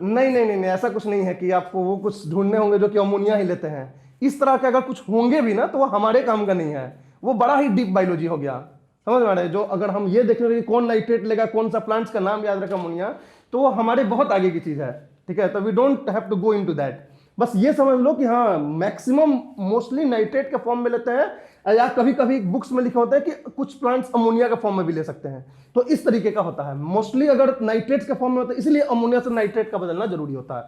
नहीं, ऐसा कुछ नहीं है कि आपको वो कुछ ढूंढने होंगे जो कि अमोनिया ही लेते हैं। इस तरह के अगर कुछ होंगे भी ना तो वो हमारे काम का नहीं है, वो बड़ा ही डीप बायोलॉजी हो गया। समझ में आ रहा है? जो अगर हम ये देख रहे हैं कि कौन नाइट्रेट लेगा, कौन सा प्लांट्स का नाम याद रखा अमोनिया, तो वो हमारे बहुत आगे की चीज है, ठीक है? तो we don't have to go into that. बस ये समझ लो कि हाँ मैक्सिमम मोस्टली नाइट्रेट के फॉर्म में लेते हैं, या कभी कभी बुक्स में लिखा होता है कि कुछ प्लांट्स अमोनिया के फॉर्म में भी ले सकते हैं। तो इस तरीके का होता है। मोस्टली अगर नाइट्रेट के फॉर्म में होता है, इसलिए अमोनिया से नाइट्रेट का बदलना जरूरी होता है।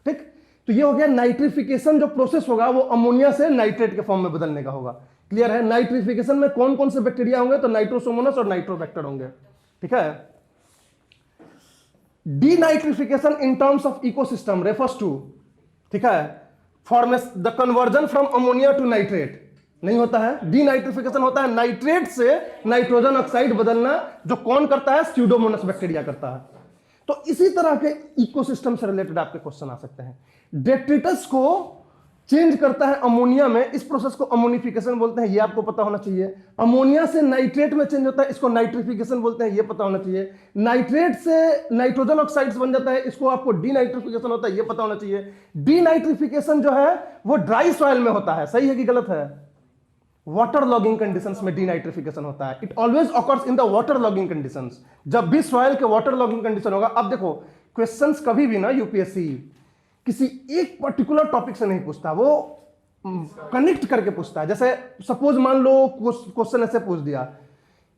ठीक, तो ये हो गया नाइट्रिफिकेशन। जो प्रोसेस होगा वो अमोनिया से नाइट्रेट के फॉर्म में बदलने का होगा। क्लियर है? नाइट्रिफिकेशन में कौन कौन से बैक्टीरिया होंगे? तो नाइट्रोसोमोनास और नाइट्रोबैक्टर होंगे। ठीक है। Denitrification in terms of ecosystem refers to, ठीक है, फॉर्मेस the conversion from ammonia to nitrate नहीं होता है। डीनाइट्रिफिकेशन होता है नाइट्रेट से नाइट्रोजन ऑक्साइड बदलना, जो कौन करता है? स्यूडोमोनास बैक्टीरिया करता है। तो इसी तरह के इकोसिस्टम से रिलेटेड आपके क्वेश्चन आ सकते हैं। डेट्रिटस को चेंज करता है अमोनिया में, इस प्रोसेस को अमोनिफिकेशन बोलते हैं, ये आपको पता होना चाहिए। अमोनिया से नाइट्रेट में चेंज होता है, इसको नाइट्रिफिकेशन बोलते हैं, ये पता होना चाहिए। नाइट्रेट से नाइट्रोजन ऑक्साइड्स बन जाता है, इसको आपको डीनाइट्रिफिकेशन होता है, ये पता होना चाहिए। डीनाइट्रिफिकेशन जो है वो ड्राई सॉइल में होता है। सही है कि गलत है? वाटर लॉगिंग कंडीशंस में डीनाइट्रिफिकेशन होता है। It always occurs in the water logging conditions. जब भी सॉइल के वाटर लॉगिंग कंडीशन होगा। अब देखो, क्वेश्चंस कभी भी ना यूपीएससी किसी एक पर्टिकुलर टॉपिक से नहीं पूछता, वो कनेक्ट करके पूछता है। जैसे सपोज मान लो क्वेश्चन ऐसे पूछ दिया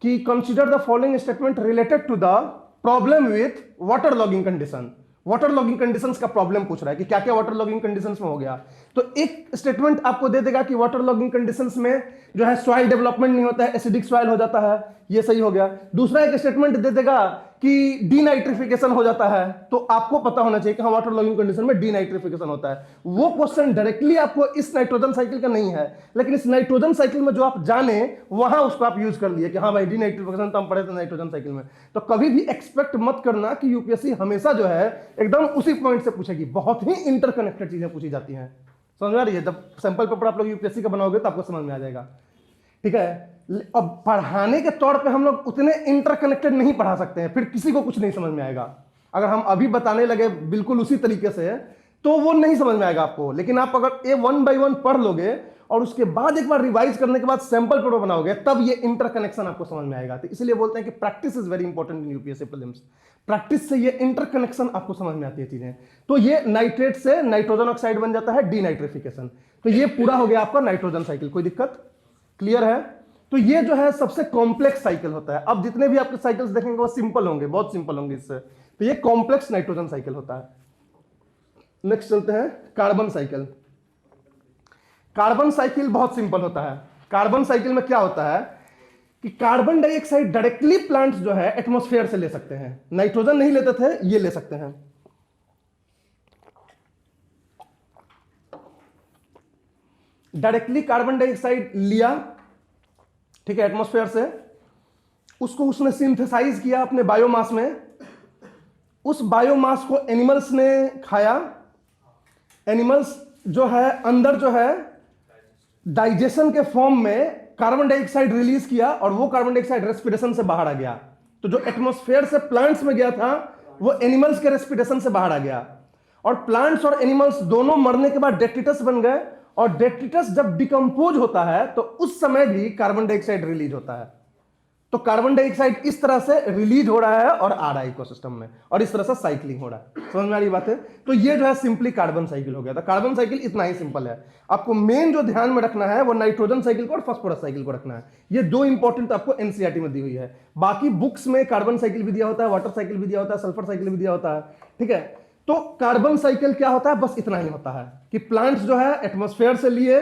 कि consider the following statement related to the problem with water logging condition. Water logging conditions का प्रॉब्लम पूछ रहा है कि क्या क्या वाटर लॉगिंग कंडीशंस में हो गया। तो एक स्टेटमेंट आपको दे देगा कि वाटर लॉगिंग कंडीशंस में जो है सॉइल डेवलपमेंट नहीं होता है, एसिडिक सॉइल हो जाता है, ये सही हो गया। दूसरा एक स्टेटमेंट दे देगा कि डीनाइट्रिफिकेशन हो जाता है, तो आपको पता होना चाहिए कि हाँ वाटर लॉगिंग कंडीशन में डीनाइट्रिफिकेशन होता है। वो क्वेश्चन डायरेक्टली आपको इस नाइट्रोजन साइकिल का नहीं है, लेकिन इस नाइट्रोजन साइकिल में जो आप जाने वहां उसको आप यूज कर लिए कि हाँ भाई डीनाइट्रिफिकेशन तो हम पढ़े थे नाइट्रोजन साइकिल में। तो कभी भी एक्सपेक्ट मत करना कि यूपीएससी हमेशा जो है एकदम उसी पॉइंट से पूछेगी। बहुत ही इंटरकनेक्टेड चीजें पूछी जाती हैं। समझ में आ रही है? जब सैंपल पेपर आप लोग यूपीएससी का बनाओगे तो आपको समझ में आ जाएगा। ठीक है। अब पढ़ाने के तौर पे हम लोग उतने इंटरकनेक्टेड नहीं पढ़ा सकते हैं, फिर किसी को कुछ नहीं समझ में आएगा। अगर हम अभी बताने लगे बिल्कुल उसी तरीके से तो वो नहीं समझ में आएगा आपको। लेकिन आप अगर ए 1 by 1 पढ़ लोगे और उसके बाद एक बार रिवाइज करने के बाद सैंपल पेपर बनाओगे, तब ये इंटरकनेक्शन आपको समझ में आएगा। तो इसलिए बोलते हैं कि practice is very important in UPSC prelims. Practice से ये इंटरकनेक्शन आपको समझ में आती है चीजें। तो ये नाइट्रेट से नाइट्रोजन ऑक्साइड बन जाता है, डीनाइट्रिफिकेशन। तो ये पूरा हो गया आपका नाइट्रोजन साइकिल। कोई दिक्कत? क्लियर है? तो ये जो है सबसे कॉम्प्लेक्स साइकिल होता है। अब जितने भी आपके साइकिल्स देखेंगे वो सिंपल होंगे, बहुत सिंपल होंगे इससे। तो ये कॉम्प्लेक्स नाइट्रोजन साइकिल होता है। नेक्स्ट चलते हैं कार्बन साइकिल। कार्बन साइकिल बहुत सिंपल होता है। कार्बन साइकिल में क्या होता है कि कार्बन डाइऑक्साइड डायरेक्टली प्लांट्स जो है एटमॉस्फेयर से ले सकते हैं। नाइट्रोजन नहीं लेते थे, ये ले सकते हैं। डायरेक्टली कार्बन डाइऑक्साइड लिया, ठीक है, एटमॉस्फेयर से, उसको उसने सिंथेसाइज किया अपने बायोमास में। उस बायोमास को एनिमल्स ने खाया। एनिमल्स जो है अंदर जो है डाइजेशन के फॉर्म में कार्बन डाइऑक्साइड रिलीज किया और वो कार्बन डाइऑक्साइड रेस्पिरेशन से बाहर आ गया। तो जो एटमॉस्फेयर से प्लांट्स में गया था वो एनिमल्स के रेस्पिरेशन से बाहर आ गया। और प्लांट्स और एनिमल्स दोनों मरने के बाद डेट्रिटस बन गए। और डेट्रिटस जब डिकम्पोज होता है तो उस समय भी कार्बन डाइऑक्साइड रिलीज होता है। तो कार्बन डाइऑक्साइड इस तरह से रिलीज हो रहा है और आ रहा है इकोसिस्टम में, और इस तरह से साइक्लिंग हो रहा है। समझ में आ रही बात है? तो ये जो है सिंपली कार्बन साइकिल हो गया था। कार्बन साइकिल इतना ही सिंपल है। आपको मेन जो ध्यान में रखना है वो नाइट्रोजन साइकिल को और फास्फोरस साइकिल को रखना है। ये दो इंपॉर्टेंट आपको एनसीईआरटी में दी हुई है। बाकी बुक्स में कार्बन साइकिल भी दिया होता है, वाटर साइकिल भी दिया होता है, सल्फर साइकिल भी दिया होता है। ठीक है। तो कार्बन साइकिल क्या होता है? बस इतना ही होता है कि प्लांट्स जो है एटमॉस्फेयर से लिए,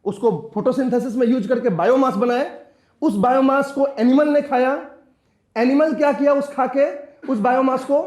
उसको फोटोसिंथेसिस में यूज करके बायोमास बनाए। उस बायोमास को एनिमल ने खाया। एनिमल क्या किया? उस खा के उस बायोमास को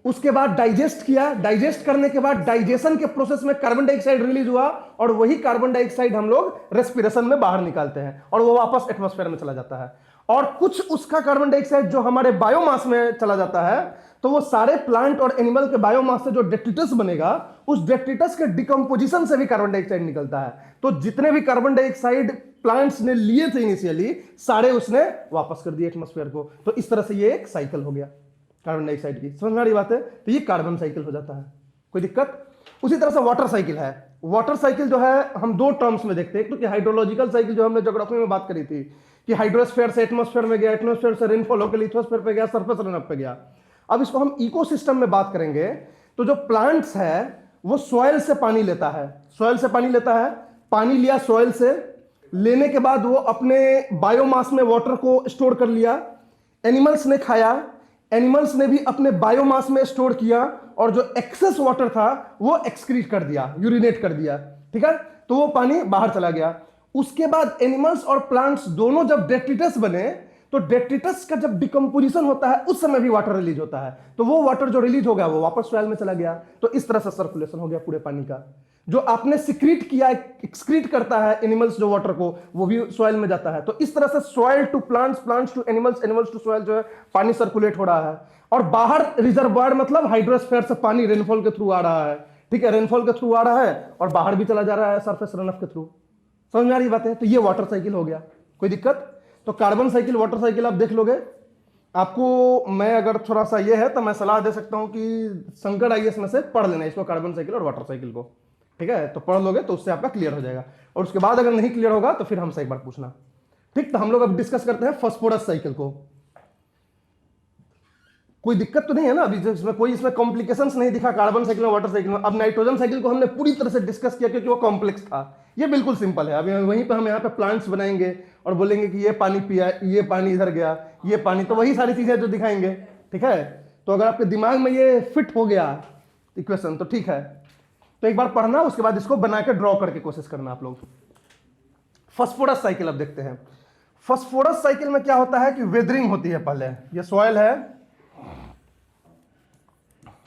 उसके बाद डाइजेस्ट किया। डाइजेस्ट करने के बाद डाइजेशन के प्रोसेस में कार्बन डाइऑक्साइड रिलीज हुआ और वही कार्बन डाइऑक्साइड हम लोग रेस्पिरेशन में बाहर निकालते हैं और वो वापस एटमॉस्फेयर में चला जाता है। और कुछ उसका कार्बन डाइऑक्साइड जो हमारे बायोमास में चला जाता है, तो वो सारे प्लांट और एनिमल के बायोमास से जो डेट्रिटस बनेगा, उस डेट्रिटस के डिकम्पोजिशन से भी कार्बन डाइऑक्साइड निकलता है। तो जितने भी कार्बन डाइऑक्साइड प्लांट्स ने लिए थे इनिशियली, सारे उसने वापस कर दिए एटमॉस्फेयर को। तो इस तरह से ये एक साइकिल हो गया कार्बन डाइऑक्साइड की। समझ में आ रही बात है? तो ये कार्बन साइकिल हो जाता है। कोई दिक्कत? उसी तरह से वाटर साइकिल है। वाटर साइकिल जो है हम दो टर्म्स में देखते हैं। एक तो कि हाइड्रोलॉजिकल साइकिल जो हमने ज्योग्राफी में बात करी थी कि हाइड्रोस्फीयर से एटमॉस्फेयर में गया, एटमॉस्फेयर से रेनफॉल होकर लिथोस्फीयर पे गया, सरफेस रनअप पे गया। अब इसको हम इकोसिस्टम में बात करेंगे तो जो प्लांट्स है वो सॉइल से पानी लेता है। सॉइल से पानी लेता है। पानी लिया सॉइल से, लेने के बाद वो अपने बायोमास में वाटर को स्टोर कर लिया, एनिमल्स ने खाया, एनिमल्स ने भी अपने बायोमास में स्टोर किया, और जो एक्सेस वाटर था वो एक्सक्रीट कर दिया, यूरिनेट कर दिया, ठीक है, तो वो पानी बाहर चला गया। उसके बाद एनिमल्स और प्लांट्स दोनों जब डेट्रिटस बने, तो डेट्रिटस का जब डिकम्पोजिशन होता है उस समय भी वाटर रिलीज होता है, तो वो वाटर जो रिलीज हो गया वो वापस सॉइल में चला गया। तो इस तरह से सर्कुलेशन हो गया पूरे पानी का। जो आपने सिक्रीट किया, एक्सक्रीट करता है एनिमल्स जो वाटर को, वो भी सॉइल में जाता है। तो इस तरह से soil to plants, plants to animals, animals to soil जो है पानी सर्कुलेट हो रहा है। और बाहर रिजर्वायर मतलब हाइड्रोस्फीयर से पानी रेनफॉल के थ्रू आ रहा है, ठीक है, रेनफॉल के थ्रू आ रहा है और बाहर भी चला जा रहा है सरफेस रन ऑफ के थ्रू। समझ में आ रही बात है? तो ये वाटर साइकिल हो गया। कोई दिक्कत? तो कार्बन साइकिल, वाटर साइकिल आप देख लोगे। आपको मैं अगर थोड़ा सा ये है तो मैं सलाह दे सकता हूं कि शंकर आईएएस में से पढ़ लेना इसको, कार्बन साइकिल और वाटर साइकिल को, ठीक है, तो पढ़ लोगे तो उससे आपका क्लियर हो जाएगा। और उसके बाद अगर नहीं क्लियर होगा तो फिर हमसे एक बार पूछना, ठीक। तो हम लोग अब डिस्कस करते हैं फास्फोरस साइकिल को। कोई दिक्कत तो नहीं है ना अभी? इसमें कोई इसमें कॉम्प्लिकेशंस नहीं दिखा कार्बन साइकिल और वाटर साइकिल में। अब नाइट्रोजन साइकिल को हमने पूरी तरह से डिस्कस किया क्योंकि वो कॉम्प्लेक्स था। ये बिल्कुल सिंपल है। अभी वहीं पे हम यहाँ पे प्लांट्स बनाएंगे और बोलेंगे कि ये पानी पिया, ये पानी इधर गया, ये पानी, तो वही सारी चीजें जो दिखाएंगे, ठीक है। तो अगर आपके दिमाग में ये फिट हो गया इक्वेशन तो ठीक है। तो एक बार पढ़ना, उसके बाद इसको बना के ड्रॉ करके कोशिश करना आप लोग। फास्फोरस साइकिल अब देखते हैं। फास्फोरस साइकिल में क्या होता है कि वेदरिंग होती है। पहले ये सॉइल है,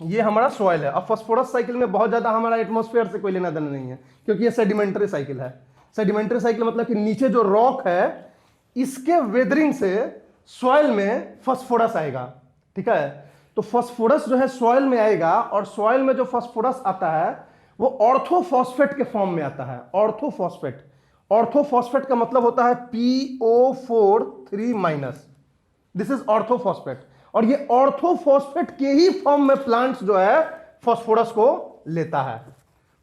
ये हमारा सॉइल है। अब फास्फोरस साइकिल में बहुत ज्यादा हमारा एटमॉस्फेयर से कोई लेना देना नहीं है क्योंकि ये सेडिमेंट्री साइकिल है। सेडिमेंट्री साइकिल मतलब कि नीचे जो रॉक है इसके वेदरिंग से सॉइल में फास्फोरस आएगा, ठीक है। तो फास्फोरस जो है सॉइल में आएगा और सॉइल में जो फास्फोरस आता है वो ऑर्थोफॉस्फेट के फॉर्म में आता है। ऑर्थोफॉस्फेट, ऑर्थोफॉस्फेट का मतलब होता है PO4 3-, दिस इज ऑर्थोफॉस्फेट। और ये ऑर्थोफॉस्फेट के ही फॉर्म में प्लांट्स जो है फास्फोरस को लेता है।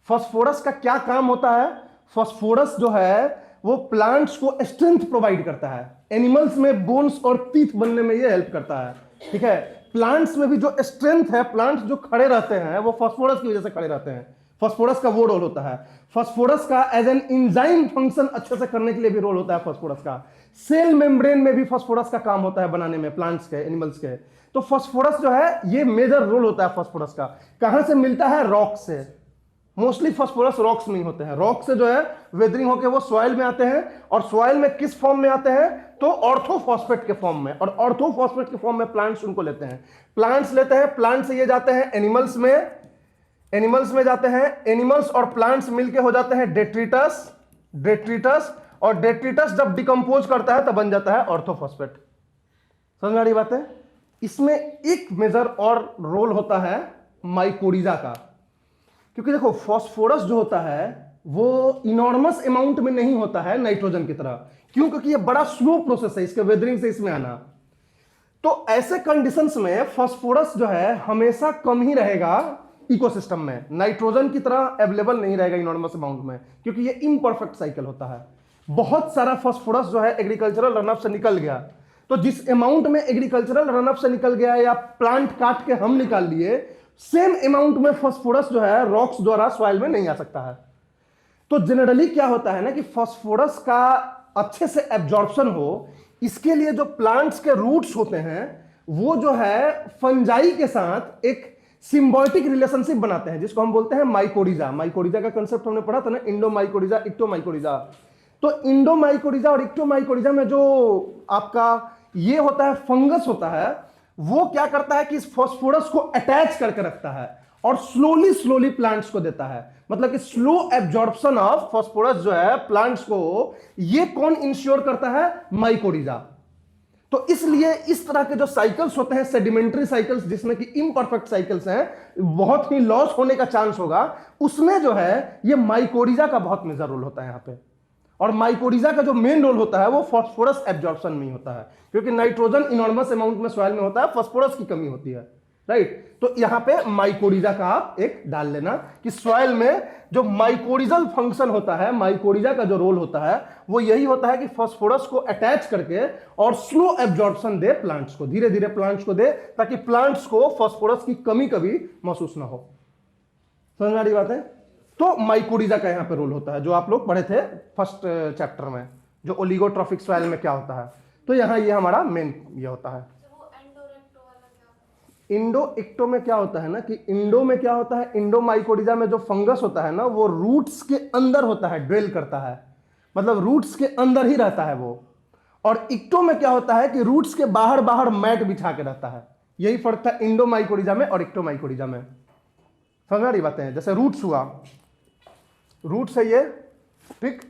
फास्फोरस का क्या काम होता है? फास्फोरस जो है वो प्लांट्स को स्ट्रेंथ प्रोवाइड करता है। एनिमल्स में बोन्स और टीथ बनने में ये हेल्प करता है, ठीक है। प्लांट्स में भी जो स्ट्रेंथ है, प्लांट्स जो खड़े रहते हैं वो फास्फोरस की वजह से खड़े रहते हैं। फास्फोरस का वो रोल होता है। फास्फोरस का एज एन एंजाइम फंक्शन अच्छे से करने के लिए भी रोल होता है फास्फोरस का। सेल मेम्ब्रेन में भी फास्फोरस का काम होता है बनाने में, प्लांट्स के, एनिमल्स के। तो फास्फोरस जो है ये मेजर रोल होता है फास्फोरस का। कहां से मिलता है? रॉक से। मोस्टली फास्फोरस रॉक्स में होते हैं। रॉक से जो है वेदरिंग होकर वो सॉइल में आते हैं। और सॉइल में किस फॉर्म में आते हैं? तो ऑर्थोफॉस्फेट के फॉर्म में। और ऑर्थोफॉस्फेट के फॉर्म में प्लांट्स उनको लेते हैं। प्लांट्स लेते हैं, प्लांट से ये जाते हैं एनिमल्स में, एनिमल्स में जाते हैं। एनिमल्स और प्लांट्स मिलके हो जाते हैं डेट्रिटस, डेट्रिटस। और डेट्रिटस जब डिकम्पोज करता है तब बन जाता है ऑर्थोफॉस्फेट। समझ में आ रही बात है? इसमें एक मेजर और रोल होता है माइकोरिजा का। क्योंकि देखो फास्फोरस जो होता है वो इनॉर्मस अमाउंट में नहीं होता है नाइट्रोजन की तरह। क्यों? क्योंकि ये बड़ा स्लो प्रोसेस है इसके वेदरिंग से इसमें आना। तो ऐसे कंडीशंस में फास्फोरस जो है हमेशा कम ही रहेगा इकोसिस्टम में, नाइट्रोजन की तरह अवेलेबल नहीं रहेगा इनॉर्मस अमाउंट में, क्योंकि ये इम्परफेक्ट साइकिल होता है। बहुत सारा फास्फोरस जो है एग्रीकल्चरल रनअप से निकल गया, तो जिस अमाउंट में एग्रीकल्चरल रनअप से निकल गया या प्लांट काट के हम निकाल लिए, सेम अमाउंट में फास्फोरस जो है रॉक्स द्वारा सॉइल में नहीं आ सकता है। तो जनरली क्या होता है ना कि फास्फोरस का अच्छे से एब्जॉर्प्शन हो, इसके लिए जो प्लांट्स के रूट्स होते हैं वो जो है फंजाई के साथ एक सिम्बायोटिक रिलेशनशिप बनाते हैं जिसको हम बोलते हैं माइकोरिजा। माइकोरिजा का कंसेप्ट हमने पढ़ा था ना, इंडोमाइकोरिजा, इक्टोमाइकोरिजा। तो इंडोमाइकोरिजा और इक्टोमाइकोरिजा में जो आपका ये होता है फंगस होता है, वो क्या करता है कि इस फास्फोरस को अटैच करके रखता है और स्लोली स्लोली प्लांट्स को देता है। मतलब कि स्लो एब्जॉर्प्शन ऑफ फास्फोरस जो है प्लांट्स को, ये कौन इंश्योर करता है? माइकोरिजा। तो इसलिए इस तरह के जो साइकिल्स होते हैं सेडिमेंट्री साइकिल्स, जिसमें कि इम्परफेक्ट साइकिल्स हैं, बहुत ही लॉस होने का चांस होगा, उसमें जो है ये माइकोरिजा का बहुत मेजर रोल होता है यहां पे। और माइकोरिजा का जो मेन रोल होता है वो फास्फोरस एब्जॉर्प्शन में ही होता है, क्योंकि नाइट्रोजन इनॉर्मस अमाउंट में सॉइल में होता है, फास्फोरस की कमी होती है, राइट। तो यहां पे माइकोरिजा का आप एक डाल लेना कि सॉइल में जो माइकोरिजल फंक्शन होता है, माइकोरिजा का जो रोल होता है वो यही होता है कि फास्फोरस को अटैच करके और स्लो एब्जॉर्प्शन दे प्लांट्स को, धीरे धीरे प्लांट्स को दे, ताकि प्लांट्स को फास्फोरस की कमी कभी महसूस ना हो। समझ में आ रही बात है? तो माइकोरिजा का यहाँ पे रोल होता है, जो आप लोग पढ़े थे फर्स्ट चैप्टर में, जो ओलिगोट्रॉफिक सॉइल में क्या होता है। तो यहाँ ये हमारा मेन ये होता है। तो वो एंडो और एक्टो वाला क्या? इंडो एक्टो में क्या होता है ना कि इंडो में क्या होता है, इंडो माइकोरिजा में जो फंगस होता है ना वो रूट्स के अंदर होता है, ड्वेल करता है, मतलब रूट्स के अंदर ही रहता है वो। और इक्टो में क्या होता है कि रूट्स के बाहर बाहर मैट बिछा के रहता है। यही फर्क था इंडो माइकोरिजा में और इक्टो माइकोरिजा में। समझ आ रही बातें हैं? जैसे रूट्स हुआ, रूट्स है ये, ठीक।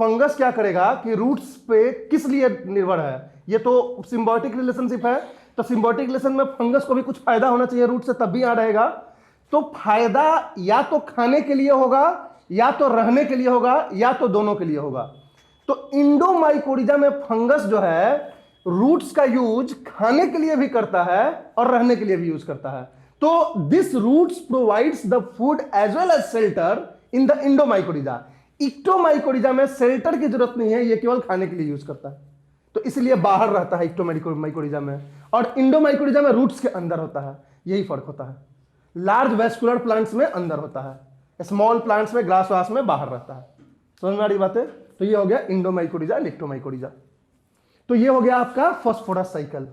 फंगस क्या करेगा कि रूट्स पे किस लिए निर्भर है, ये तो सिम्बायोटिक रिलेशनशिप है, तो सिम्बायोटिक रिलेशन में फंगस को भी कुछ फायदा होना चाहिए रूट से, तब भी आ रहेगा। तो फायदा या तो खाने के लिए होगा, या तो रहने के लिए होगा, या तो दोनों के लिए होगा। तो इंडोमाइकोरिजा में फंगस जो है रूट्स का यूज खाने के लिए भी करता है और रहने के लिए भी यूज करता है। तो this roots provides the food as well as shelter in the endomycorrhiza. Ectomycorrhiza में शेल्टर की जरूरत नहीं है, ये केवल खाने के लिए यूज करता है, तो इसलिए बाहर रहता है इक्टोमाइकोरिजा में, और इंडोमाइकोरिजा में रूट्स के अंदर होता है। यही फर्क होता है। लार्ज वेस्कुलर प्लांट्स में अंदर होता है, स्मॉल प्लांट्स में ग्रास वास में बाहर रहता है। समझ में आ रही बातें? तो ये हो गया इंडोमाइकोरिजा एंड इक्टोमाइकोरिजा। तो ये हो गया आपका फॉस्फोरस साइकिल।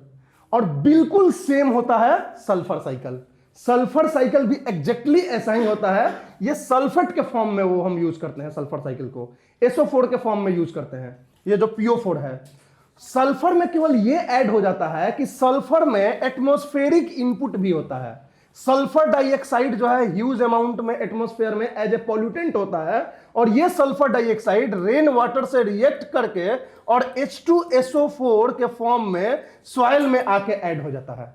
और बिल्कुल सेम होता है सल्फर साइकिल। सल्फर साइकिल भी एग्जैक्टली ऐसा ही होता है। ये सल्फेट के फॉर्म में वो हम यूज करते हैं सल्फर साइकिल को, SO4 के फॉर्म में यूज करते हैं। ये जो PO4 है, सल्फर में केवल ये ऐड हो जाता है कि सल्फर में एटमॉस्फेरिक इनपुट भी होता है। सल्फर डाइऑक्साइड जो है ह्यूज अमाउंट में एटमॉस्फेयर में एज ए पॉल्यूटेंट होता है, और ये सल्फर डाइऑक्साइड रेन वाटर से रिएक्ट करके और H2SO4 के फॉर्म में सॉइल में आके ऐड हो जाता है।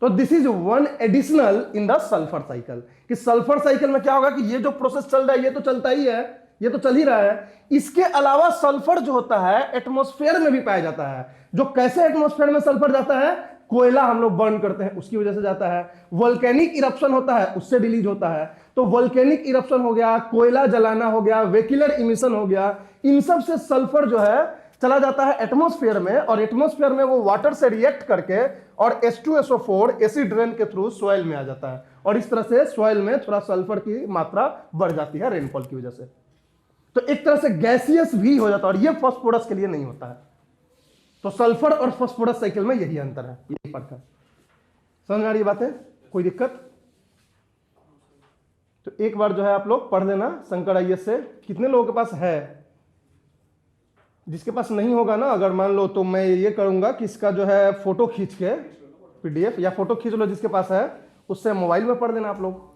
तो this is one additional in the sulphur cycle, कि सल्फर साइकिल में क्या होगा कि ये जो प्रोसेस चल रहा है ये तो चलता ही है, ये तो चल ही रहा है। इसके अलावा सल्फर जो होता है एटमॉस्फेयर में भी पाया जाता है। जो कैसे एटमॉस्फेयर में सल्फर जाता है, कोयला हम लोग बर्न करते हैं उसकी वजह से जाता है, वोल्केनिक इरप्शन होता है उससे रिलीज होता है। तो वोल्केनिक इरप्शन हो गया, कोयला जलाना हो गया, वेहिकुलर इमिशन हो गया, इन सब से सल्फर जो है चला जाता है एटमॉस्फेयर में, और एटमॉस्फेयर में वो वाटर से रिएक्ट करके और H2SO4 एसिड रेन के थ्रू सॉइल में आ जाता है, और इस तरह से सॉइल में थोड़ा सल्फर की मात्रा बढ़ जाती है रेनफॉल की वजह से। तो एक तरह से गैसियस भी हो जाता है, और ये फास्फोरस के लिए नहीं होता है। तो सल्फर और फास्फोरस साइकिल में यही अंतर है, यही फर्क है। समझ में आ रही बात है? कोई दिक्कत? तो एक बार जो है आप लोग पढ़ लेना शंकर IAS से। कितने लोगों के पास है? जिसके पास नहीं होगा ना, अगर मान लो, तो मैं ये करूंगा कि इसका जो है फोटो खींच के PDF, या फोटो खींच लो जिसके पास है, उससे मोबाइल में पढ़ लेना आप लोग।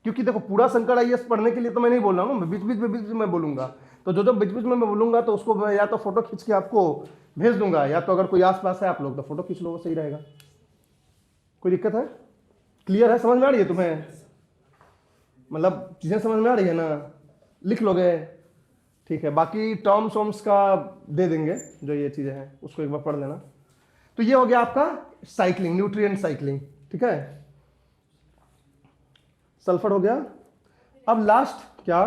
क्योंकि देखो पूरा शंकर IAS पढ़ने के लिए तो मैं नहीं बोल रहा हूँ, बीच बीच में बोलूंगा। तो जो बीच बीच में मैं बोलूंगा तो उसको मैं या तो फोटो खींच के आपको भेज दूंगा, या तो अगर कोई आसपास है आप लोग तो फोटो खींच लो, वो सही रहेगा। कोई दिक्कत है? क्लियर है? समझ में आ रही है तुम्हें? मतलब चीजें समझ में आ रही है ना? लिख लोगे? ठीक है। बाकी टर्म्स वॉर्म्स का दे देंगे, जो ये चीजें हैं उसको एक बार पढ़ लेना। तो ये हो गया आपका साइक्लिंग, न्यूट्रिएंट साइक्लिंग, ठीक है। सल्फर हो गया। अब लास्ट क्या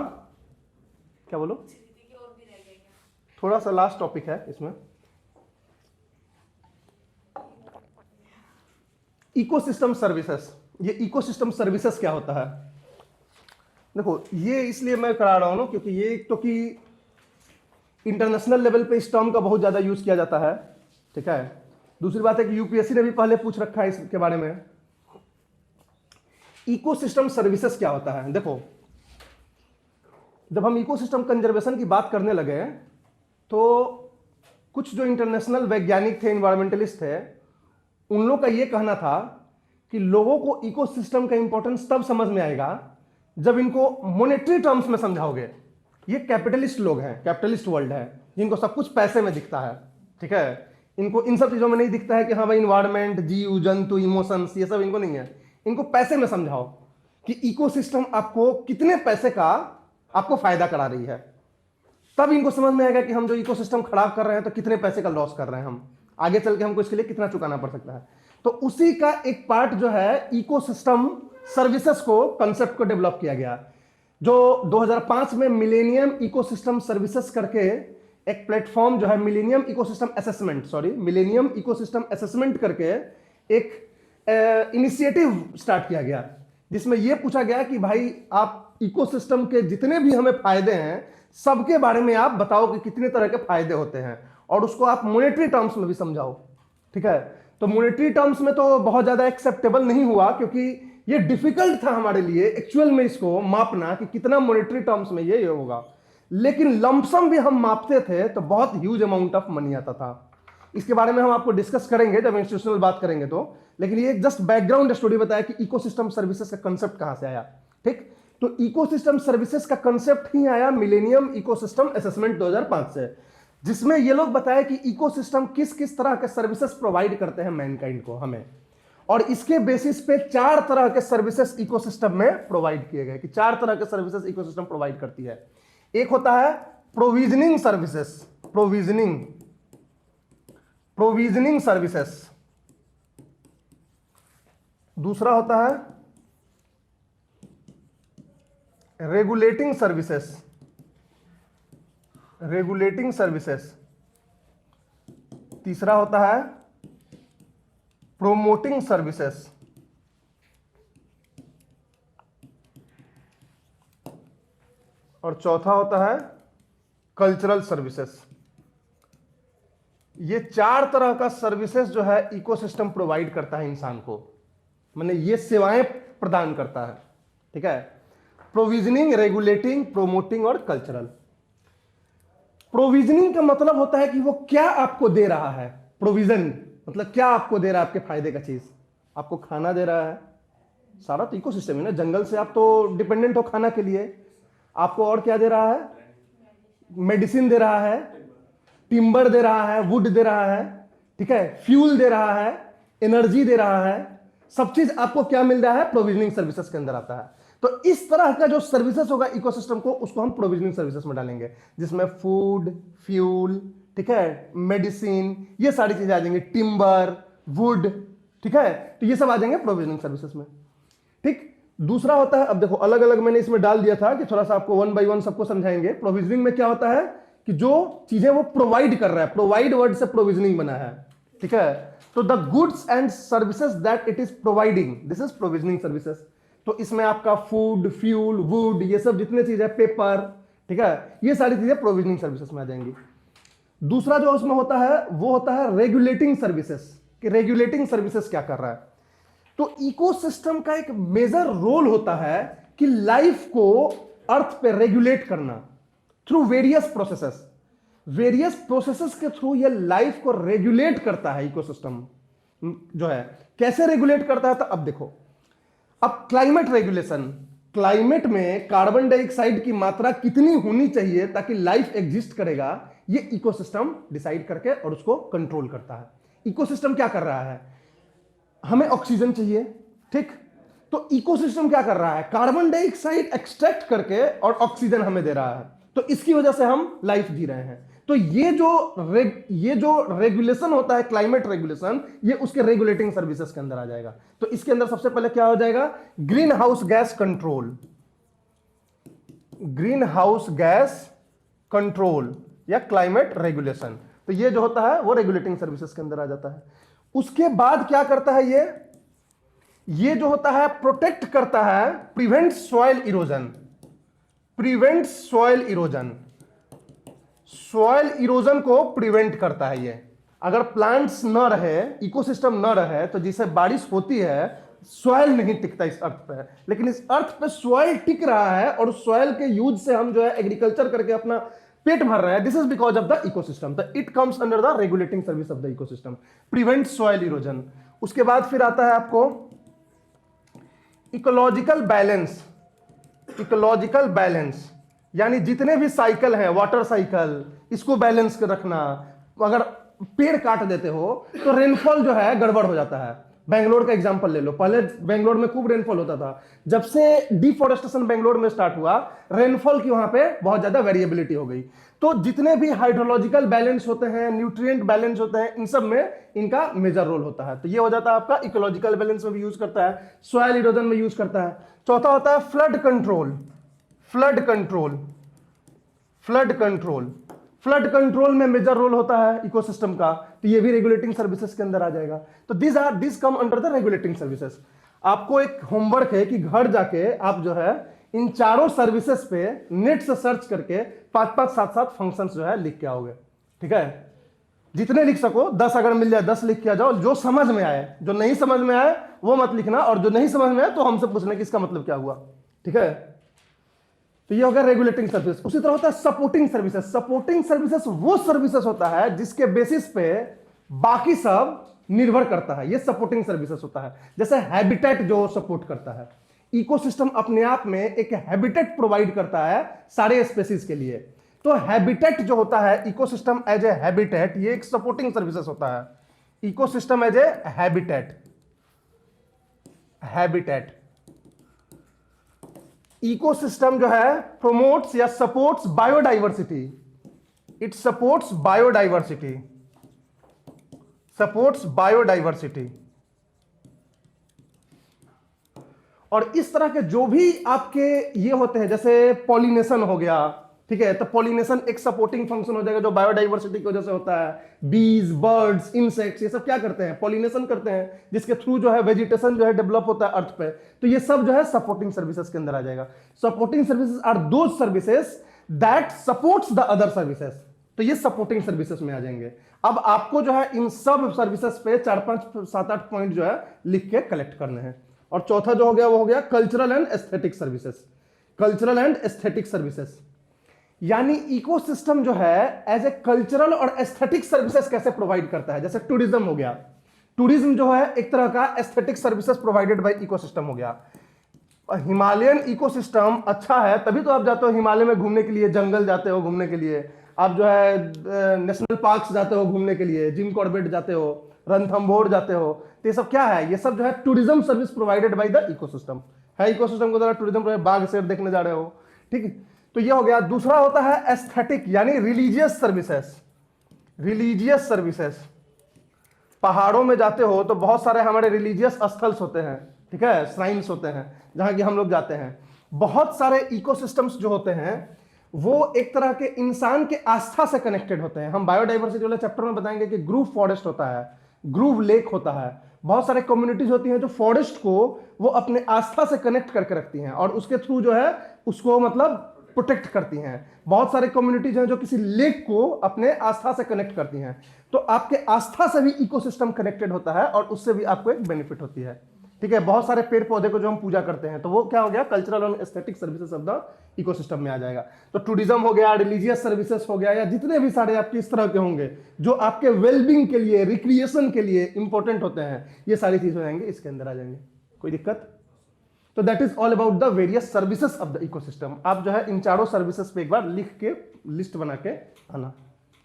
क्या बोलो? थोड़ा सा लास्ट टॉपिक है इसमें, इकोसिस्टम सर्विसेज। ये इकोसिस्टम सर्विसेज क्या होता है? देखो ये इसलिए मैं करा रहा हूं ना, क्योंकि ये एक तो कि इंटरनेशनल लेवल पे इस टर्म का बहुत ज्यादा यूज किया जाता है, ठीक है। दूसरी बात है कि UPSC ने भी पहले पूछ रखा है इसके बारे में। इकोसिस्टम सर्विसेज क्या होता है? देखो जब हम इकोसिस्टम कंजर्वेशन की बात करने लगे तो कुछ जो इंटरनेशनल वैज्ञानिक थे, इन्वायरमेंटलिस्ट थे, उन लोगों का यह कहना था कि लोगों को इकोसिस्टम का इंपॉर्टेंस तब समझ में आएगा जब इनको मॉनेटरी टर्म्स में समझाओगे। ये कैपिटलिस्ट लोग हैं, कैपिटलिस्ट वर्ल्ड है, जिनको सब कुछ पैसे में दिखता है, ठीक है। इनको इन सब चीजों में नहीं दिखता है कि हाँ भाई इन्वायरमेंट, जीव जंतु, इमोशंस, ये सब इनको नहीं है। इनको पैसे में समझाओ कि इकोसिस्टम आपको कितने पैसे का आपको फायदा करा रही है, तब इनको समझ में आएगा कि हम जो इकोसिस्टम खराब कर रहे हैं तो कितने पैसे का लॉस कर रहे हैं, हम आगे चल के हमको इसके लिए कितना चुकाना पड़ सकता है। तो उसी का एक पार्ट जो है इकोसिस्टम सर्विसेज को, कंसेप्ट को डेवलप किया गया, जो 2005 में मिलेनियम इकोसिस्टम सर्विसेज करके एक प्लेटफॉर्म जो है मिलेनियम इकोसिस्टम असेसमेंट करके एक इनिशिएटिव स्टार्ट किया गया, जिसमें यह पूछा गया कि भाई आप इकोसिस्टम के जितने भी हमें फायदे हैं सबके बारे में आप बताओ कि कितने तरह के फायदे होते हैं, और उसको आप मॉनेटरी टर्म्स में भी समझाओ। ठीक है, तो मॉनेटरी टर्म्स में तो बहुत ज्यादा एक्सेप्टेबल नहीं हुआ, क्योंकि ये डिफिकल्ट था हमारे लिए एक्चुअल में इसको मापना कि कितना मॉनेटरी टर्म्स में ये होगा। लेकिन लंपसम भी हम मापते थे तो बहुत ह्यूज अमाउंट ऑफ मनी आता था। इसके बारे में हम आपको डिस्कस करेंगे जब इंस्टीट्यूशनल बात करेंगे तो, लेकिन ये जस्ट बैकग्राउंड स्टोरी बताया कि इकोसिस्टम सर्विसेज का कंसेप्ट कहां से आया। ठीक, तो इकोसिस्टम सर्विसेज का कंसेप्ट ही आया मिलेनियम इकोसिस्टम असेसमेंट 2005 से, जिसमें ये लोग बताया कि इकोसिस्टम किस किस तरह के सर्विसेज प्रोवाइड करते हैं मैनकाइंड को, हमें, और इसके बेसिस पे 4 तरह के सर्विसेज इकोसिस्टम में प्रोवाइड किए गए कि 4 तरह के सर्विसेज इकोसिस्टम प्रोवाइड करती है। एक होता है प्रोविजनिंग सर्विसेज, प्रोविजनिंग सर्विसेज। दूसरा होता है रेगुलेटिंग सर्विसेज। तीसरा होता है प्रोमोटिंग सर्विसेज। और चौथा होता है कल्चरल सर्विसेज। ये 4 तरह का सर्विसेज जो है इकोसिस्टम प्रोवाइड करता है इंसान को, माने ये सेवाएं प्रदान करता है। ठीक है, प्रोविजनिंग, रेगुलेटिंग, प्रोमोटिंग और कल्चरल। प्रोविजनिंग का मतलब होता है कि वो क्या आपको दे रहा है। प्रोविजन मतलब क्या आपको दे रहा है, आपके फायदे का चीज, आपको खाना दे रहा है, सारा तो इकोसिस्टम है ना, जंगल से आप तो डिपेंडेंट हो खाना के लिए, आपको और क्या दे रहा है, मेडिसिन दे रहा है, टिम्बर दे रहा है, वुड दे रहा है, ठीक है, फ्यूल दे रहा है, एनर्जी दे रहा है, सब चीज आपको क्या मिल रहा है, प्रोविजनिंग सर्विसेज के अंदर आता है। तो इस तरह का जो सर्विसेज होगा इकोसिस्टम को, उसको हम प्रोविजनिंग सर्विसेज में डालेंगे, जिसमें फूड, फ्यूल, ठीक है, मेडिसिन, ये सारी चीजें आ जाएंगी, टिम्बर, वुड, ठीक है, तो ये सब आ जाएंगे प्रोविजनिंग सर्विसेज में। ठीक, दूसरा होता है, अब देखो अलग अलग मैंने इसमें डाल दिया था कि थोड़ा सा आपको 1 बाय 1 सबको समझाएंगे। प्रोविजनिंग में क्या होता है कि जो चीजें वो प्रोवाइड कर रहा है, प्रोवाइड वर्ड से प्रोविजनिंग बना है। ठीक है, तो the goods and services that it is providing, this is provisioning services. तो इसमें आपका फूड, फ्यूल, वुड, ये सब जितने चीज है, पेपर, ठीक है, ये सारी चीजें प्रोविजनिंग सर्विसेज में आ जाएंगी। दूसरा जो उसमें होता है वो होता है रेगुलेटिंग सर्विसेज, कि रेगुलेटिंग सर्विसेज क्या कर रहा है। तो इकोसिस्टम का एक मेजर रोल होता है कि लाइफ को अर्थ पे रेगुलेट करना थ्रू वेरियस प्रोसेसेस के थ्रू ये लाइफ को रेगुलेट करता है। इकोसिस्टम जो है कैसे रेगुलेट करता है, तो अब देखो, अब क्लाइमेट रेगुलेशन, क्लाइमेट में कार्बन डाइऑक्साइड की मात्रा कितनी होनी चाहिए ताकि लाइफ एग्जिस्ट करेगा, ये इकोसिस्टम डिसाइड करके और उसको कंट्रोल करता है। इकोसिस्टम क्या कर रहा है, हमें ऑक्सीजन चाहिए, ठीक, तो इकोसिस्टम क्या कर रहा है, कार्बन डाइऑक्साइड एक्सट्रैक्ट करके और ऑक्सीजन हमें दे रहा है, तो इसकी वजह से हम लाइफ जी रहे हैं। तो ये जो रेगुलेशन होता है, क्लाइमेट रेगुलेशन, ये उसके रेगुलेटिंग सर्विसेज के अंदर आ जाएगा। तो इसके अंदर सबसे पहले क्या हो जाएगा, green house gas control, green house gas control या क्लाइमेट रेगुलेशन। तो ये जो होता है वो रेगुलेटिंग सर्विसेज के अंदर आ जाता है। उसके बाद क्या करता है ये जो होता है प्रोटेक्ट करता है, prevent soil erosion, soil erosion को प्रिवेंट करता है। ये अगर प्लांट्स न रहे, इकोसिस्टम न रहे, तो जैसे बारिश होती है, सॉइल नहीं टिकता इस अर्थ पे, लेकिन इस अर्थ पे सॉइल टिक रहा है और सॉइल के यूज से हम जो है एग्रीकल्चर करके अपना पेट भर रहे हैं। This is because of the ecosystem, तो it comes under the regulating service of the ecosystem, prevent soil erosion. उसके बाद फिर आता है आपको इकोलॉजिकल बैलेंस, यानी जितने भी साइकिल हैं, वाटर साइकिल, इसको बैलेंस कर रखना। अगर पेड़ काट देते हो तो रेनफॉल जो है गड़बड़ हो जाता है। बेंगलोर का एग्जांपल ले लो, पहले बेंगलोर में खूब रेनफॉल होता था, जब से डिफॉरेस्टेशन बेंगलोर में स्टार्ट हुआ, रेनफॉल की वहां पे बहुत ज्यादा वेरिएबिलिटी हो गई। तो जितने भी हाइड्रोलॉजिकल बैलेंस होते हैं, न्यूट्रिएंट बैलेंस होते हैं, इन सब में इनका मेजर रोल होता है। तो ये हो जाता है आपका इकोलॉजिकल बैलेंस में भी यूज करता है, सॉइल इरोजन में यूज करता है। चौथा होता है फ्लड कंट्रोल में मेजर रोल होता है इकोसिस्टम का, तो ये भी रेगुलेटिंग सर्विसेज के अंदर आ जाएगा। तो this come under the regulating services. आपको एक होमवर्क है कि घर जाके आप जो है इन चारों सर्विसेज पे नेट से सर्च करके 5-5 7-7 फंक्शंस जो है लिख के आओगे। ठीक है, जितने लिख सको, 10 अगर मिल जाए 10 लिख के आ जाओ, जो समझ में आए। जो नहीं समझ में आए वो मत लिखना, और जो नहीं समझ में आए तो हमसे पूछना कि इसका मतलब क्या हुआ। ठीक है, तो ये हो गया रेगुलेटिंग सर्विस। उसी तरह होता है सपोर्टिंग सर्विसेज। सपोर्टिंग सर्विसेज वो सर्विसेज होता है जिसके बेसिस पे बाकी सब निर्भर करता है, ये सपोर्टिंग सर्विसेज होता है। जैसे हैबिटेट जो सपोर्ट करता है, इकोसिस्टम अपने आप में एक हैबिटेट प्रोवाइड करता है सारे स्पेसीज के लिए। तो हैबिटेट जो होता है, इकोसिस्टम एज ए हैबिटेट, ये एक सपोर्टिंग सर्विसेज होता है। Ecosystem as a habitat, habitat ecosystem जो है प्रोमोट्स या supports biodiversity. It supports biodiversity, supports biodiversity. और इस तरह के जो भी आपके ये होते हैं, जैसे पॉलिनेशन हो गया, ठीक है, तो पॉलिनेशन एक सपोर्टिंग फंक्शन हो जाएगा जो बायोडाइवर्सिटी की वजह से होता है। बीज, बर्ड्स, इंसेक्ट्स, ये सब क्या करते हैं? पॉलिनेशन करते हैं, जिसके थ्रू जो है वेजिटेशन जो है डेवलप होता है अर्थ पे। तो ये सब जो है सपोर्टिंग सर्विसेज के अंदर आ जाएगा। Supporting services are those services that supports the other services. तो ये सपोर्टिंग सर्विसेज में आ जाएंगे। अब आपको जो है इन सब सर्विसेज पे 4-5-7-8 पॉइंट जो है लिख के कलेक्ट करने हैं। और चौथा जो हो गया वो हो गया cultural and aesthetic services. Cultural and aesthetic services यानी इकोसिस्टम जो है एज ए कल्चरल और एस्थेटिक सर्विसेज कैसे प्रोवाइड करता है। जैसे टूरिज्म हो गया, टूरिज्म जो है एक तरह का aesthetic services provided by ecosystem हो गया। हिमालयन इकोसिस्टम अच्छा है तभी तो आप जाते हो हिमालय में घूमने के लिए, जंगल जाते हो घूमने के लिए, आप जो है नेशनल पार्क्स जाते हो घूमने के लिए, जिम कॉर्बेट जाते हो, रणथंभौर जाते हो। तो ये सब क्या है? ये सब जो है tourism service provided by the ecosystem है। इकोसिस्टम को जरा टूरिज्म, बाघ शेर देखने जा रहे हो, ठीक है। तो ये हो गया। दूसरा होता है एस्थेटिक यानी रिलीजियस सर्विसेज। रिलीजियस सर्विसेज, पहाड़ों में जाते हो तो बहुत सारे हमारे रिलीजियस स्थल्स होते हैं, ठीक है, श्राइन्स होते हैं जहां कि हम लोग जाते हैं। बहुत सारे इकोसिस्टम्स जो होते हैं वो एक तरह के इंसान के आस्था से कनेक्टेड होते हैं। हम बायोडाइवर्सिटी वाले चैप्टर में बताएंगे कि ग्रूव फॉरेस्ट होता है, ग्रूव लेक होता है। बहुत सारे कम्युनिटीज होती हैं जो फॉरेस्ट को वो अपने आस्था से कनेक्ट करके रखती हैं और उसके थ्रू जो है उसको मतलब प्रोटेक्ट करती हैं। बहुत सारे कम्युनिटीज हैं जो किसी लेक को अपने आस्था से कनेक्ट करती हैं। तो आपके आस्था से भी इकोसिस्टम कनेक्टेड होता है और उससे भी आपको एक बेनिफिट होती है, ठीक है। बहुत सारे पेड़ पौधे को जो हम पूजा करते हैं तो वो क्या हो गया? कल्चरल और aesthetic services of the ecosystem में आ जाएगा। तो टूरिज्म हो गया, रिलीजियस सर्विसेज हो गया, या जितने भी सारे आपके इस तरह के होंगे जो आपके वेलबींग के लिए, रिक्रिएशन के लिए इंपॉर्टेंट होते हैं, ये सारी चीजें हो जाएंगे, इसके अंदर आ जाएंगे। कोई दिक्कत? तो that is all about the various services of the ecosystem. आप जो है इन चारों सर्विसेज पे एक बार लिख के लिस्ट बना के आना।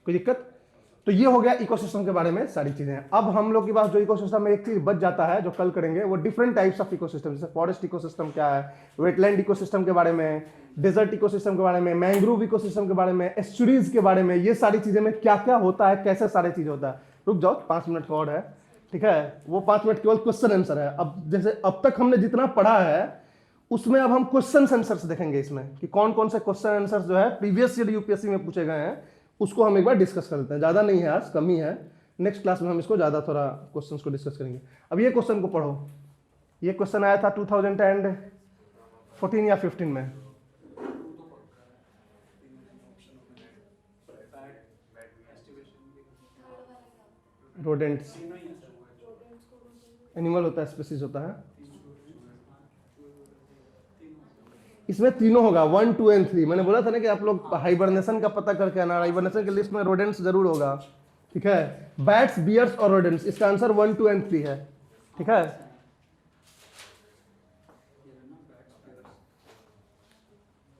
कोई दिक्कत? तो ये हो गया इकोसिस्टम के बारे में सारी चीजें। अब हम लोग के पास जो इकोसिस्टम में एक चीज बच जाता है जो कल करेंगे, वो डिफरेंट टाइप्स ऑफ इकोसिस्टम। जैसे फॉरेस्ट इकोसिस्टम क्या है, वेटलैंड इकोसिस्टम के बारे में, डेजर्ट इकोसिस्टम के बारे में, मैंग्रोव इकोसिस्टम के बारे में, एस्चुरीज के बारे में, ये सारी चीजें में क्या क्या होता है, कैसे सारी चीज होता है। रुक जाओ, 5 मिनट का और है, ठीक है। वो 5 मिनट केवल क्वेश्चन आंसर है। अब जैसे अब तक हमने जितना पढ़ा है उसमें अब हम क्वेश्चन आंसर्स देखेंगे इसमें कि कौन कौन से क्वेश्चन आंसर्स जो है प्रीवियस ईयर यूपीएससी में पूछे गए हैं, उसको हम एक बार डिस्कस कर लेते हैं। ज़्यादा नहीं है, आज कम ही है। नेक्स्ट क्लास में हम इसको ज़्यादा थोड़ा क्वेश्चंस को डिस्कस करेंगे। अब ये क्वेश्चन को पढ़ो। ये क्वेश्चन आया था 2014 या 15 में। रोडेंट्स, एनिमल होता है, स्पीसीज होता है। इसमें तीनों होगा, 1, 2 एंड 3। मैंने बोला था ना कि आप लोग हाइबरनेशन का पता करके आना। हाइबरनेशन की लिस्ट में रोडेंट्स जरूर होगा, ठीक है। बैट्स, बियर्स और रोडेंट्स, इसका आंसर 1, 2 एंड 3 है, ठीक है।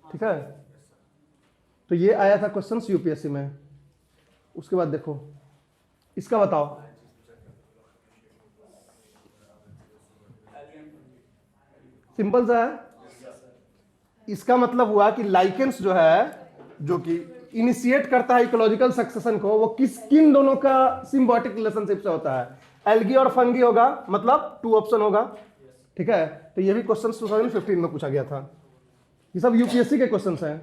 ठीक है, तो ये आया था क्वेश्चंस यूपीएससी में। उसके बाद देखो इसका बताओ। सिंपल सा है। इसका मतलब हुआ कि लाइकेंस जो है, जो कि इनिशिएट करता है इकोलॉजिकल सक्सेशन को, वो किन दोनों का सिम्बायोटिक रिलेशनशिप से होता है? एल्गी और फंगी होगा, मतलब 2 ऑप्शन होगा, ठीक है। तो ये भी क्वेश्चन 2015 में पूछा गया था। ये सब यूपीएससी के क्वेश्चन हैं,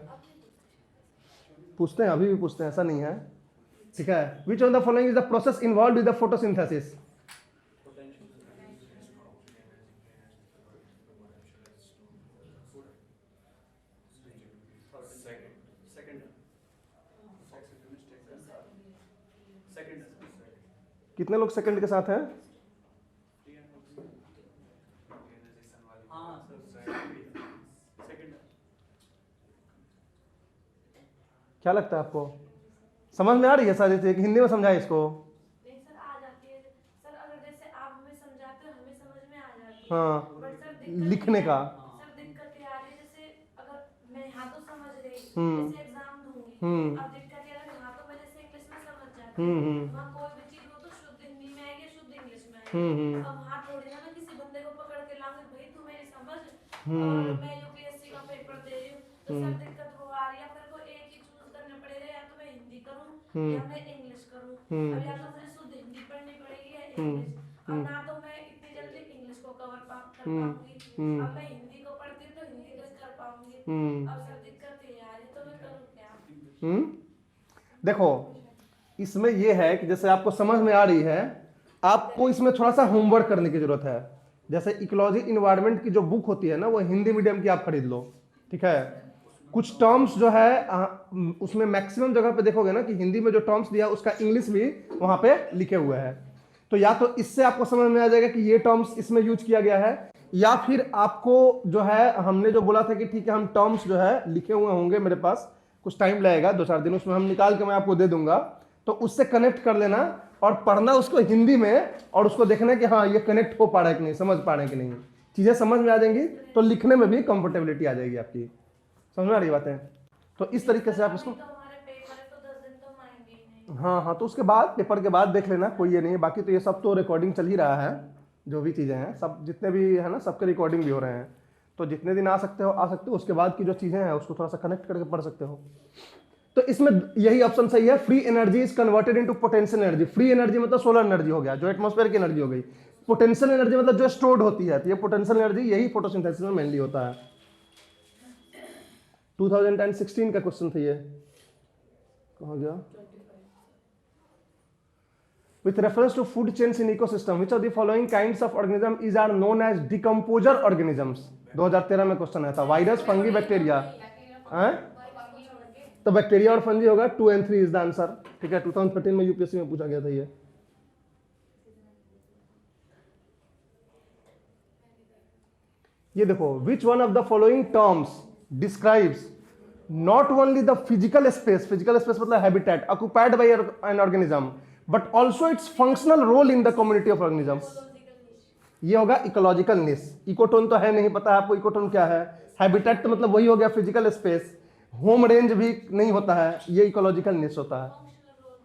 पूछते हैं, अभी भी पूछते हैं, ऐसा नहीं है, ठीक है। विच of the following is the process involved with the photosynthesis? कितने लोग सेकंड के साथ हैं? हाँ सर सेकंड। क्या लगता है आपको, समझ में आ रही है सारी चीज? हिंदी में समझाए इसको? नहीं सर आ जाती है सर, अगर जैसे आप हमें समझाते हो हमें समझ में आ जाती है। हाँ, बट सर दिक्कत लिखने का। सर दिक्कत ये आ रही है, जैसे अगर मैं यहाँ तो समझ गई, हम्म। जैसे एग्जाम दूंगी, अब दिक्कत ये आ रही है यहाँ तो मैं जैसे इंग्लिश में समझ जाती हूँ, वहाँ कोई भी चीज हो तो शुद्ध हिंदी में आएगी, शुद्ध इंग्लिश में आएगी। अब वहाँ थोड़ी ना मैं किसी बंदे को पकड़ के लाऊंगी, भाई तू मेरी समझ, और मैं यूपीएससी का पेपर दे रही हूँ, तो सर दिक्कत वो आ रही है, मेरे को एक ही चूज करना पड़ेगा, या तो मैं हिंदी करूँ या मैं इंग्लिश करूँ। अब या तो मुझे शुद्ध हिंदी पढ़नी पड़ेगी या इंग्लिश। अब ना तो मैं इतनी जल्दी इंग्लिश को कर पाऊंगी, अब मैं हिंदी को पढ़ती हूँ तो हिंदी को कर पाऊंगी। अब सर दिक्कत ये आ रही है, तो मैं करूँ क्या? देखो इसमें ये है कि जैसे आपको समझ में आ रही है, आपको इसमें थोड़ा सा होमवर्क करने की जरूरत है। जैसे इकोलॉजी इन्वायरमेंट की जो बुक होती है ना, वो हिंदी मीडियम की आप खरीद लो, ठीक है। कुछ टर्म्स जो है उसमें मैक्सिमम जगह पे देखोगे ना कि हिंदी में जो टर्म्स दिया उसका इंग्लिश भी वहां पे लिखे हुए हैं। तो या तो इससे आपको समझ में आ जाएगा कि ये टर्म्स इसमें यूज किया गया है, या फिर आपको जो है हमने जो बोला था कि ठीक है हम टर्म्स जो है लिखे हुए होंगे मेरे पास, कुछ टाइम लगेगा 2-4 दिन, उसमें हम निकाल के मैं आपको दे दूंगा, तो उससे कनेक्ट कर लेना और पढ़ना उसको हिंदी में, और उसको देखना कि हाँ ये कनेक्ट हो पा रहा है कि नहीं, समझ पा रहे हैं कि नहीं। चीजें समझ में आ जाएंगी तो लिखने में भी कंफर्टेबिलिटी आ जाएगी आपकी। समझ में आ रही बातें? तो इस तरीके से आप इसको, तो हमारे पेपर है तो 10 दिन तो मांगे ही नहीं। हाँ हाँ, तो उसके बाद पेपर के बाद देख लेना, कोई ये नहीं है। बाकी तो ये सब तो रिकॉर्डिंग चल ही रहा है, जो भी चीज़ें हैं सब जितने भी है ना सबके रिकॉर्डिंग भी हो रहे हैं। तो जितने दिन आ सकते हो, उसके बाद की जो चीज़ें हैं उसको थोड़ा सा कनेक्ट करके पढ़ सकते हो। तो इसमें यही ऑप्शन सही है, free energy is converted into potential energy. Free energy मतलब सोलर एनर्जी हो गया, जो एटमॉस्फेयर की एनर्जी हो गई। पोटेंशियल एनर्जी मतलब जो स्टोर्ड होती है, तो ये पोटेंशियल एनर्जी यही फोटोसिंथेसिस में मेनली होता है। 2016 का क्वेश्चन था ये, कहाँ गया? With reference to food chains in ecosystem, which of the following kinds of organism is are known as decomposer organisms? 2013 में क्वेश्चन आया था, वायरस, फंगी, बैक्टीरिया। तो बैक्टीरिया और फंगी होगा, 2 and 3 इज द आंसर, ठीक है। 2013 में यूपीएससी में पूछा गया था ये। ये देखो, which one of the following terms describes not only the physical space मतलब habitat occupied by an organism, but also its functional role in the community of organisms. ये होगा इकोलॉजिकल निश। इकोटोन तो है नहीं, पता है आपको इकोटोन क्या है? हैबिटेट तो मतलब वही हो गया फिजिकल स्पेस, होम रेंज भी नहीं होता है, ये इकोलॉजिकल निश होता है,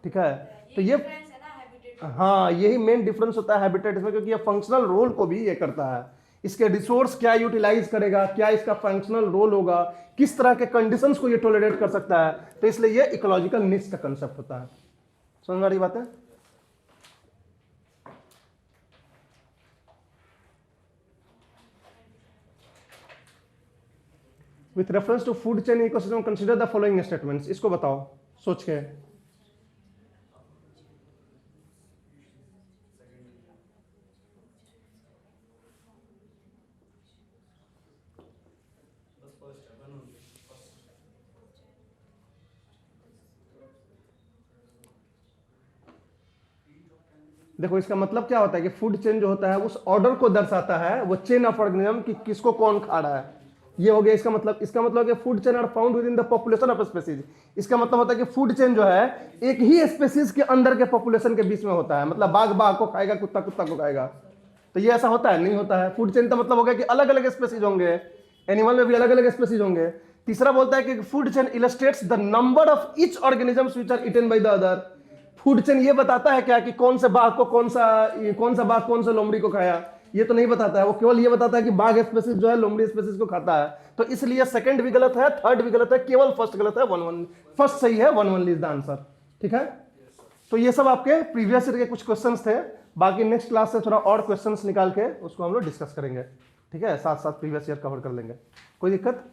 ठीक है। तो ये हाँ यही मेन डिफरेंस होता है हैबिटेट में, क्योंकि ये फंक्शनल रोल को भी ये करता है। इसके रिसोर्स क्या यूटिलाइज करेगा, क्या इसका फंक्शनल रोल होगा, किस तरह के कंडीशंस को ये टॉलरेट कर सकता है, तो इसलिए ये इकोलॉजिकल निश का कंसेप्ट होता है। समझ में आ रही बात है? With reference to food chain ecosystem consider the following statements. इसको बताओ सोच के। देखो इसका मतलब क्या होता है कि फूड चेन जो होता है उस ऑर्डर को दर्शाता है, वो चेन ऑफ ऑर्गेनिज्म कि किसको कौन खा रहा है, ये हो गया इसका मतलब। इसका मतलब कि food chain are found within the population of species. इसका मतलब होता है कि फूड चेन जो है एक ही स्पीसीज के अंदर के पॉपुलेशन के बीच में होता है, मतलब बाघ बाघ को खाएगा, कुत्ता कुत्ता को खाएगा। तो ये ऐसा होता है? नहीं होता है। फूड चेन का मतलब हो गया कि अलग अलग स्पीसीज होंगे, एनिमल में भी अलग अलग स्पीसीज होंगे। तीसरा बोलता है कि food chain illustrates the number of each organisms which are eaten by the other. Food chain ये बताता है क्या कि कौन से बाघ को कौन सा बाघ कौन से लोमड़ी को खाया, ये तो नहीं बताता है। वो केवल ये बताता है कि बाघ स्पीसीज जो है लोमड़ी स्पीसीज को खाता है। तो इसलिए सेकंड भी गलत है, थर्ड भी गलत है, केवल फर्स्ट गलत है। 1-1 फर्स्ट सही है, 1-1 इज द आंसर, ठीक है। तो ये सब आपके प्रीवियस ईयर के कुछ क्वेश्चंस थे। बाकी नेक्स्ट क्लास से थोड़ा और क्वेश्चंस निकाल के उसको हम लोग डिस्कस करेंगे, ठीक है। साथ साथ प्रीवियस ईयर कवर कर लेंगे, कोई दिक्कत?